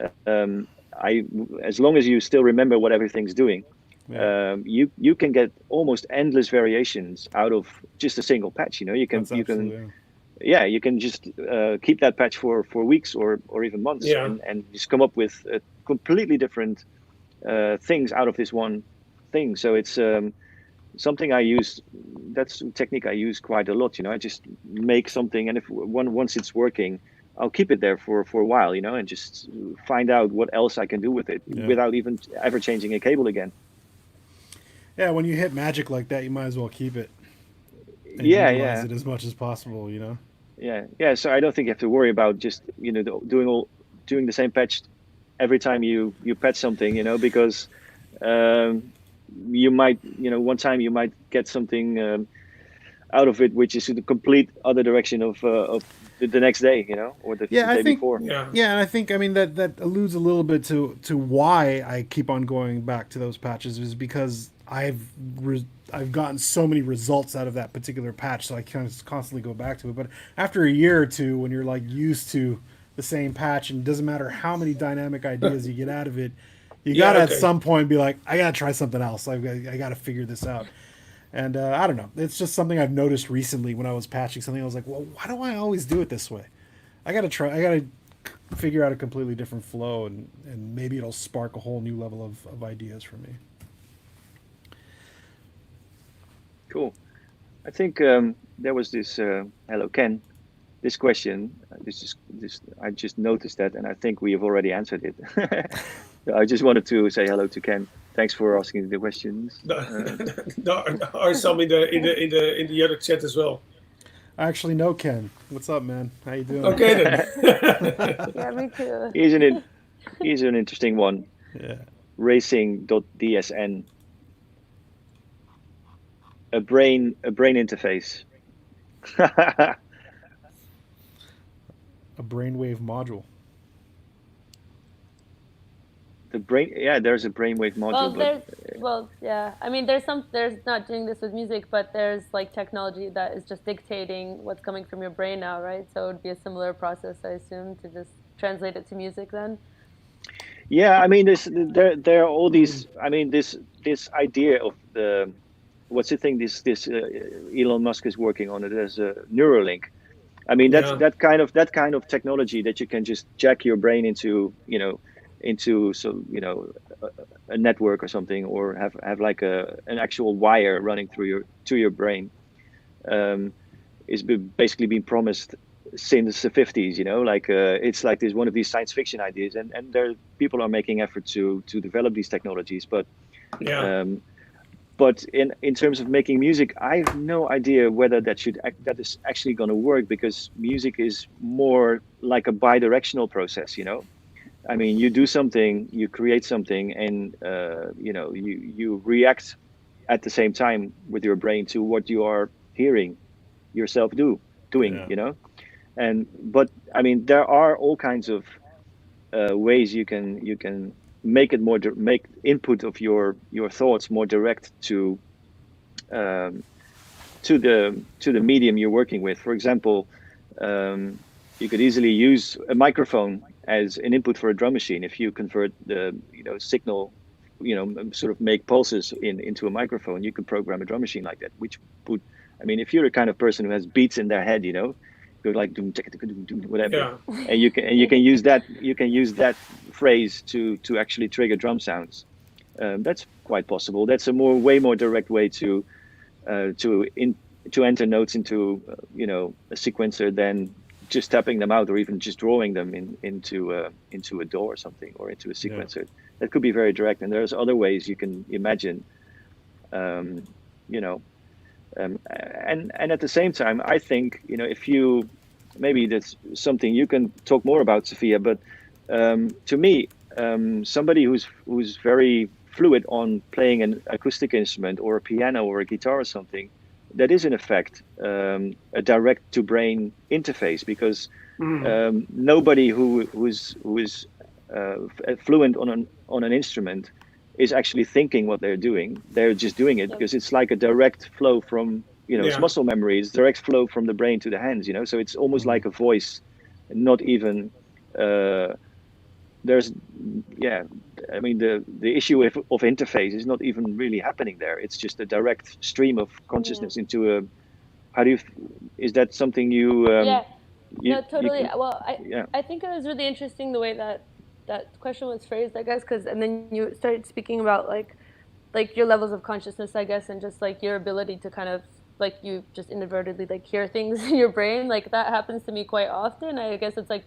Speaker 1: as long as you still remember what everything's doing, you can get almost endless variations out of just a single patch. You can just keep that patch for weeks or even months, and just come up with completely different things out of this one thing. So it's something I use. That's a technique I use quite a lot. I just make something, and if once it's working, I'll keep it there for a while, and just find out what else I can do with it without even ever changing a cable again.
Speaker 4: Yeah, when you hit magic like that, you might as well keep it. And utilize it as much as possible,
Speaker 1: Yeah. So I don't think you have to worry about just doing the same patch every time you patch something, because you might one time you might get something out of it which is in the complete other direction of the next day, or the day before.
Speaker 4: And I think that alludes a little bit to why I keep on going back to those patches, is because I've gotten so many results out of that particular patch, so I kind of constantly go back to it. But after a year or two, when you're like used to the same patch, and it doesn't matter how many dynamic ideas you get out of it, you gotta at some point be like, I gotta try something else. I gotta figure this out. And I don't know. It's just something I've noticed recently when I was patching something. I was like, well, why do I always do it this way? I gotta try. I gotta figure out a completely different flow, and maybe it'll spark a whole new level of ideas for me.
Speaker 1: Cool. I think there was this hello Ken. This question, this I just noticed that, and I think we have already answered it. I just wanted to say hello to Ken. Thanks for asking the questions.
Speaker 2: Or some in the other chat as well.
Speaker 4: I actually know Ken. What's up, man? How you doing?
Speaker 2: Okay then.
Speaker 3: Yeah, me too.
Speaker 1: Here's an interesting one.
Speaker 4: Yeah.
Speaker 1: Racing.dsn. A brain interface.
Speaker 4: A brainwave module.
Speaker 1: There's a brainwave module.
Speaker 3: Yeah. I mean, there's not doing this with music, but there's like technology that is just dictating what's coming from your brain now, right? So it would be a similar process, I assume, to just translate it to music then.
Speaker 1: Yeah, I mean, there are all these. I mean, this idea of the what's the thing? This Elon Musk is working on it as a Neuralink. I mean, that kind of technology that you can just jack your brain into, a network or something, or have like an actual wire running through your brain, is basically been promised since the 50s. It's like there's one of these science fiction ideas, and people are making effort to develop these technologies, but but in terms of making music, I have no idea whether that is actually going to work, because music is more like a bi-directional process. I mean, you do something, you create something, and you react at the same time with your brain to what you are hearing yourself doing. But I mean, there are all kinds of ways you can make it make input of your thoughts more direct to the medium you're working with. For example, you could easily use a microphone as an input for a drum machine. If you convert the signal, sort of make pulses into a microphone, you could program a drum machine like that. I mean, if you're the kind of person who has beats in their head, go like doom whatever, and you can use that phrase to actually trigger drum sounds. That's quite possible. That's a way more direct way to enter notes into a sequencer than just tapping them out, or even just drawing them into a DAW or something, or into a sequencer. That could be very direct, and there's other ways you can imagine. And at the same time, I think if you, maybe that's something you can talk more about, Sophia, but to me, somebody who's very fluid on playing an acoustic instrument or a piano or a guitar or something, that is in effect a direct to brain interface, because nobody who's fluent on an instrument is actually thinking what they're doing. They're just doing it because it's like a direct flow from it's muscle memory. It's direct flow from the brain to the hands. So it's almost like a voice, not even there's I mean, the issue of interface is not even really happening there. It's just a direct stream of consciousness into a. Is that something you?
Speaker 3: No, totally. I think it was really interesting the way that question was phrased, I guess, and then you started speaking about like your levels of consciousness, I guess, and just like your ability to kind of like you just inadvertently like hear things in your brain. Like that happens to me quite often. I guess it's like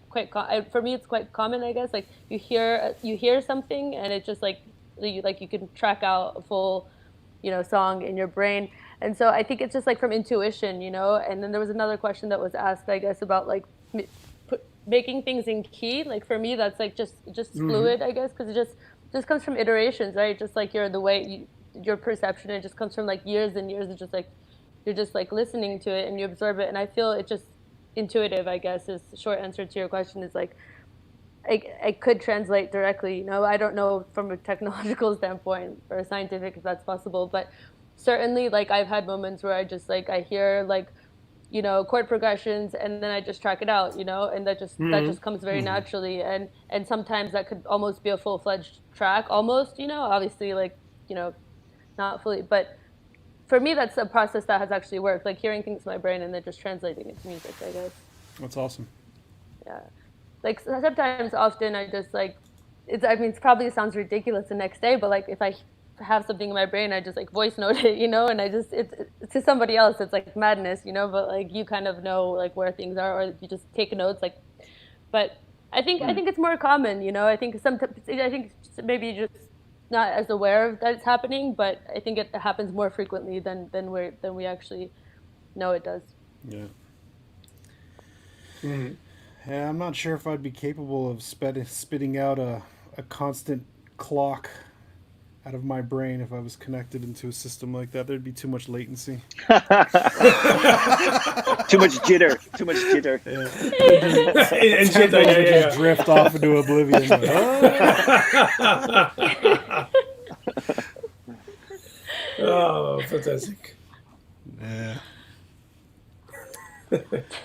Speaker 3: for me it's quite common, I guess. Like you hear something and it just like you can track out a full song in your brain. And so I think it's just like from intuition, and then there was another question that was asked, I guess, about like making things in key. Like for me that's like just fluid, I guess, because it just comes from iterations, right? Just like your perception, it just comes from like years and years of just like you're just like listening to it and you absorb it. And I feel it's just intuitive, I guess, is the short answer to your question. Is like I could translate directly, I don't know from a technological standpoint or scientific if that's possible, but certainly like I've had moments where I just like I hear like chord progressions and then I just track it out, and that just comes very naturally, and sometimes that could almost be a full-fledged track, almost, obviously like not fully, but for me, that's a process that has actually worked. Like hearing things in my brain and then just translating it to music, I guess.
Speaker 4: That's awesome.
Speaker 3: Yeah. Like sometimes, often, I just like, it probably sounds ridiculous the next day, but like if I have something in my brain, I just like voice note it, and I just, it's to somebody else, it's like madness, but like you kind of know like where things are, or you just take notes, like, but I think it's more common, I think maybe you're just not as aware of that it's happening, but I think it happens more frequently than we actually know it does.
Speaker 4: Yeah. Mm-hmm. Yeah, I'm not sure if I'd be capable of spitting out a constant clock out of my brain if I was connected into a system like that. There'd be too much latency.
Speaker 1: Too much jitter.
Speaker 4: Yeah.
Speaker 2: And jitter, yeah.
Speaker 4: Just drift off into oblivion.
Speaker 2: Oh, fantastic.
Speaker 4: Yeah.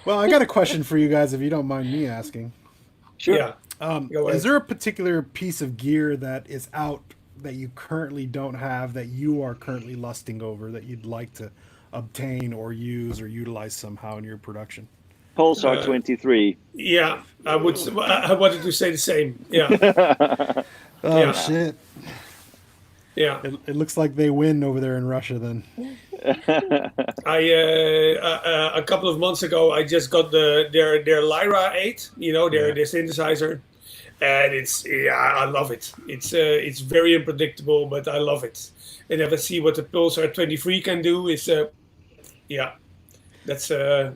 Speaker 4: Well, I got a question for you guys, if you don't mind me asking.
Speaker 2: Sure.
Speaker 4: Yeah. Is there a particular piece of gear that is out that you currently don't have, that you are currently lusting over, that you'd like to obtain or use or utilize somehow in your production?
Speaker 1: Pulsar 23.
Speaker 2: Yeah, I wanted to say the same. Yeah.
Speaker 4: Oh, shit.
Speaker 2: Yeah.
Speaker 4: It looks like they win over there in Russia then.
Speaker 2: A couple of months ago, I just got their Lyra 8, their synthesizer, and I love it. It's very unpredictable, but I love it. And if I see what the Pulsar 23 can do, that's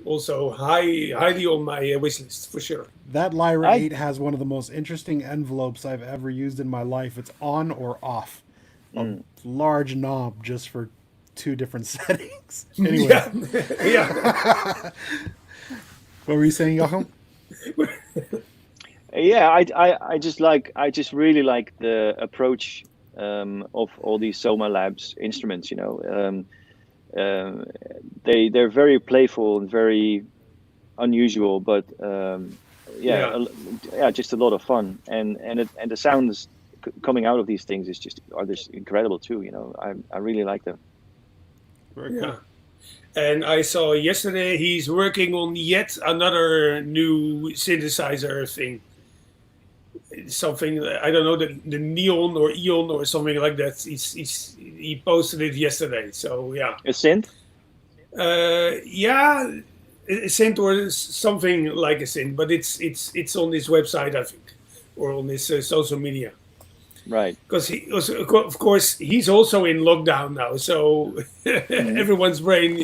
Speaker 2: also highly on my wish list for sure.
Speaker 4: That Lyra 8 has one of the most interesting envelopes I've ever used in my life. It's on or off. A large knob just for 2 different settings. Anyway.
Speaker 2: Yeah.
Speaker 4: What were you saying, Joachim?
Speaker 1: Yeah, I just really like the approach of all these Soma Labs instruments. They're very playful and very unusual, but just a lot of fun. And the sounds coming out of these things are just incredible too. I really like them.
Speaker 4: Very cool.
Speaker 2: Yeah. And I saw yesterday he's working on yet another new synthesizer thing. Something, I don't know, the Neon or Eon or something like that. He posted it yesterday. So yeah.
Speaker 1: A synth?
Speaker 2: Yeah, a synth or something like a synth, but it's on his website, I think, or on his social media.
Speaker 1: Right.
Speaker 2: Because of course, he's also in lockdown now, so everyone's brain,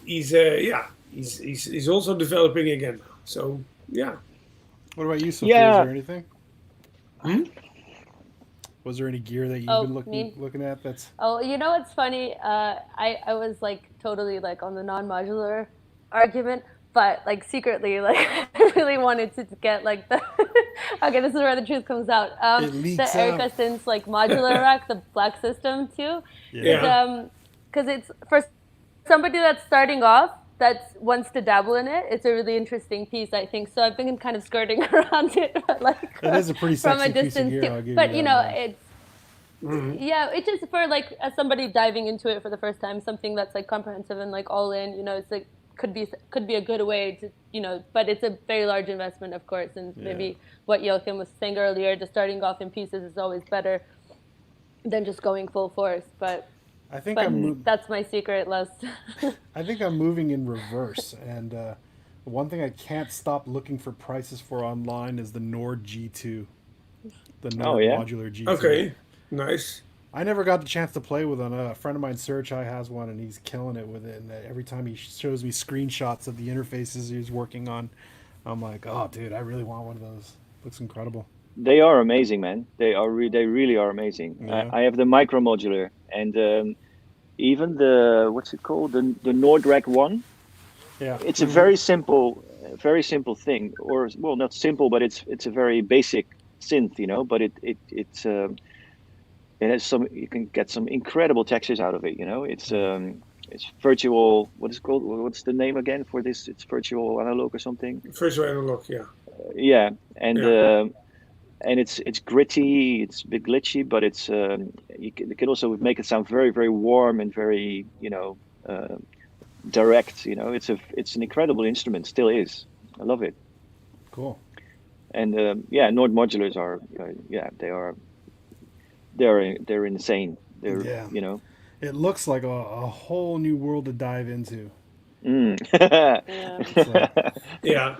Speaker 2: he's also developing again. So yeah.
Speaker 4: What about you, Sophia?
Speaker 1: Yeah.
Speaker 4: Is there anything? Was there any gear that you've been looking at that's...
Speaker 3: Oh, what's funny? I was like totally like on the non-modular argument, but like secretly, like I really wanted to get like the... Okay, this is where the truth comes out. The Erica Synths like modular rack, the black system too.
Speaker 2: Yeah.
Speaker 3: Because it's for somebody that's starting off, that wants to dabble in it. It's a really interesting piece, I think. So I've been kind of skirting around it, but like
Speaker 4: it is a pretty sexy
Speaker 3: from a distance.
Speaker 4: Piece of gear, I'll give
Speaker 3: but
Speaker 4: you that,
Speaker 3: it's it's just for like as somebody diving into it for the first time, something that's like comprehensive and like all in. It's like could be a good way to but it's a very large investment, of course. And maybe what Joachim was saying earlier, just starting off in pieces is always better than just going full force. But
Speaker 4: I think
Speaker 3: that's my secret list.
Speaker 4: I think I'm moving in reverse, and one thing I can't stop looking for prices for online is the Nord G2, the Nord modular G2.
Speaker 2: Okay, nice.
Speaker 4: I never got the chance to play with one. A friend of mine, Serge, has one, and he's killing it with it. And every time he shows me screenshots of the interfaces he's working on, I'm like, oh, dude, I really want one of those. Looks incredible.
Speaker 1: They are amazing, man. They really are amazing.
Speaker 4: Yeah.
Speaker 1: I have the micro modular and even the what's it called, the Nordrack 1.
Speaker 4: Yeah,
Speaker 1: it's a very simple thing, or well, not simple, but it's a very basic synth, But it has some. You can get some incredible textures out of it. It's virtual. What is it called? What's the name again for this? It's virtual analog or something.
Speaker 2: Virtual analog, yeah.
Speaker 1: Yeah, and and it's gritty, it's a bit glitchy, but you can also make it sound very, very warm and very, direct. It's an incredible instrument, still is. I love it.
Speaker 4: Cool.
Speaker 1: And Nord modulars are, they're insane. They're
Speaker 4: Yeah.
Speaker 1: you know.
Speaker 4: It looks like a whole new world to dive into.
Speaker 1: Mm.
Speaker 3: Yeah.
Speaker 4: It's like,
Speaker 2: Yeah.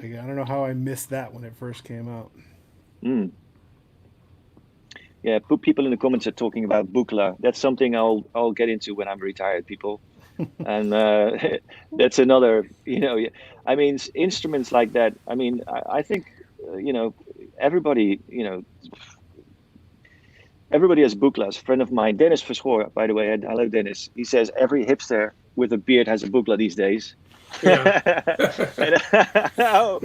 Speaker 4: I don't know how I missed that when it first came out.
Speaker 1: Mm. Yeah, people in the comments are talking about Buchla. That's something I'll get into when I'm retired, people. And that's another, I mean, instruments like that. I mean, I think, everybody, everybody has Buchlas. A friend of mine, Dennis Verschoor, by the way, hello Dennis. He says every hipster with a beard has a Buchla these days.
Speaker 2: Yeah.
Speaker 1: And,
Speaker 4: I have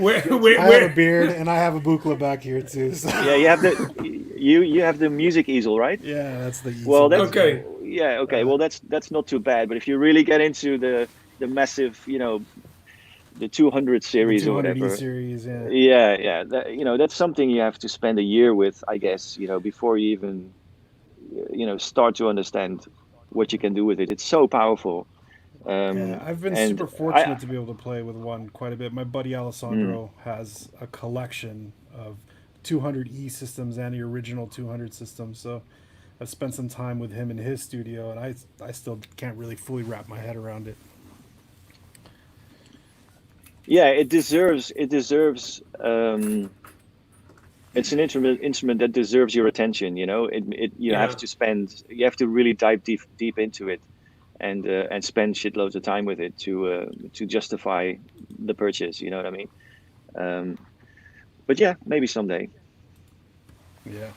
Speaker 4: a beard and I have a Buchla back here too. So.
Speaker 1: yeah, you have the music easel, right?
Speaker 4: Yeah, that's the easy
Speaker 1: Well,
Speaker 4: one.
Speaker 1: that's
Speaker 2: Okay.
Speaker 1: yeah, okay. Well, that's not too bad. But if you really get into the massive, the 200
Speaker 4: The
Speaker 1: series or
Speaker 4: 200E
Speaker 1: whatever,
Speaker 4: series, yeah.
Speaker 1: yeah, that's something you have to spend a year with, I guess, before you even, start to understand what you can do with it. It's so powerful.
Speaker 4: Yeah, I've been
Speaker 1: And
Speaker 4: super
Speaker 1: I,
Speaker 4: fortunate to be able to play with one quite a bit. My buddy
Speaker 1: mm,
Speaker 4: Alessandro has a collection of 200E systems and the original 200 systems. So I've spent some time with him in his studio, and I still can't really fully wrap my head around it.
Speaker 1: yeah, it deserves. It's an instrument that deserves your attention.
Speaker 2: Yeah.
Speaker 1: You have to really dive deep into it, and spend shitloads of time with it to justify the purchase. You know what I mean? Um, but yeah, maybe someday.
Speaker 4: Yeah.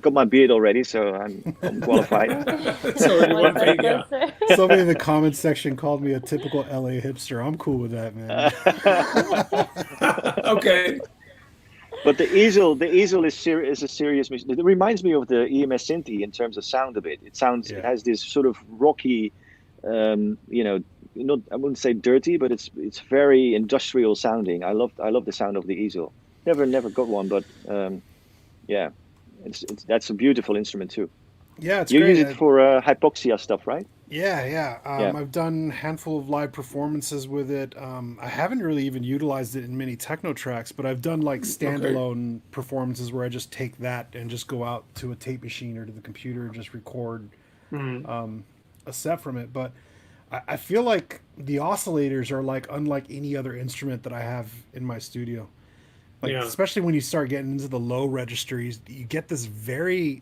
Speaker 1: Got my beard already, so I'm qualified.
Speaker 2: That's already one
Speaker 3: Like
Speaker 2: thing.
Speaker 3: that,
Speaker 2: Yeah.
Speaker 3: that's
Speaker 4: Somebody in the comments section called me a typical LA hipster. I'm cool with that, man.
Speaker 2: Okay.
Speaker 1: But the easel is a serious machine. It reminds me of the EMS Synthi in terms of sound a bit. It
Speaker 4: Yeah.
Speaker 1: has this sort of rocky, um, you know, not I wouldn't say dirty, but it's very industrial sounding. I love the sound of the easel. Never got one, but yeah, that's a beautiful instrument too.
Speaker 4: Yeah, it's
Speaker 1: You use
Speaker 4: great.
Speaker 1: it for hypoxia stuff, right?
Speaker 4: Yeah.
Speaker 1: Yeah.
Speaker 4: I've done a handful of live performances with it. I haven't really even utilized it in many techno tracks, but I've done like standalone performances where I just take that and just go out to a tape machine or to the computer and just record a set from it. But I feel like the oscillators are like unlike any other instrument that I have in my studio. Like
Speaker 2: Yeah.
Speaker 4: especially when you start getting into the low registers, you get this very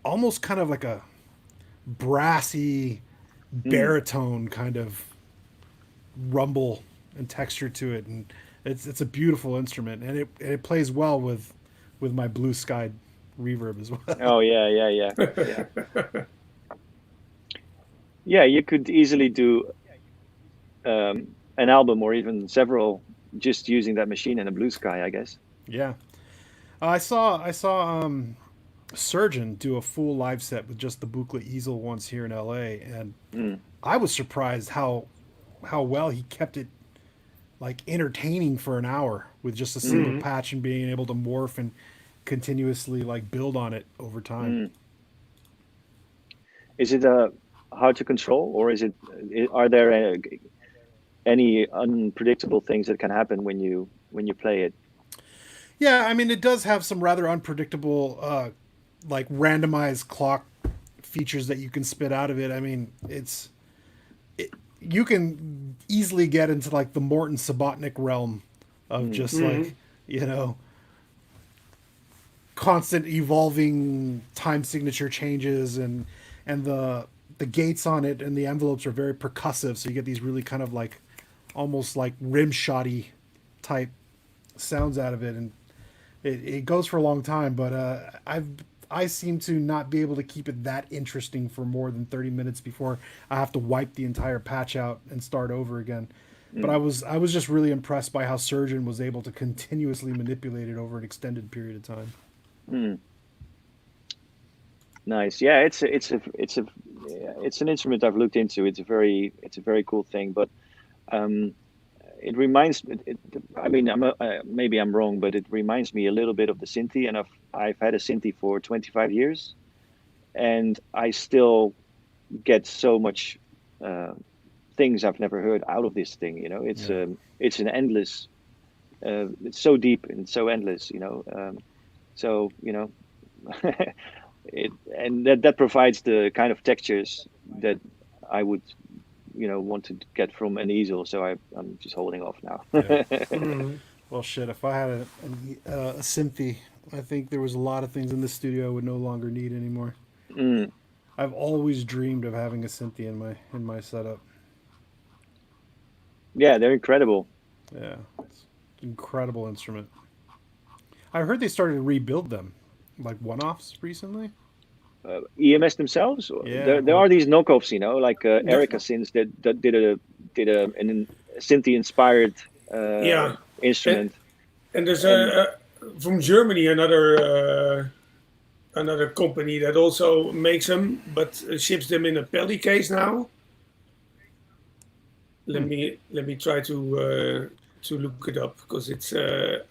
Speaker 4: almost kind of like a brassy
Speaker 1: Mm.
Speaker 4: baritone kind of rumble and texture to it, and it's a beautiful instrument, and it plays well with my blue sky reverb as well.
Speaker 1: Oh yeah. Yeah, you could easily do an album or even several just using that machine and a blue sky, I guess.
Speaker 4: Yeah, I saw Surgeon do a full live set with just the Buchla easel once here in LA, and
Speaker 1: Mm.
Speaker 4: I was surprised how well he kept it like entertaining for an hour with just a single patch and being able to morph and continuously like build on it over time.
Speaker 1: Mm. Is it hard to control, or are there any unpredictable things that can happen when you play it?
Speaker 4: Yeah, I mean it does have some rather unpredictable like randomized clock features that you can spit out of it. I mean, you can easily get into like the Morton Subotnick realm of just like, constant evolving time signature changes, and the gates on it and the envelopes are very percussive, so you get these really kind of like almost like rim shotty type sounds out of it, and it goes for a long time, but I seem to not be able to keep it that interesting for more than 30 minutes before I have to wipe the entire patch out and start over again. But I was just really impressed by how Surgeon was able to continuously manipulate it over an extended period of time.
Speaker 1: Mm. Nice. Yeah, it's an instrument I've looked into. It's a very cool thing, but um, it reminds me. I mean, maybe I'm wrong, but it reminds me a little bit of the Synthi, and I've had a Synthi for 25 years, and I still get so much things I've never heard out of this thing. You know, it's an endless. It's so deep and so endless. You know, so you know, and that provides the kind of textures that I would, you know, want to get from an easel. So I'm just holding off now.
Speaker 4: Well, shit. If I had a Synthi, I think there was a lot of things in the studio I would no longer need anymore. I've always dreamed of having a Synthi in my setup.
Speaker 1: Yeah, they're incredible.
Speaker 4: Yeah, it's an incredible instrument. I heard they started to rebuild them, like one-offs recently.
Speaker 1: EMS themselves.
Speaker 4: Yeah,
Speaker 1: there are these knockoffs, you know, like Erica Sins that did an Synthi inspired instrument.
Speaker 2: And there's from Germany another company that also makes them, but ships them in a pelly case now. Let me try to look it up, because it's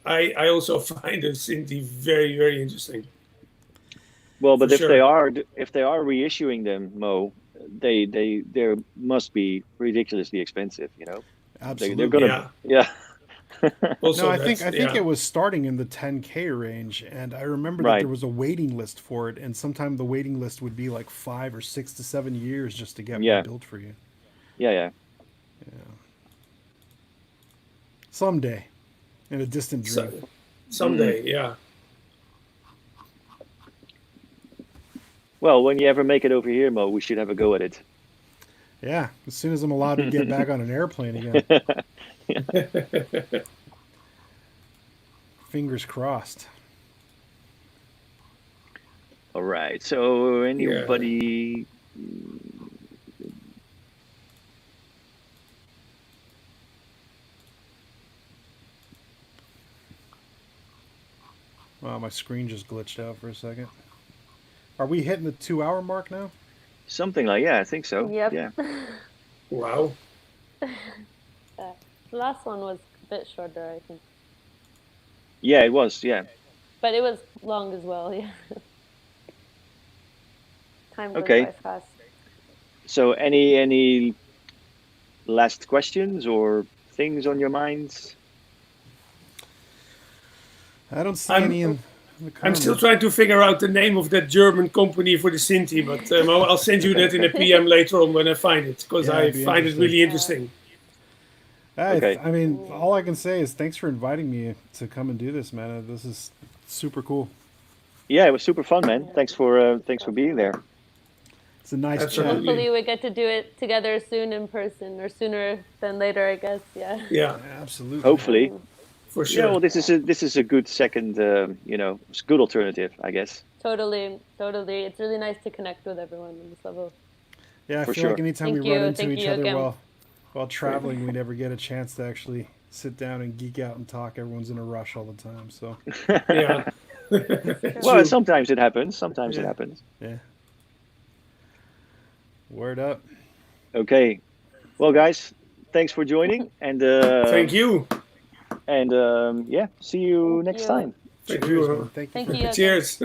Speaker 2: I also find the Synthi very, very interesting.
Speaker 1: Well, but if they are reissuing them, Mo, they must be ridiculously expensive, you know.
Speaker 4: Absolutely.
Speaker 1: They're gonna
Speaker 4: Also, no, I think it was starting in the 10K range, and I remember that there was a waiting list for it, and sometimes the waiting list would be like 5 or 6 to 7 years just to get one built for you.
Speaker 1: Yeah.
Speaker 4: Someday, in a distant dream.
Speaker 2: Someday, yeah.
Speaker 1: Well, when you ever make it over here, Mo, we should have a go at it.
Speaker 4: Yeah, as soon as I'm allowed to get back on an airplane again. Fingers crossed.
Speaker 1: All right. So anybody?
Speaker 4: Wow, my screen just glitched out for a second. Are we hitting the 2-hour mark now?
Speaker 1: Something like, I think so.
Speaker 3: Yep.
Speaker 1: Yeah.
Speaker 2: Wow.
Speaker 3: The last one was a bit shorter, I think.
Speaker 1: Yeah, it was. Yeah.
Speaker 3: But it was long as well. Yeah. Time goes by fast.
Speaker 1: So, any last questions or things on your minds?
Speaker 4: I don't see any in the comments.
Speaker 2: I'm still trying to figure out the name of that German company for the Synthi, but I'll send you that in a PM later on when I find it, because I find it really interesting.
Speaker 4: Okay. I mean, all I can say is thanks for inviting me to come and do this, man. This is super cool.
Speaker 1: Yeah, it was super fun, man. Thanks for being there.
Speaker 4: It's a nice chat.
Speaker 3: Hopefully we get to do it together soon in person, or sooner than later, I guess.
Speaker 2: Yeah,
Speaker 4: absolutely.
Speaker 1: Hopefully.
Speaker 2: For sure.
Speaker 1: Yeah, well, this is a good second, it's a good alternative, I guess.
Speaker 3: Totally. It's really nice to connect with everyone on this level.
Speaker 4: Yeah, I feel like anytime we run into each other while traveling, we never get a chance to actually sit down and geek out and talk. Everyone's in a rush all the time, so.
Speaker 2: Yeah.
Speaker 1: Well, sometimes it happens. It happens.
Speaker 4: Yeah. Word up.
Speaker 1: Okay. Well, guys, thanks for joining, and
Speaker 2: thank you.
Speaker 1: And see you next time.
Speaker 2: Thank you.
Speaker 3: Thank you.
Speaker 2: Cheers.